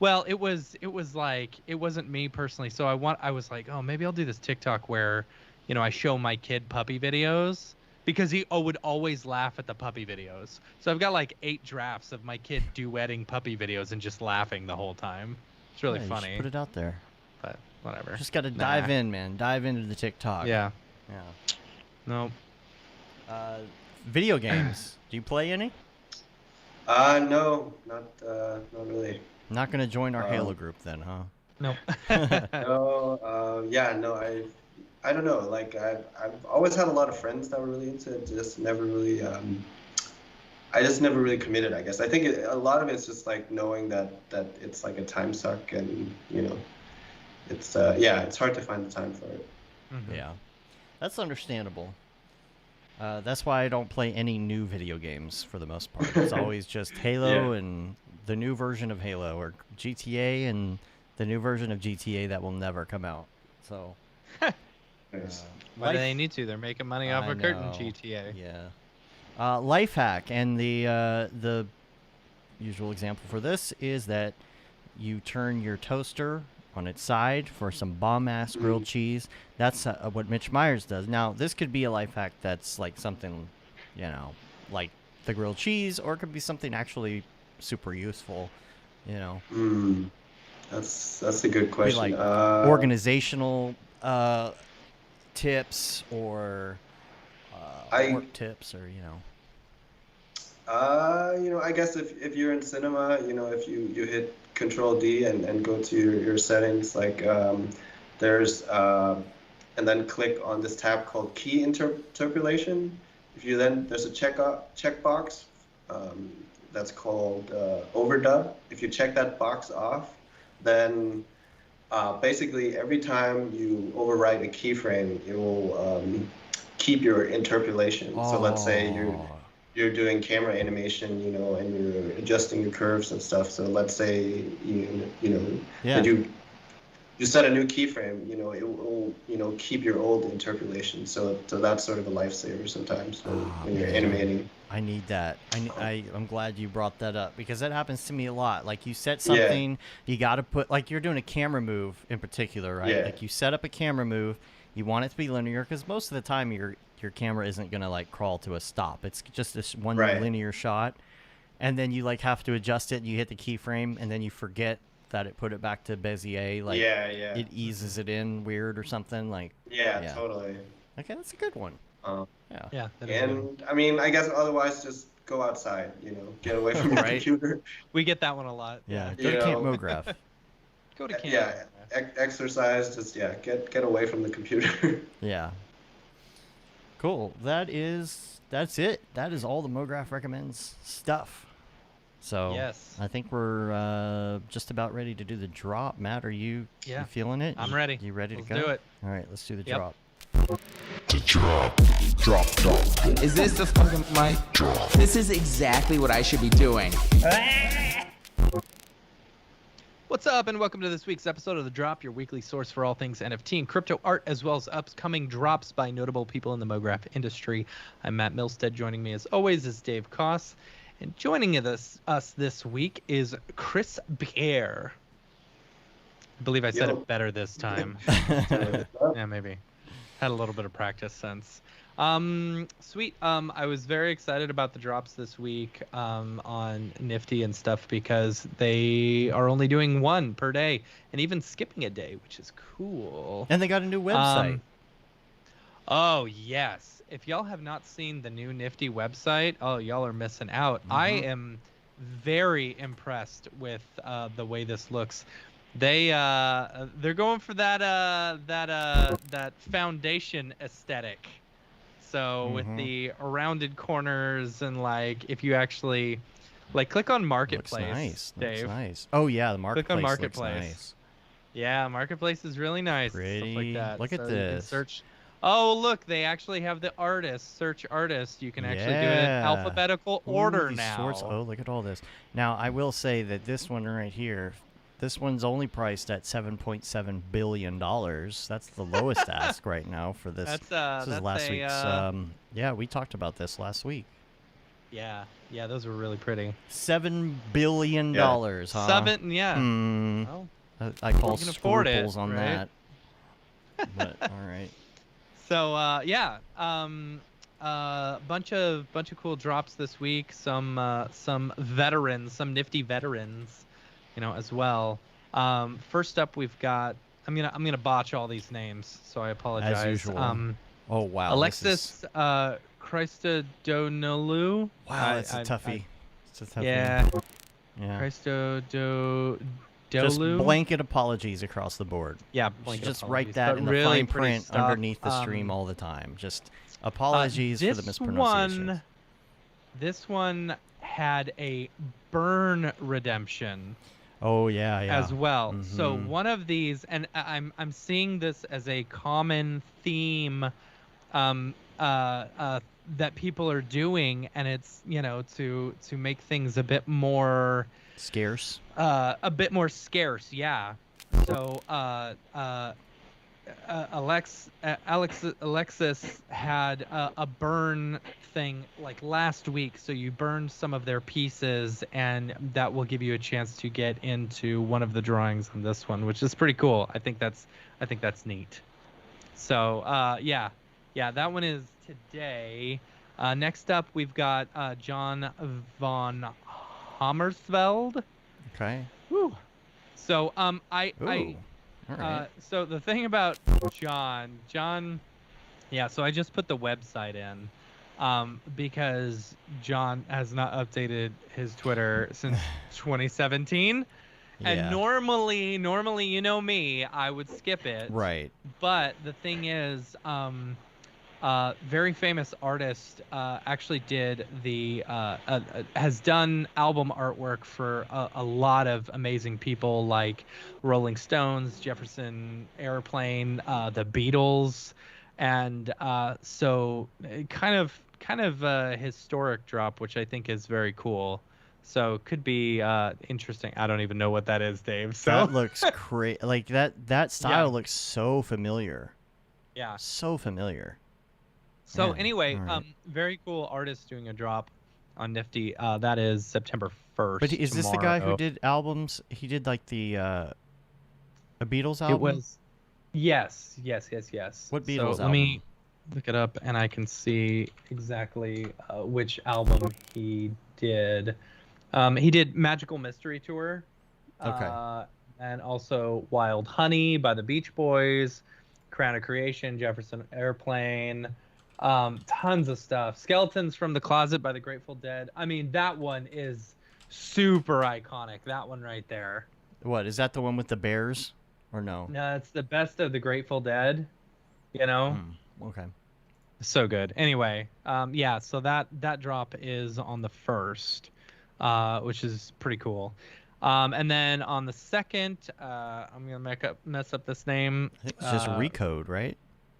Speaker 2: Well, it was like it wasn't me personally. So I was like, oh, maybe I'll do this TikTok where, I show my kid puppy videos because he would always laugh at the puppy videos. So I've got like 8 drafts of my kid duetting puppy videos and just laughing the whole time. It's really
Speaker 1: Yeah, you should
Speaker 2: funny.
Speaker 1: put it out there.
Speaker 2: But whatever.
Speaker 1: Just got to
Speaker 2: Nah.
Speaker 1: dive in, man. Dive into the TikTok.
Speaker 2: Yeah.
Speaker 1: Yeah.
Speaker 2: No.
Speaker 1: Video games. Do you play any?
Speaker 3: No, not really.
Speaker 1: Not gonna join our Halo group then, huh?
Speaker 2: No.
Speaker 3: No, no, I don't know. Like I've always had a lot of friends that were really into it. Just never really, I just never really committed. I guess I think a lot of it's just like knowing that it's like a time suck, and it's it's hard to find the time for it.
Speaker 2: Mhm.
Speaker 1: Yeah, that's understandable. That's why I don't play any new video games for the most part. It's always just Halo and the new version of Halo, or GTA and the new version of GTA that will never come out. So.
Speaker 3: Nice.
Speaker 2: Why do they need to? They're making money off
Speaker 1: I
Speaker 2: of curtain
Speaker 1: know.
Speaker 2: GTA.
Speaker 1: Yeah. Life hack, and the usual example for this is that you turn your toaster on its side for some bomb-ass grilled cheese. That's what Mitch Myers does. Now, this could be a life hack that's like something, like the grilled cheese, or it could be something actually super useful,
Speaker 3: That's a good
Speaker 1: Be
Speaker 3: question.
Speaker 1: like organizational tips or work tips, or
Speaker 3: I guess if you're in cinema, if you hit Control D and go to your settings, like there's and then click on this tab called Key Interpolation. There's a checkbox that's called Overdub. If you check that box off, then basically every time you overwrite a keyframe, it will keep your interpolation. So let's say you're doing camera animation, and you're adjusting your curves and stuff. So let's say that you set a new keyframe, it will keep your old interpolation. So that's sort of a lifesaver sometimes when you're animating.
Speaker 1: I need that. I'm glad you brought that up because that happens to me a lot. Like you set something, you got to put, like you're doing a camera move in particular, right?
Speaker 3: Yeah.
Speaker 1: Like you set up a camera move, you want it to be linear because most of the time your camera isn't going to like crawl to a stop. It's just this one linear shot. And then you like have to adjust it and you hit the keyframe and then you forget that it put it back to Bezier. Like it eases it in weird or something. Like
Speaker 3: yeah, totally.
Speaker 1: Okay, that's a good one.
Speaker 2: Yeah.
Speaker 3: And I mean, I guess otherwise just go outside, get away from your computer.
Speaker 2: We get that one a lot.
Speaker 1: Yeah, go to Camp Mograph.
Speaker 2: Go to Camp.
Speaker 3: Yeah, exercise, just get away from the computer.
Speaker 1: Yeah. Cool. That's it. That is all the Mograph recommends stuff. So
Speaker 2: yes,
Speaker 1: I think we're just about ready to do the drop. Matt, are you feeling it?
Speaker 2: I'm ready.
Speaker 1: You ready to go?
Speaker 2: Let's do it.
Speaker 1: All right, let's do the drop.
Speaker 4: The drop. Drop.
Speaker 5: Is this the fucking mic?
Speaker 4: Drop.
Speaker 5: This is exactly what I should be doing.
Speaker 2: What's up, and welcome to this week's episode of The Drop, your weekly source for all things NFT and crypto art, as well as upcoming drops by notable people in the Mograph industry. I'm Matt Milstead. Joining me, as always, is Dave Koss. And joining us this week is Chris Bjerre. I believe I said it better this time. Yeah, maybe. Had a little bit of practice since. Sweet. I was very excited about the drops this week on Nifty and stuff because they are only doing one per day and even skipping a day, which is cool.
Speaker 1: And they got a new website.
Speaker 2: Oh, yes. If y'all have not seen the new Nifty website, y'all are missing out.
Speaker 1: Mm-hmm.
Speaker 2: I am very impressed with the way this looks. They're going for that foundation aesthetic. So with the rounded corners and like if you actually like click on Marketplace,
Speaker 1: looks nice.
Speaker 2: Dave.
Speaker 1: Looks nice. Oh yeah, the Marketplace.
Speaker 2: Click on Marketplace.
Speaker 1: Looks nice.
Speaker 2: Yeah, Marketplace is really nice.
Speaker 1: Pretty.
Speaker 2: Stuff like that.
Speaker 1: Look at
Speaker 2: So you can
Speaker 1: this.
Speaker 2: search. Oh, look, they actually have the search artist. You can actually do it in alphabetical order now.
Speaker 1: Oh, look at all this. Now, I will say that this one right here, this one's only priced at $7.7 billion. That's the lowest ask right now for this. This is last week's. Yeah, we talked about this last week.
Speaker 2: Yeah, those were really pretty.
Speaker 1: $7 billion, huh?
Speaker 2: Seven, yeah.
Speaker 1: Well, I call
Speaker 2: can afford it,
Speaker 1: scruples on
Speaker 2: right?
Speaker 1: that. But all right.
Speaker 2: So bunch of cool drops this week. Some veterans, some nifty veterans, as well. First up, we've got. I'm gonna botch all these names, so I apologize.
Speaker 1: As usual. Oh wow.
Speaker 2: Alexis Christodoulou.
Speaker 1: Wow, that's a toughie. It's a toughie.
Speaker 2: Yeah.
Speaker 1: Just
Speaker 2: Christodoulou.
Speaker 1: blanket apologies across the board.
Speaker 2: Yeah,
Speaker 1: Just write that in the fine print underneath the stream all the time. Just apologies for the mispronunciation.
Speaker 2: This one had a burn redemption.
Speaker 1: Oh yeah.
Speaker 2: As well.
Speaker 1: Mm-hmm.
Speaker 2: So one of these, and I'm seeing this as a common theme, that people are doing, and it's to make things a bit more
Speaker 1: scarce.
Speaker 2: Yeah. So Alexis had a burn thing like last week, so you burned some of their pieces, and that will give you a chance to get into one of the drawings on this one, which is pretty cool. I think that's neat. So yeah, that one is today. Next up, we've got John von Hammersfeld.
Speaker 1: Okay.
Speaker 2: Woo. So
Speaker 1: All right.
Speaker 2: so the thing about John, so I just put the website in, because John has not updated his Twitter since 2017, and normally, me, I would skip it.
Speaker 1: Right.
Speaker 2: But the thing is, very famous artist actually did has done album artwork for a lot of amazing people like Rolling Stones, Jefferson Airplane, the Beatles, and so kind of kind of historic drop, which I think is very cool. So could be interesting. I don't even know what that is, Dave. So
Speaker 1: That looks crazy. Like that style
Speaker 2: Yeah.
Speaker 1: looks so familiar.
Speaker 2: yeah.
Speaker 1: So familiar.
Speaker 2: So
Speaker 1: Man,
Speaker 2: anyway,
Speaker 1: all right.
Speaker 2: very cool artist doing a drop on Nifty. That is September 1st.
Speaker 1: But is this the guy who
Speaker 2: tomorrow.
Speaker 1: did albums? He did like the a Beatles album.
Speaker 2: It was. Yes.
Speaker 1: What Beatles
Speaker 2: so
Speaker 1: album?
Speaker 2: Let me look it up, and I can see exactly which album he did. He did Magical Mystery Tour.
Speaker 1: Okay.
Speaker 2: And also Wild Honey by the Beach Boys, Crown of Creation, Jefferson Airplane, tons of stuff. Skeletons from the Closet by the Grateful Dead. I mean, that one is super iconic. That one right there.
Speaker 1: What is that? The one with the bears, or no?
Speaker 2: No, it's the best of the Grateful Dead. You know,
Speaker 1: Okay.
Speaker 2: so good. Anyway, yeah. So that drop is on the 1st, which is pretty cool. And then on the 2nd, I'm gonna mess up this name.
Speaker 1: I think it's just Recode, right?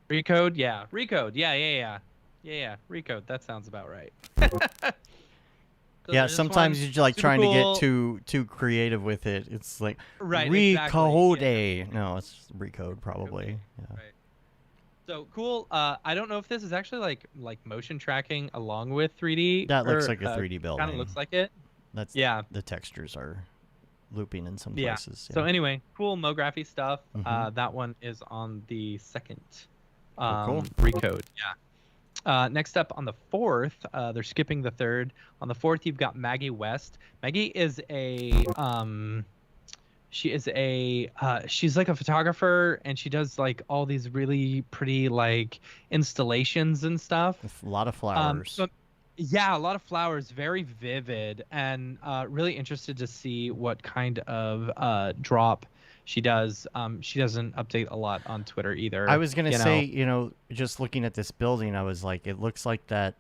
Speaker 2: Recode, yeah. Recode, yeah. Recode, that sounds about right. So
Speaker 1: Yeah.
Speaker 2: there's this
Speaker 1: Sometimes
Speaker 2: one,
Speaker 1: you're like
Speaker 2: super
Speaker 1: trying
Speaker 2: cool.
Speaker 1: to get too creative with it. It's like
Speaker 2: Right,
Speaker 1: Recode.
Speaker 2: exactly,
Speaker 1: No, it's Recode probably. Yeah.
Speaker 2: Right. So cool. I don't know if this is actually like motion tracking along with 3D.
Speaker 1: That looks
Speaker 2: or,
Speaker 1: like a 3D building.
Speaker 2: Kind of looks like it.
Speaker 1: That's
Speaker 2: Yeah.
Speaker 1: The textures are looping in some
Speaker 2: Yeah.
Speaker 1: places.
Speaker 2: So anyway, cool Mography stuff.
Speaker 1: Mhm.
Speaker 2: That one is on the 2nd.
Speaker 1: Cool.
Speaker 2: Recode. Yeah. Next up on the 4th, they're skipping the 3rd. On the 4th, you've got Maggie West. Maggie is she's like a photographer, and she does like all these really pretty like installations and stuff.
Speaker 1: With a lot of flowers.
Speaker 2: Yeah, a lot of flowers, very vivid, and really interested to see what kind of drop she does. She doesn't update a lot on Twitter either.
Speaker 1: I was gonna
Speaker 2: you
Speaker 1: say,
Speaker 2: know.
Speaker 1: just looking at this building, I was like, it looks like that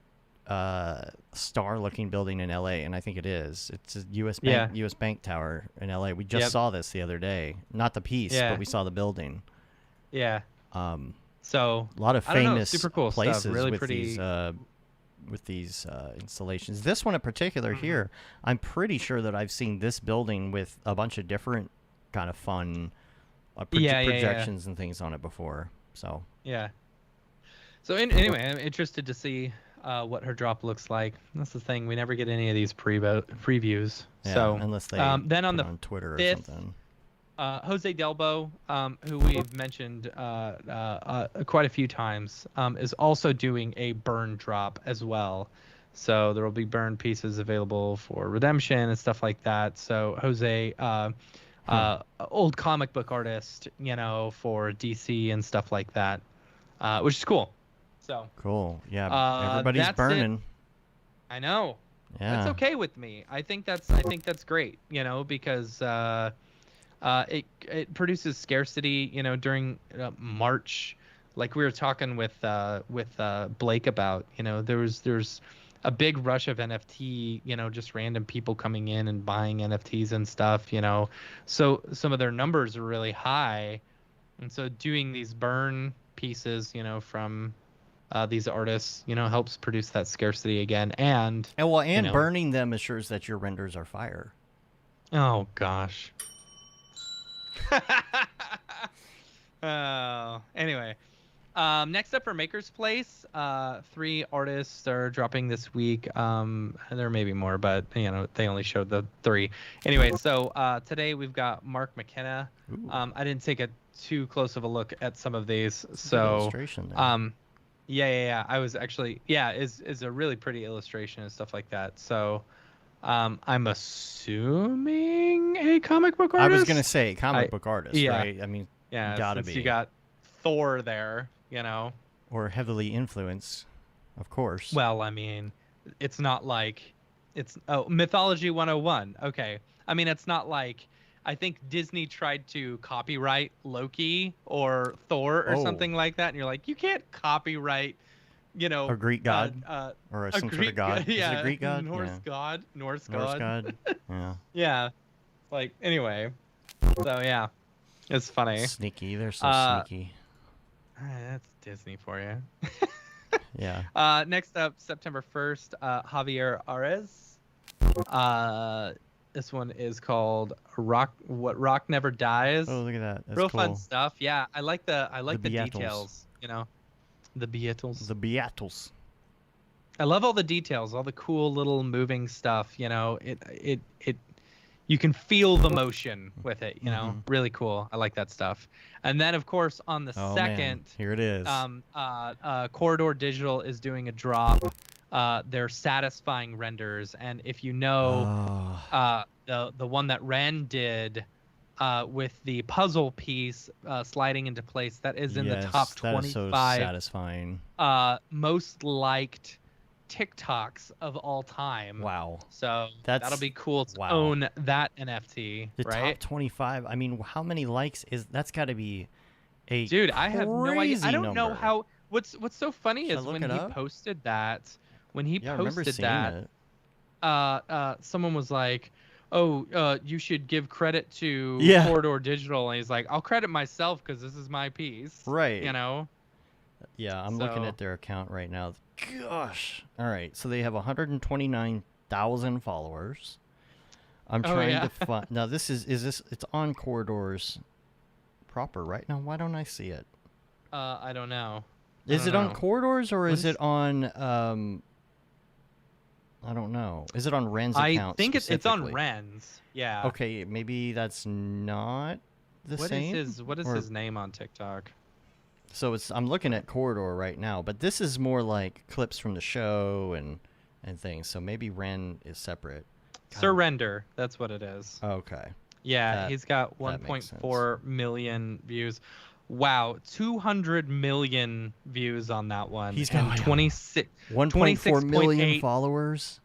Speaker 1: star-looking building in LA, and I think it is. It's a U.S. Bank Tower in LA. We just saw this the other day. Not the piece,
Speaker 2: Yeah.
Speaker 1: but we saw the building.
Speaker 2: Yeah.
Speaker 1: Um,
Speaker 2: So
Speaker 1: a lot of
Speaker 2: I don't know,
Speaker 1: famous
Speaker 2: super cool stuff,
Speaker 1: places
Speaker 2: really
Speaker 1: with
Speaker 2: pretty.
Speaker 1: these installations. This one in particular here, I'm pretty sure that I've seen this building with a bunch of different kind of fun projections and things on it before. So
Speaker 2: Yeah. So anyway, I'm interested to see what her drop looks like. That's the thing. We never get any of these previews.
Speaker 1: yeah,
Speaker 2: So
Speaker 1: unless they
Speaker 2: then on
Speaker 1: put
Speaker 2: the
Speaker 1: on Twitter or
Speaker 2: 5th,
Speaker 1: something.
Speaker 2: Jose Delbo, who we've mentioned quite a few times, is also doing a burn drop as well. So there will be burn pieces available for redemption and stuff like that. So Jose, old comic book artist, for DC and stuff like that, which is cool. So
Speaker 1: Cool. Yeah, everybody's
Speaker 2: that's it.
Speaker 1: burning.
Speaker 2: I know.
Speaker 1: Yeah.
Speaker 2: That's okay with me. I think that's great, because it produces scarcity, during March, like we were talking with Blake about, there's a big rush of NFT, just random people coming in and buying NFTs and stuff, so some of their numbers are really high, and so doing these burn pieces, from these artists, helps produce that scarcity again, and
Speaker 1: burning them assures that your renders are fire.
Speaker 2: oh gosh. Anyway, next up for Maker's Place, 3 artists are dropping this week. There may be more, but they only showed the 3. Anyway, so today we've got Mark McKenna. I didn't take a too close of a look at some of these, so
Speaker 1: illustration there.
Speaker 2: yeah. I was actually is a really pretty illustration and stuff like that. So I'm assuming a comic book artist.
Speaker 1: I was gonna say comic book artist, right? I mean,
Speaker 2: yeah,
Speaker 1: gotta
Speaker 2: since
Speaker 1: be.
Speaker 2: you got Thor there,
Speaker 1: or heavily influenced, of course.
Speaker 2: Well, I mean, it's not like Mythology 101. Okay, I mean, it's not like. I think Disney tried to copyright Loki or Thor or something like that, and you're like, you can't copyright,
Speaker 1: a Greek god or some sort of god.
Speaker 2: Yeah,
Speaker 1: is it a Greek god?
Speaker 2: Norse god.
Speaker 1: Norse god. Yeah.
Speaker 2: Yeah, like anyway. So yeah, it's funny.
Speaker 1: Sneaky. They're so sneaky.
Speaker 2: That's Disney for you.
Speaker 1: Yeah.
Speaker 2: Next up, September 1st, Javier Arez. This one is called What Rock Never Dies.
Speaker 1: Oh, look at that. That's
Speaker 2: Real
Speaker 1: cool.
Speaker 2: fun stuff. Yeah, I like the
Speaker 1: Beatles.
Speaker 2: details. You know, the Beatles.
Speaker 1: The Beatles.
Speaker 2: I love all the details, all the cool little moving stuff. You know, it you can feel the motion with it. You know, really cool. I like that stuff. And then of course on the second,
Speaker 1: here it is.
Speaker 2: Corridor Digital is doing a drop. They're satisfying renders, and if you know the one that Ren did with the puzzle piece sliding into place, that is in the top 25
Speaker 1: that is so satisfying.
Speaker 2: Most liked TikToks of all time.
Speaker 1: Wow.
Speaker 2: So that'll be cool to
Speaker 1: wow.
Speaker 2: own that NFT.
Speaker 1: The
Speaker 2: right?
Speaker 1: top 25. I mean, how many likes is that's got to be a
Speaker 2: dude? I have no idea. I don't know
Speaker 1: number.
Speaker 2: how. What's so funny
Speaker 1: Should
Speaker 2: is
Speaker 1: I
Speaker 2: when
Speaker 1: look
Speaker 2: he
Speaker 1: it up?
Speaker 2: posted that. When he
Speaker 1: Yeah, I remember
Speaker 2: posted
Speaker 1: seeing
Speaker 2: that,
Speaker 1: it.
Speaker 2: someone was like, "Oh, you should give credit to
Speaker 1: Yeah.
Speaker 2: Corridor Digital," and he's like, "I'll credit myself because this is my piece."
Speaker 1: Right.
Speaker 2: You know.
Speaker 1: Yeah, I'm looking
Speaker 2: So-
Speaker 1: at their account right now. Gosh. All right. So they have 129,000 followers. I'm trying
Speaker 2: yeah.
Speaker 1: to find. Now this is this? It's on Corridors proper right now. Why don't I see it?
Speaker 2: I don't know.
Speaker 1: Is it on Corridors or
Speaker 2: What
Speaker 1: is it on? I don't know. Is it on Ren's account?
Speaker 2: I think it's on
Speaker 1: specifically?
Speaker 2: Ren's. Yeah.
Speaker 1: Okay, maybe that's not the
Speaker 2: What
Speaker 1: same.
Speaker 2: is
Speaker 1: Or-
Speaker 2: his name on TikTok?
Speaker 1: So it's I'm looking at Corridor right now, but this is more like clips from the show and things. So maybe Ren is separate. God.
Speaker 2: Surrender. That's what it is.
Speaker 1: Okay.
Speaker 2: Yeah,
Speaker 1: That-
Speaker 2: he's got
Speaker 1: that makes
Speaker 2: 1.4 million views. Wow, 200 million views on that one.
Speaker 1: He's
Speaker 2: and
Speaker 1: got
Speaker 2: 26
Speaker 1: 1.4 million
Speaker 2: 26.8
Speaker 1: followers.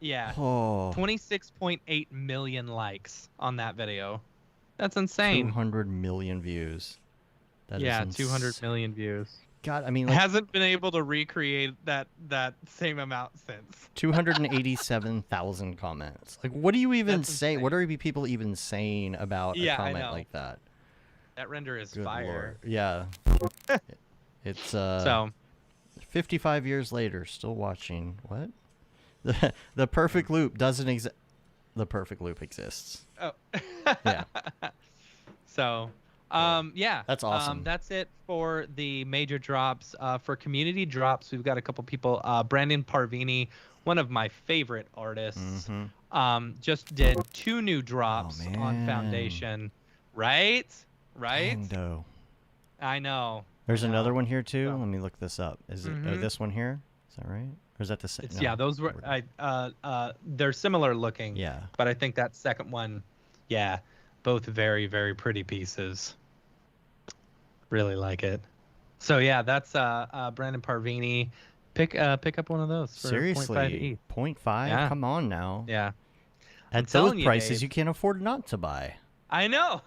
Speaker 2: Yeah.
Speaker 1: Oh.
Speaker 2: 26.8 million likes on that video. That's insane.
Speaker 1: 200 million views. That
Speaker 2: Yeah,
Speaker 1: is
Speaker 2: 200 million views.
Speaker 1: God, I mean, like
Speaker 2: Hasn't been able to recreate that same amount since.
Speaker 1: 287,000 comments. Like, what do you even
Speaker 2: That's
Speaker 1: say?
Speaker 2: insane.
Speaker 1: What are people even saying about
Speaker 2: Yeah,
Speaker 1: a
Speaker 2: I
Speaker 1: comment
Speaker 2: know.
Speaker 1: like that?
Speaker 2: That render is
Speaker 1: Good
Speaker 2: fire.
Speaker 1: Lord. Yeah. It's
Speaker 2: So
Speaker 1: 55 years later, still watching. What? The perfect loop doesn't exist. The perfect loop exists.
Speaker 2: Oh.
Speaker 1: Yeah.
Speaker 2: So, yeah.
Speaker 1: That's awesome.
Speaker 2: That's it for the major drops. For community drops, we've got a couple people. Brandon Parvini, one of my favorite artists, just did 2 new drops on
Speaker 1: man.
Speaker 2: Foundation. Right?
Speaker 1: Dang, though.
Speaker 2: I know.
Speaker 1: There's
Speaker 2: I know.
Speaker 1: another one here too.
Speaker 2: So-
Speaker 1: Let me look this up. Is it
Speaker 2: Mhm.
Speaker 1: this one here? Is that right? Or is that the same?
Speaker 2: It's, yeah, those were they're similar looking.
Speaker 1: Yeah.
Speaker 2: But I think that second one, yeah, both very, very pretty pieces. Really like it. So yeah, that's Brandon Parvini. Pick up one of those for 0.5
Speaker 1: Seriously,
Speaker 2: ETH.
Speaker 1: 0.5?
Speaker 2: Yeah.
Speaker 1: Come on now.
Speaker 2: Yeah,
Speaker 1: At
Speaker 2: telling
Speaker 1: those
Speaker 2: you,
Speaker 1: prices,
Speaker 2: Dave.
Speaker 1: you can't afford not to buy.
Speaker 2: I know.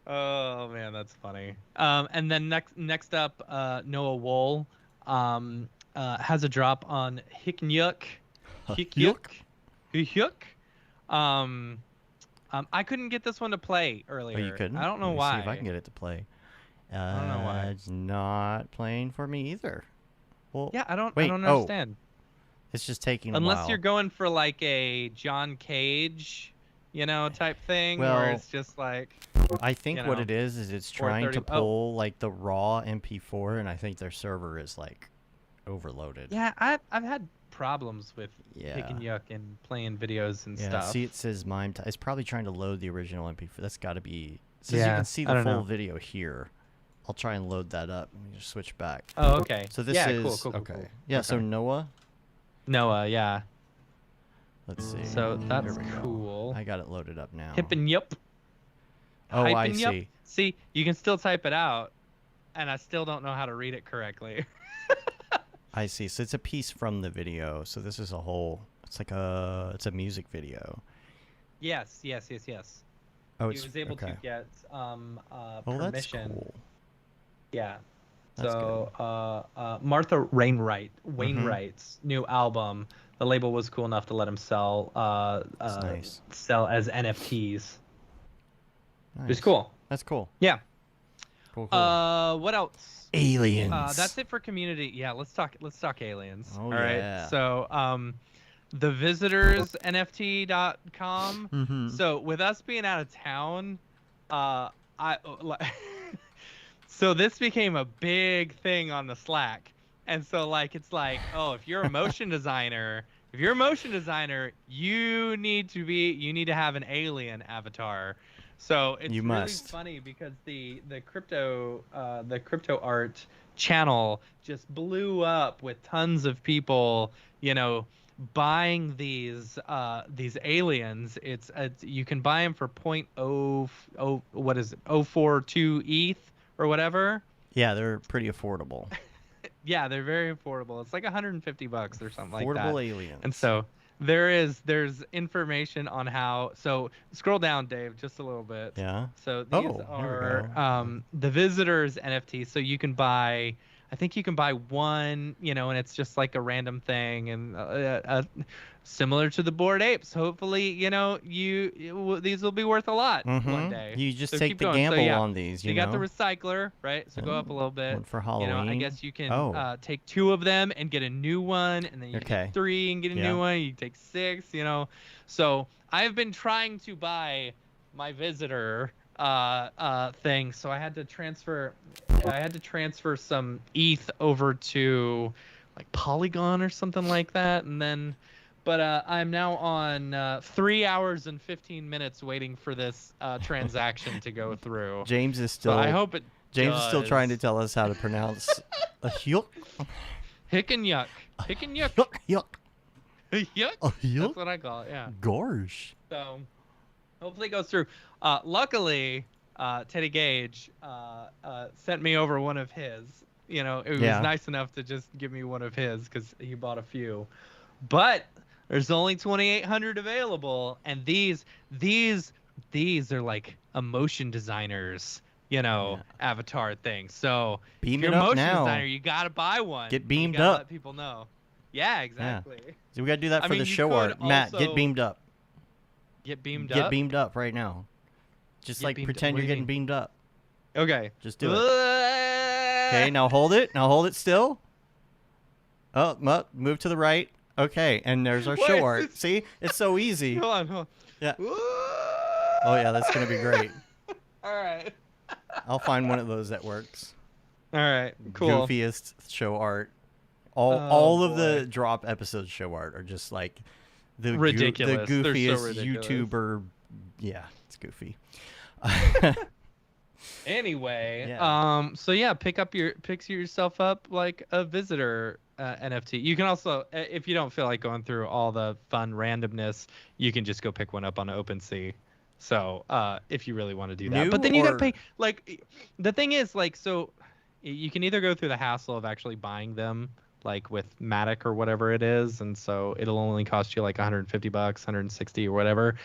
Speaker 2: Oh man, that's funny. And then next up, Noah Wool has a drop on Hikyuk. I couldn't get this one to play earlier.
Speaker 1: Oh, you couldn't?
Speaker 2: I don't know
Speaker 1: Let me
Speaker 2: why.
Speaker 1: See if I can get it to play.
Speaker 2: don't know why.
Speaker 1: It's not playing for me either. Well,
Speaker 2: Yeah, I don't
Speaker 1: Wait,
Speaker 2: understand.
Speaker 1: it's just taking a
Speaker 2: Unless
Speaker 1: while.
Speaker 2: you're going for like a John Cage, type thing, where
Speaker 1: Well,
Speaker 2: it's just like.
Speaker 1: I think what
Speaker 2: know,
Speaker 1: it is it's trying to
Speaker 2: 430 oh.
Speaker 1: pull like the raw MP4, and I think their server is like overloaded.
Speaker 2: Yeah, I've had problems with
Speaker 1: Yeah.
Speaker 2: picking yuck and playing videos and
Speaker 1: Yeah,
Speaker 2: stuff.
Speaker 1: see, it says mime. It's probably trying to load the original MP4. That's got to be. Since you
Speaker 2: Yeah,
Speaker 1: can see
Speaker 2: I
Speaker 1: the
Speaker 2: don't
Speaker 1: full
Speaker 2: know.
Speaker 1: video here, I'll try and load that up. Let me just switch back.
Speaker 2: Oh, okay.
Speaker 1: So this
Speaker 2: yeah,
Speaker 1: is
Speaker 2: cool.
Speaker 1: okay. Yeah. So
Speaker 2: Okay.
Speaker 1: Noah.
Speaker 2: Noah, yeah.
Speaker 1: Let's see.
Speaker 2: So
Speaker 1: There
Speaker 2: that's
Speaker 1: we go.
Speaker 2: cool.
Speaker 1: I got it loaded up now.
Speaker 2: Hip and yup.
Speaker 1: Oh,
Speaker 2: Hype
Speaker 1: I
Speaker 2: and yup.
Speaker 1: see.
Speaker 2: See, you can still type it out, and I still don't know how to read it correctly.
Speaker 1: I see. So it's a piece from the video. So this is a whole. It's like it's a music video.
Speaker 2: yes.
Speaker 1: Oh,
Speaker 2: He
Speaker 1: it's
Speaker 2: was able
Speaker 1: okay.
Speaker 2: to get
Speaker 1: Oh, that's
Speaker 2: permission.
Speaker 1: cool.
Speaker 2: Yeah.
Speaker 1: That's
Speaker 2: So Martha Wainwright's new album, the label was cool enough to let him sell
Speaker 1: That's nice.
Speaker 2: sell as NFTs.
Speaker 1: Nice.
Speaker 2: It's cool.
Speaker 1: That's cool.
Speaker 2: Yeah.
Speaker 1: Cool.
Speaker 2: What else?
Speaker 1: Aliens.
Speaker 2: That's it for community. Yeah, let's talk aliens.
Speaker 1: Oh,
Speaker 2: All right.
Speaker 1: yeah.
Speaker 2: So, thevisitorsnft.com.
Speaker 1: Mm-hmm.
Speaker 2: So, with us being out of town, so this became a big thing on the Slack. And so it's like, oh, if you're a motion designer, you need to have an alien avatar. So it's really funny because the crypto art channel just blew up with tons of people, buying these aliens. It's you can buy them for 0.042 ETH or whatever.
Speaker 1: Yeah, they're pretty affordable.
Speaker 2: Yeah, they're very affordable. It's like $150 or something like that.
Speaker 1: Affordable aliens.
Speaker 2: And so there's information on how. So scroll down, Dave, just a little bit.
Speaker 1: Yeah.
Speaker 2: So these are the visitors NFT. So you can buy. I think you can buy one, and it's just like a random thing, and similar to the Bored Apes. Hopefully, these will be worth a lot one day.
Speaker 1: You just
Speaker 2: So
Speaker 1: take
Speaker 2: keep
Speaker 1: the
Speaker 2: going.
Speaker 1: gamble
Speaker 2: So, yeah,
Speaker 1: on these.
Speaker 2: You got the recycler, right? So go up a little bit.
Speaker 1: One for Halloween.
Speaker 2: I guess you can take 2 of them and get a new one, and then you take 3 and get a new one. You take 6, So I've been trying to buy my visitor thing, so I had to transfer some ETH over to like Polygon or something like that, and then but I'm now on 3 hours and 15 minutes waiting for this transaction to go through.
Speaker 1: James is still.
Speaker 2: So I hope it.
Speaker 1: James is still trying to tell us how to pronounce a yuck.
Speaker 2: Hick and yuck. Hick and yuck.
Speaker 1: Yuck.
Speaker 2: Yuck.
Speaker 1: A yuck.
Speaker 2: That's what I call it. Yeah.
Speaker 1: Gosh.
Speaker 2: So hopefully it goes through. Luckily, Teddy Gage sent me over one of his. It was nice enough to just give me one of his because he bought a few. But there's only 2,800 available, and these are like a motion designer's, avatar thing. So
Speaker 1: Beam
Speaker 2: if you're
Speaker 1: it
Speaker 2: a
Speaker 1: up
Speaker 2: motion
Speaker 1: now.
Speaker 2: designer, you gotta buy one.
Speaker 1: Get beamed
Speaker 2: you gotta
Speaker 1: up.
Speaker 2: Let people know. Yeah, exactly.
Speaker 1: Yeah. So we gotta do that for
Speaker 2: I mean,
Speaker 1: the
Speaker 2: you
Speaker 1: show
Speaker 2: could
Speaker 1: art. Matt, get
Speaker 2: also-
Speaker 1: beamed up.
Speaker 2: Get beamed
Speaker 1: Get
Speaker 2: up.
Speaker 1: beamed up right now. Just
Speaker 2: Get
Speaker 1: like
Speaker 2: beamed-
Speaker 1: pretend
Speaker 2: what
Speaker 1: you're
Speaker 2: do you
Speaker 1: getting beamed up.
Speaker 2: Okay.
Speaker 1: Just do it. Okay, now hold it. Now hold it still. Oh, move to the right. Okay, and there's our show
Speaker 2: Wait.
Speaker 1: art. See? It's so easy.
Speaker 2: Hold on.
Speaker 1: Yeah. Oh, yeah, that's going to be great.
Speaker 2: All right.
Speaker 1: I'll find one of those that works.
Speaker 2: All right. Cool.
Speaker 1: Goofiest show art. All of the drop episodes show art are just like the
Speaker 2: ridiculous.
Speaker 1: The
Speaker 2: They're so
Speaker 1: goofiest
Speaker 2: ridiculous.
Speaker 1: YouTuber. Yeah, it's goofy.
Speaker 2: Anyway,
Speaker 1: Yeah.
Speaker 2: so yeah, pick yourself up like a visitor NFT. You can also, if you don't feel like going through all the fun randomness, you can just go pick one up on OpenSea. So if you really want to do that, but then you gotta pay. Like the thing is, like, so you can either go through the hassle of actually buying them, like with Matic or whatever it is, and so it'll only cost you like $150, $160 or whatever.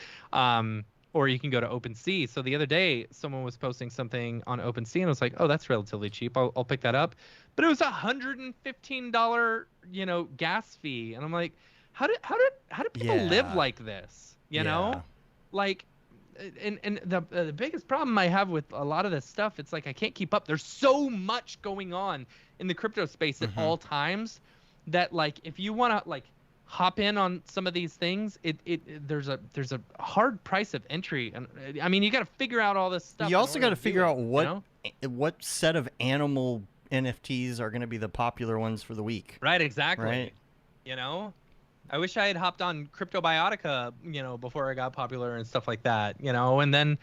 Speaker 2: Or you can go to OpenSea. So the other day, someone was posting something on OpenSea, and I was like, "Oh, that's relatively cheap. I'll pick that up." But it was $115, gas fee, and I'm like, "How do people live like this? You know, like." And the biggest problem I have with a lot of this stuff, it's like I can't keep up. There's so much going on in the crypto space at all times that, like, if you want to like hop in on some of these things, there's a hard price of entry, and I mean you got to figure out all this stuff.
Speaker 1: You also got to figure out
Speaker 2: what
Speaker 1: set of animal NFTs are going to be the popular ones for the week.
Speaker 2: Right, exactly.
Speaker 1: Right.
Speaker 2: I wish I had hopped on Cryptobiotica, before I got popular and stuff like that, and then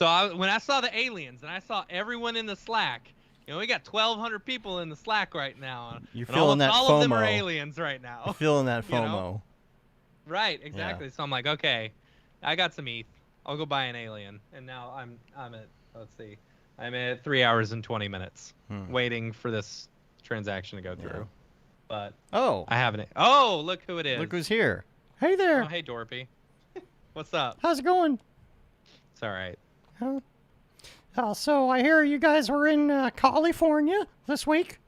Speaker 2: when I saw the aliens and I saw everyone in the Slack, we got 1,200 people in the Slack right now.
Speaker 1: You're feeling that
Speaker 2: all
Speaker 1: FOMO.
Speaker 2: of them are aliens right now.
Speaker 1: You're feeling that FOMO.
Speaker 2: Right, exactly. Yeah. So I'm like, okay, I got some ETH. I'll go buy an alien. And now I'm at, let's see, I'm at 3 hours and 20 minutes waiting for this transaction to go through. Yeah. But I haven't. Oh, look who it is.
Speaker 1: Look who's here. Hey there.
Speaker 2: Oh, hey, Dorpy. What's up?
Speaker 1: How's it going?
Speaker 2: It's all right.
Speaker 1: So I hear you guys were in California this week.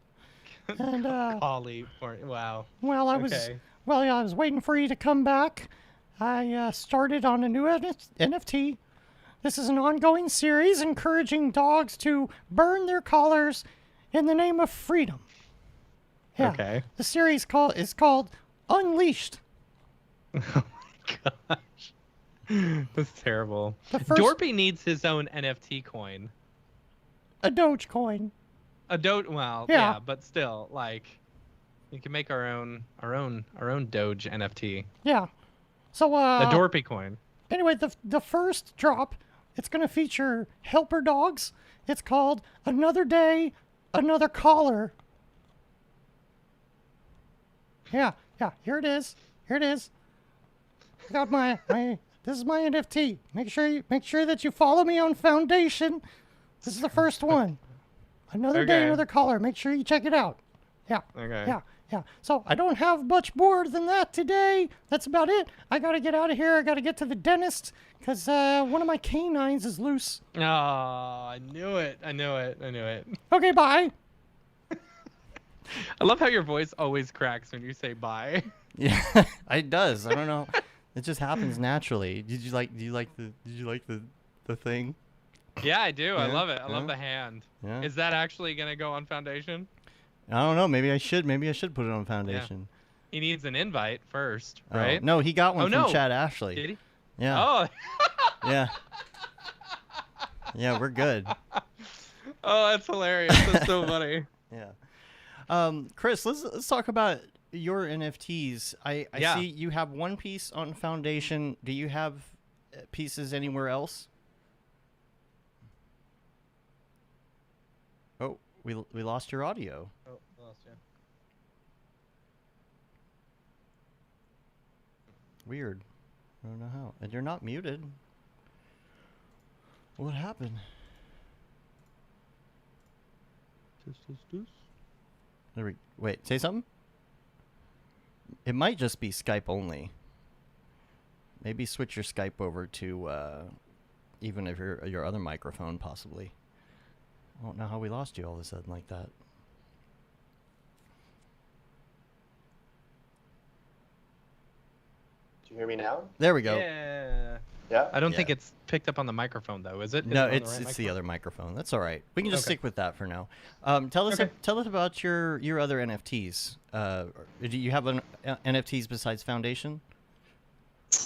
Speaker 1: And
Speaker 2: California. Wow.
Speaker 1: Well, I was waiting for you to come back. I started on a new NFT. This is an ongoing series encouraging dogs to burn their collars in the name of freedom. Yeah.
Speaker 2: Okay.
Speaker 1: The series is called Unleashed.
Speaker 2: Oh my gosh. That's terrible.
Speaker 1: The first-
Speaker 2: Dorpy needs his own NFT coin.
Speaker 1: A Dogecoin.
Speaker 2: Well,
Speaker 1: Yeah.
Speaker 2: yeah, but still, like, we can make our own Doge NFT.
Speaker 1: Yeah. So
Speaker 2: The Dorpy coin.
Speaker 1: anyway, the first drop, it's going to feature helper dogs. It's called Another Day, Another Collar. Yeah. Here it is. I got my this is my NFT. Make sure that you follow me on Foundation. This is the first one. Another Day,
Speaker 2: Okay.
Speaker 1: Another Collar. Make sure you check it out. Yeah.
Speaker 2: Okay.
Speaker 1: Yeah. So I don't have much more than that today. That's about it. I gotta get out of here. I gotta get to the dentist because one of my canines is loose.
Speaker 2: Oh, I knew it.
Speaker 1: Okay, bye.
Speaker 2: I love how your voice always cracks when you say bye.
Speaker 1: Yeah, it does. I don't know. It just happens naturally. Did you like the thing?
Speaker 2: Yeah, I do. I
Speaker 1: Yeah,
Speaker 2: love it. I love
Speaker 1: yeah.
Speaker 2: the hand.
Speaker 1: Yeah.
Speaker 2: Is that actually gonna go on Foundation?
Speaker 1: I don't know. Maybe I should put it on Foundation.
Speaker 2: He needs an invite first,
Speaker 1: Oh,
Speaker 2: right?
Speaker 1: no, he got one
Speaker 2: Oh,
Speaker 1: from
Speaker 2: no.
Speaker 1: Chad Ashley.
Speaker 2: Did he?
Speaker 1: Yeah.
Speaker 2: Oh.
Speaker 1: Yeah. Yeah, we're good.
Speaker 2: Oh, that's hilarious. That's so funny.
Speaker 1: Yeah. Chris, let's talk about your NFTs. I
Speaker 2: Yeah.
Speaker 1: see you have one piece on Foundation. Do you have pieces anywhere else? Oh, we lost your audio.
Speaker 2: Oh, lost you.
Speaker 1: Weird. I don't know how. And you're not muted. What happened? There we. Wait. Say something. It might just be Skype only. Maybe switch your Skype over to even if your other microphone possibly. I don't know how we lost you all of a sudden like that.
Speaker 3: Do you hear me now?
Speaker 1: There we go.
Speaker 2: Yeah.
Speaker 3: Yeah.
Speaker 2: I don't
Speaker 1: Yeah.
Speaker 2: think it's picked up on the microphone though, is it? Is
Speaker 1: No,
Speaker 2: it on
Speaker 1: it's
Speaker 2: right
Speaker 1: the
Speaker 2: microphone?
Speaker 1: other microphone. That's all right. We can just
Speaker 2: Okay.
Speaker 1: stick with that for now. Tell us
Speaker 2: Okay.
Speaker 1: tell us about your other NFTs. Do you have NFTs besides Foundation?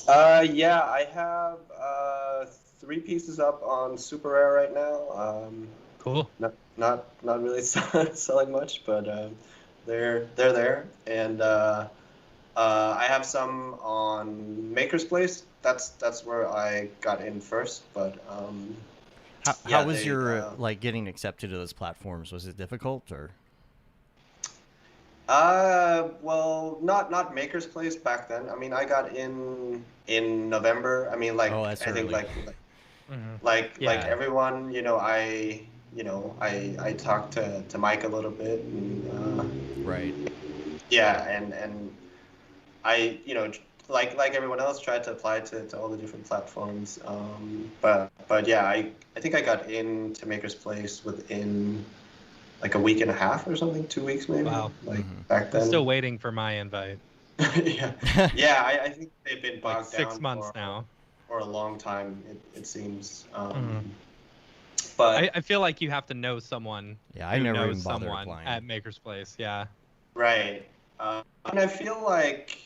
Speaker 3: Yeah, I have 3 pieces up on Super Rare right now.
Speaker 2: Cool.
Speaker 3: Not really selling much, but they're there. And I have some on Maker's Place. That's where I got in first. But
Speaker 1: How was your like getting accepted to those platforms? Was it difficult or?
Speaker 3: well, not Maker's Place back then. I mean, I got in November. I mean, like
Speaker 1: Oh, that's
Speaker 3: I think
Speaker 1: early.
Speaker 3: like
Speaker 2: Yeah.
Speaker 3: everyone, I talked to Mike a little bit, and
Speaker 1: Right.
Speaker 3: yeah, and I like everyone else tried to apply to all the different platforms. But yeah, I think I got into Maker's Place within like a week and a half or something, 2 weeks maybe.
Speaker 2: Wow.
Speaker 3: Like
Speaker 1: Mhm.
Speaker 3: back
Speaker 2: I'm
Speaker 3: then.
Speaker 2: still waiting for my invite.
Speaker 3: yeah, yeah. I think they've been
Speaker 2: Like
Speaker 3: bogged
Speaker 2: 6
Speaker 3: down
Speaker 2: months
Speaker 3: for,
Speaker 2: now.
Speaker 3: for a long time. It seems.
Speaker 2: Mhm.
Speaker 3: But
Speaker 2: I feel like you have to know someone.
Speaker 1: Yeah, I
Speaker 2: who
Speaker 1: never
Speaker 2: knows
Speaker 1: even bothered
Speaker 2: someone
Speaker 1: applying.
Speaker 2: at Maker's Place. Yeah.
Speaker 3: right, and I feel like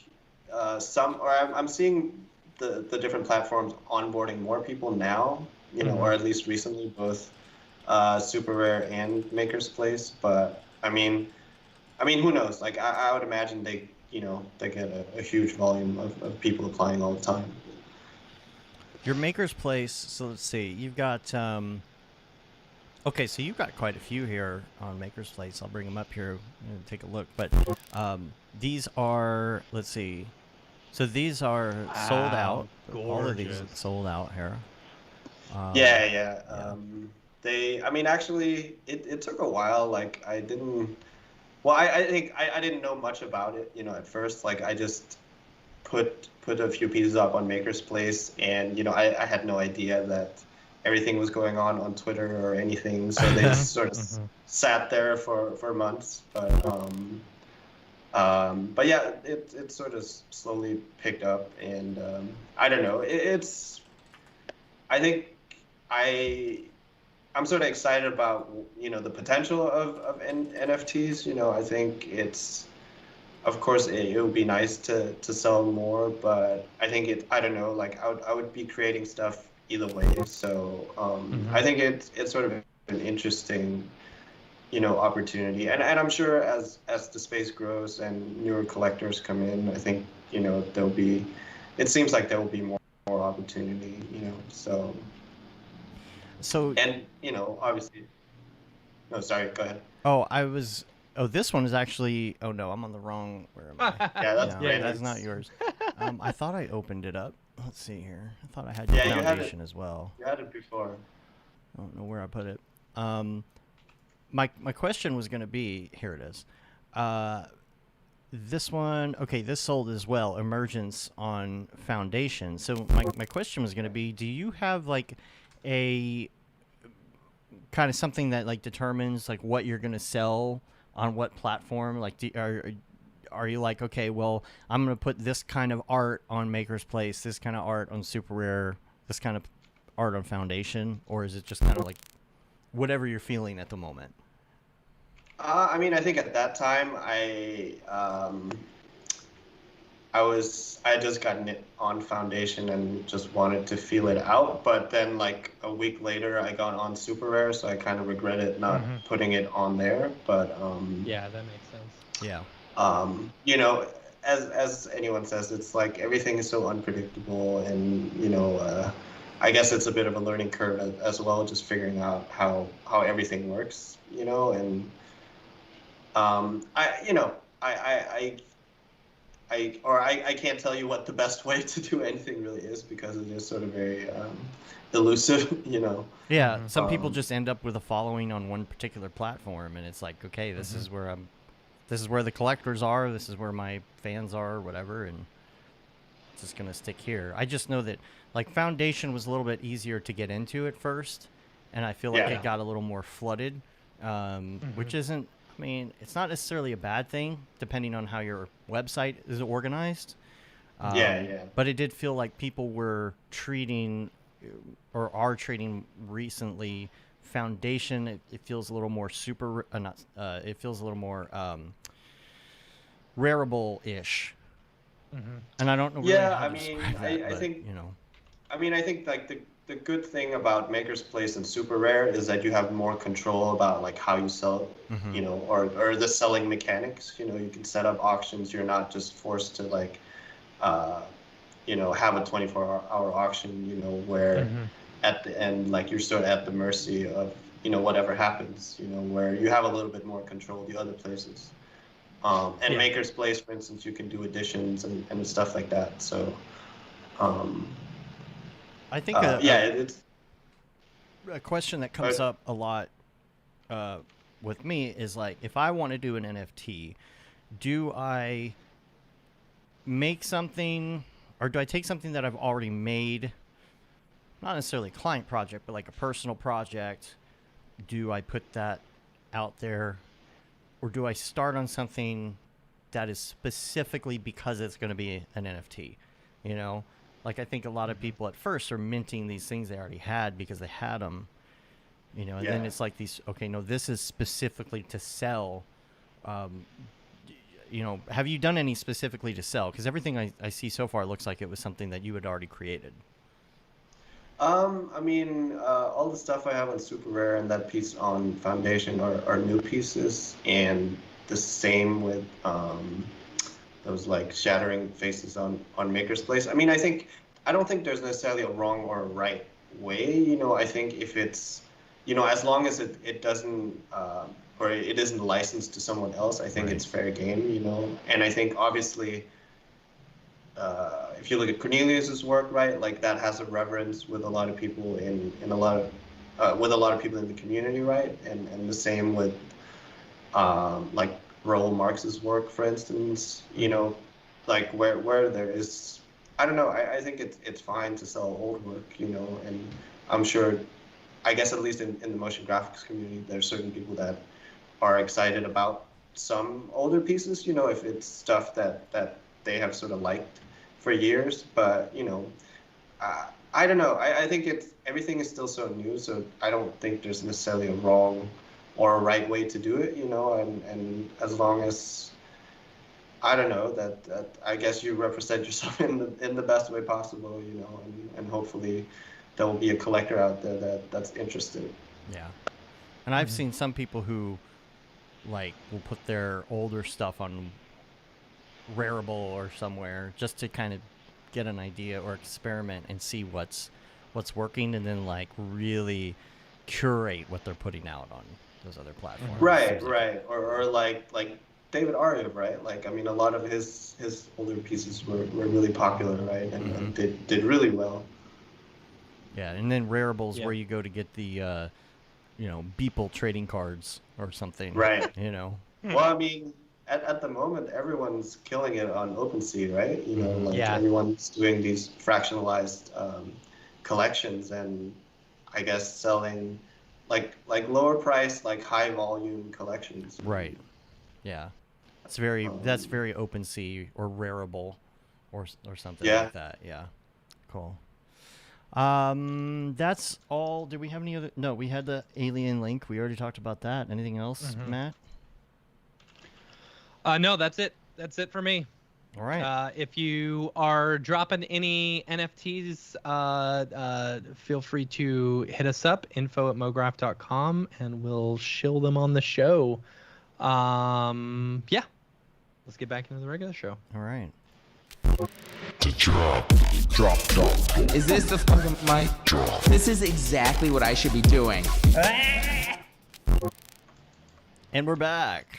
Speaker 3: I'm seeing the different platforms onboarding more people now. Or at least recently, both Super Rare and Maker's Place. But I mean, who knows? Like I would imagine they get a huge volume of people applying all the time.
Speaker 1: Your Maker's Place. So let's see. You've got. Okay, so you've got quite a few here on Maker's Place. I'll bring them up here and take a look. But these are. Let's see. So these are sold out.
Speaker 2: Wow,
Speaker 1: All of these are
Speaker 2: gorgeous.
Speaker 1: sold out here.
Speaker 3: Yeah. Actually, it took a while. Like I didn't. Well, I think I didn't know much about it. At first, like I just put a few pieces up on Maker's Place, and I had no idea that everything was going on Twitter or anything. So they just sort of sat there for months. But yeah, it sort of slowly picked up, and I don't know. I think I'm sort of excited about, the potential of NFTs. I think it's, of course, it would be nice to sell more, but I think I don't know, like I would be creating stuff either way. So I think it's sort of an interesting, opportunity. And I'm sure as the space grows and newer collectors come in, I think, it seems like there will be more opportunity, so. And, obviously, no, sorry, go ahead.
Speaker 1: This one is actually, oh no, I'm on the wrong, where am I?
Speaker 3: Yeah, that's
Speaker 1: that's not yours. I thought I opened it up. Let's see here. I thought I had your foundation as well.
Speaker 3: You had it before.
Speaker 1: I don't know where I put it. My question was going to be, here it is. This one, okay, this sold as well, Emergence on Foundation. So my question was going to be, do you have like a kind of something that like determines like what you're going to sell on what platform? Like, are you like, okay, well, I'm going to put this kind of art on Maker's Place, this kind of art on Super Rare, this kind of art on Foundation, or is it just kind of like whatever you're feeling at the moment?
Speaker 3: I mean, I think at that time I had just gotten it on Foundation and just wanted to feel it out. But then like a week later, I got on Super Rare, so I kind of regretted not putting it on there. But
Speaker 2: yeah, that makes sense.
Speaker 1: Yeah.
Speaker 3: As anyone says, it's like everything is so unpredictable, and I guess it's a bit of a learning curve as well, just figuring out how everything works, and I can't tell you what the best way to do anything really is, because it is sort of very elusive,
Speaker 1: Yeah, some people just end up with a following on one particular platform, and it's like, okay, this is where the collectors are, this is where my fans are, or whatever, and it's just gonna stick here. I just know that like Foundation was a little bit easier to get into at first, and I feel like it got a little more flooded, which isn't. I mean, it's not necessarily a bad thing, depending on how your website is organized. But it did feel like people were treating, or are treating recently, Foundation. It feels a little more it feels a little more rareable-ish. And I don't know really how to describe that,
Speaker 3: I think
Speaker 1: you know.
Speaker 3: I mean, I think like the good thing about Maker's Place and Super Rare is that you have more control about like how you sell it, or the selling mechanics. You can set up auctions. You're not just forced to like, have a 24-hour auction, where at the end, like you're sort of at the mercy of, whatever happens, where you have a little bit more control the other places. Maker's Place, for instance, you can do additions and stuff like that. So,
Speaker 1: I think
Speaker 3: it's
Speaker 1: a question that comes up a lot with me is like, if I want to do an NFT, do I make something, or do I take something that I've already made, not necessarily a client project, but like a personal project? Do I put that out there, or do I start on something that is specifically because it's going to be an NFT? Like, I think a lot of people at first are minting these things they already had because they had them, and then it's like these, okay, no, this is specifically to sell. Have you done any specifically to sell? Because everything I see so far looks like it was something that you had already created.
Speaker 3: I mean, all the stuff I have on Super Rare and that piece on Foundation are new pieces, and the same with those like shattering faces on Maker's Place. I mean, I don't think there's necessarily a wrong or a right way. I think if it's, as long as it doesn't, or it isn't licensed to someone else, I think it's fair game. And I think obviously, if you look at Cornelius's work, right, like that has a reverence with a lot of people in a lot of, with a lot of people in the community, right, and the same with, like Raoul Marx's work, for instance, like where there is, I don't know, I think it's fine to sell old work, and I'm sure, I guess at least in the motion graphics community, there's certain people that are excited about some older pieces, if it's stuff that they have sort of liked for years, but I don't know. I think everything is still so new, so I don't think there's necessarily a wrong or a right way to do it, and as long as I don't know that I guess you represent yourself in the best way possible, and hopefully there will be a collector out there that's interested.
Speaker 1: Yeah. And I've seen some people who like will put their older stuff on Rarible or somewhere just to kind of get an idea or experiment and see what's working, and then like really curate what they're putting out on those other platforms.
Speaker 3: Right. Or like David Ariev, right? Like, I mean, a lot of his older pieces were really popular, right? And did really well.
Speaker 1: Yeah, and then Rarible's where you go to get the Beeple trading cards or something.
Speaker 3: Right.
Speaker 1: Well,
Speaker 3: I mean, at the moment, everyone's killing it on OpenSea, right? Everyone's doing these fractionalized collections, and I guess selling like lower price, like high volume collections.
Speaker 1: Right. Yeah. That's very OpenSea or Rarible or something like that. Yeah. Cool. That's all. Did we have any other? No, we had the Alien Link. We already talked about that. Anything else, Matt?
Speaker 2: No, that's it. That's it for me.
Speaker 1: All right.
Speaker 2: If you are dropping any NFTs, feel free to hit us up, info@mograph.com, and we'll shill them on the show. Yeah. Let's get back into the regular show.
Speaker 1: All right.
Speaker 4: To drop.
Speaker 5: Is this the fucking mic? This is exactly what I should be doing.
Speaker 1: And we're back.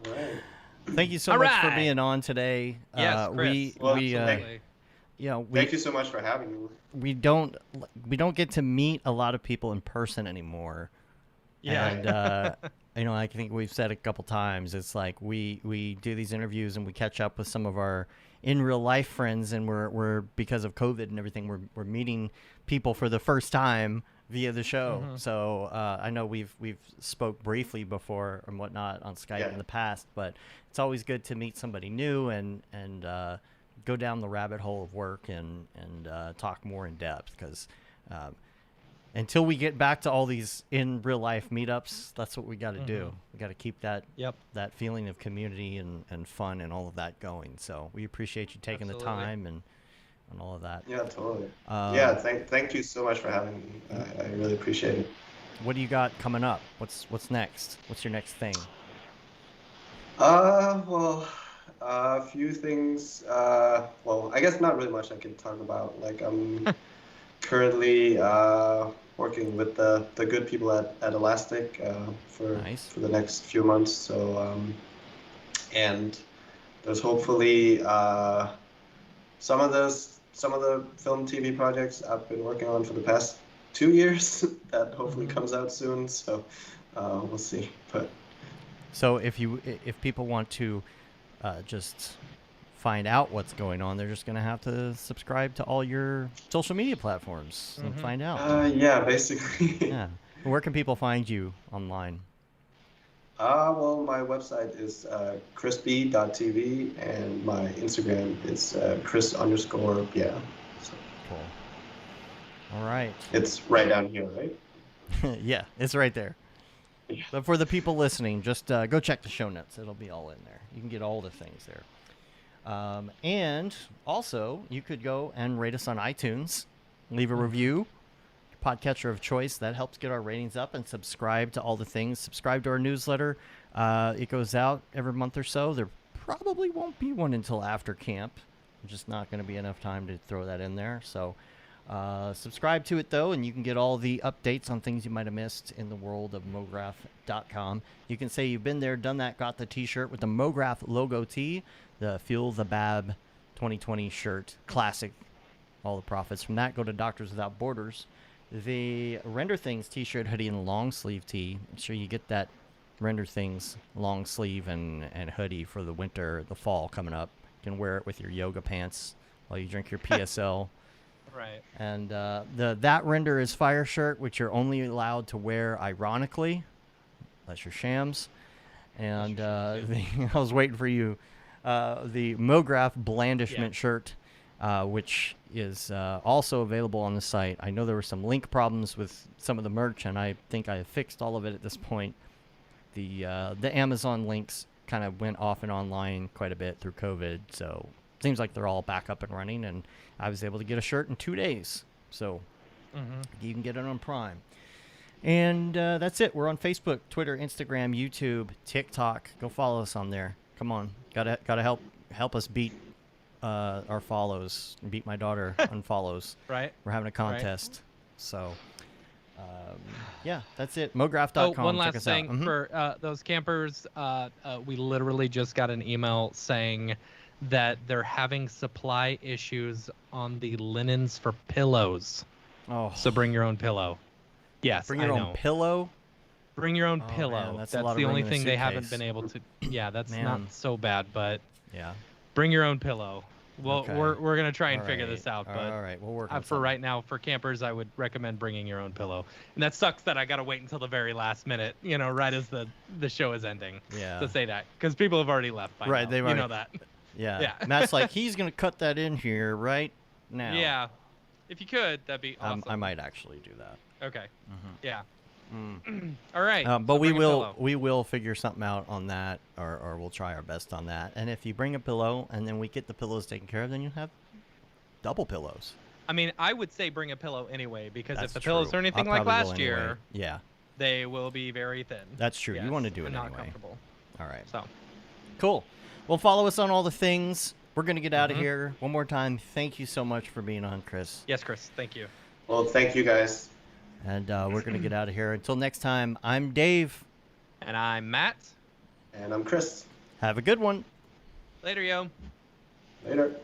Speaker 3: Right.
Speaker 1: Thank you so much for being on today.
Speaker 2: Yes, Chris.
Speaker 3: Absolutely. Thank you so much for having me.
Speaker 1: We don't get to meet a lot of people in person anymore.
Speaker 2: Yeah.
Speaker 1: And I think we've said a couple times, it's like we do these interviews and we catch up with some of our in real life friends, and we're because of COVID and everything, we're meeting people for the first time via the show. So I know we've spoke briefly before and whatnot on Skype in the past, but it's always good to meet somebody new and go down the rabbit hole of work and talk more in depth, because until we get back to all these in real life meetups, that's what we got to do. We got to keep that feeling of community and fun and all of that going. So we appreciate you taking the time and all of that.
Speaker 3: Yeah, totally. Thank you so much for having me. I really appreciate it.
Speaker 1: What do you got coming up? What's next? What's your next thing?
Speaker 3: Well, a few things. Well, I guess not really much I can talk about. Like, I'm currently working with the good people at Elastic for the next few months. So, and there's hopefully some of the film TV projects I've been working on for the past 2 years that hopefully comes out soon. So we'll see. But
Speaker 1: so if people want to just find out what's going on, they're just going to have to subscribe to all your social media platforms and find out.
Speaker 3: Yeah, basically.
Speaker 1: Yeah. Where can people find you online?
Speaker 3: Well, my website is chrisb.tv, and my Instagram is chris_Bjerre. So,
Speaker 1: cool. All right.
Speaker 3: It's right down here, right?
Speaker 1: Yeah, it's right there.
Speaker 3: Yeah.
Speaker 1: But for the people listening, just go check the show notes. It'll be all in there. You can get all the things there. And also, you could go and rate us on iTunes, leave a review, podcatcher of choice. That helps get our ratings up, and subscribe to all the things. Subscribe to our newsletter. It goes out every month or so. There probably won't be one until after camp. Just not going to be enough time to throw that in there. So subscribe to it, though, and you can get all the updates on things you might have missed in the world of Mograph.com. You can say you've been there, done that, got the T-shirt with the Mograph logo tee, the Fuel the Bab 2020 shirt, classic. All the profits from that go to Doctors Without Borders. The Render Things T-shirt, hoodie, and long sleeve tee. I'm sure you get that Render Things long sleeve and hoodie for the winter, the fall coming up. You can wear it with your yoga pants while you drink your PSL.
Speaker 2: Right.
Speaker 1: And the That Render is Fire shirt, which you're only allowed to wear ironically, unless you're shams. And I was waiting for you. The Mograph blandishment shirt which is also available on the site. I know there were some link problems with some of the merch, and I think I have fixed all of it at this point. The Amazon links kind of went off and online quite a bit through COVID, so seems like they're all back up and running, and I was able to get a shirt in 2 days. So you can get it on Prime. And that's it. We're on Facebook, Twitter, Instagram, YouTube, TikTok. Go follow us on there. Come on, gotta help us beat our follows, beat my daughter on follows.
Speaker 2: Right.
Speaker 1: We're having a contest. So yeah, that's it. Mograph.com.
Speaker 2: Oh, one
Speaker 1: Check
Speaker 2: last
Speaker 1: us
Speaker 2: thing
Speaker 1: out.
Speaker 2: for those campers. We literally just got an email saying that they're having supply issues on the linens for pillows.
Speaker 1: Oh,
Speaker 2: So bring your own pillow. Yes,
Speaker 1: bring your
Speaker 2: I
Speaker 1: own
Speaker 2: know.
Speaker 1: pillow.
Speaker 2: Bring your own
Speaker 1: Oh,
Speaker 2: pillow.
Speaker 1: man, that's a
Speaker 2: that's
Speaker 1: lot of
Speaker 2: the
Speaker 1: room
Speaker 2: only
Speaker 1: in a
Speaker 2: thing they haven't
Speaker 1: suitcase.
Speaker 2: been able to. Yeah, that's
Speaker 1: Man.
Speaker 2: not so bad, but
Speaker 1: Yeah.
Speaker 2: bring your own pillow. Well,
Speaker 1: Okay.
Speaker 2: we're gonna try and
Speaker 1: All
Speaker 2: figure
Speaker 1: right.
Speaker 2: this out, but
Speaker 1: all right, we'll work on
Speaker 2: for
Speaker 1: something.
Speaker 2: right now, for campers, I would recommend bringing your own pillow. And that sucks that I gotta wait until the very last minute, right as the show is ending,
Speaker 1: Yeah.
Speaker 2: to say that, because people have already left by
Speaker 1: Right,
Speaker 2: now.
Speaker 1: they've
Speaker 2: You
Speaker 1: already-
Speaker 2: know that.
Speaker 1: Yeah.
Speaker 2: Yeah.
Speaker 1: Matt's like, he's gonna cut that in here right now.
Speaker 2: Yeah. If you could, that'd be awesome.
Speaker 1: I might actually do that.
Speaker 2: Okay. Yeah.
Speaker 1: Mm.
Speaker 2: All right.
Speaker 1: But
Speaker 2: so
Speaker 1: we
Speaker 2: bring a
Speaker 1: will
Speaker 2: pillow.
Speaker 1: we will figure something out on that, or we'll try our best on that. And if you bring a pillow and then we get the pillows taken care of, then you have double pillows.
Speaker 2: I mean, I would say bring a pillow anyway, because
Speaker 1: That's
Speaker 2: if the pillows
Speaker 1: true.
Speaker 2: are anything
Speaker 1: I'll
Speaker 2: like
Speaker 1: probably go
Speaker 2: last
Speaker 1: anyway.
Speaker 2: year,
Speaker 1: Yeah,
Speaker 2: they will be very thin.
Speaker 1: that's true. You
Speaker 2: Yes,
Speaker 1: want to do it
Speaker 2: and not
Speaker 1: anyway.
Speaker 2: comfortable.
Speaker 1: All right.
Speaker 2: So,
Speaker 1: Cool. Well, follow us on all the things. We're gonna get out of
Speaker 2: Mhm.
Speaker 1: here. One more time, thank you so much for being on, Chris.
Speaker 2: yes, Chris, thank you.
Speaker 3: Well, thank you guys.
Speaker 1: And we're gonna get out of here. Until next time, I'm Dave.
Speaker 2: And I'm Matt.
Speaker 3: And I'm Chris.
Speaker 1: Have a good one.
Speaker 2: Later, yo.
Speaker 3: Later.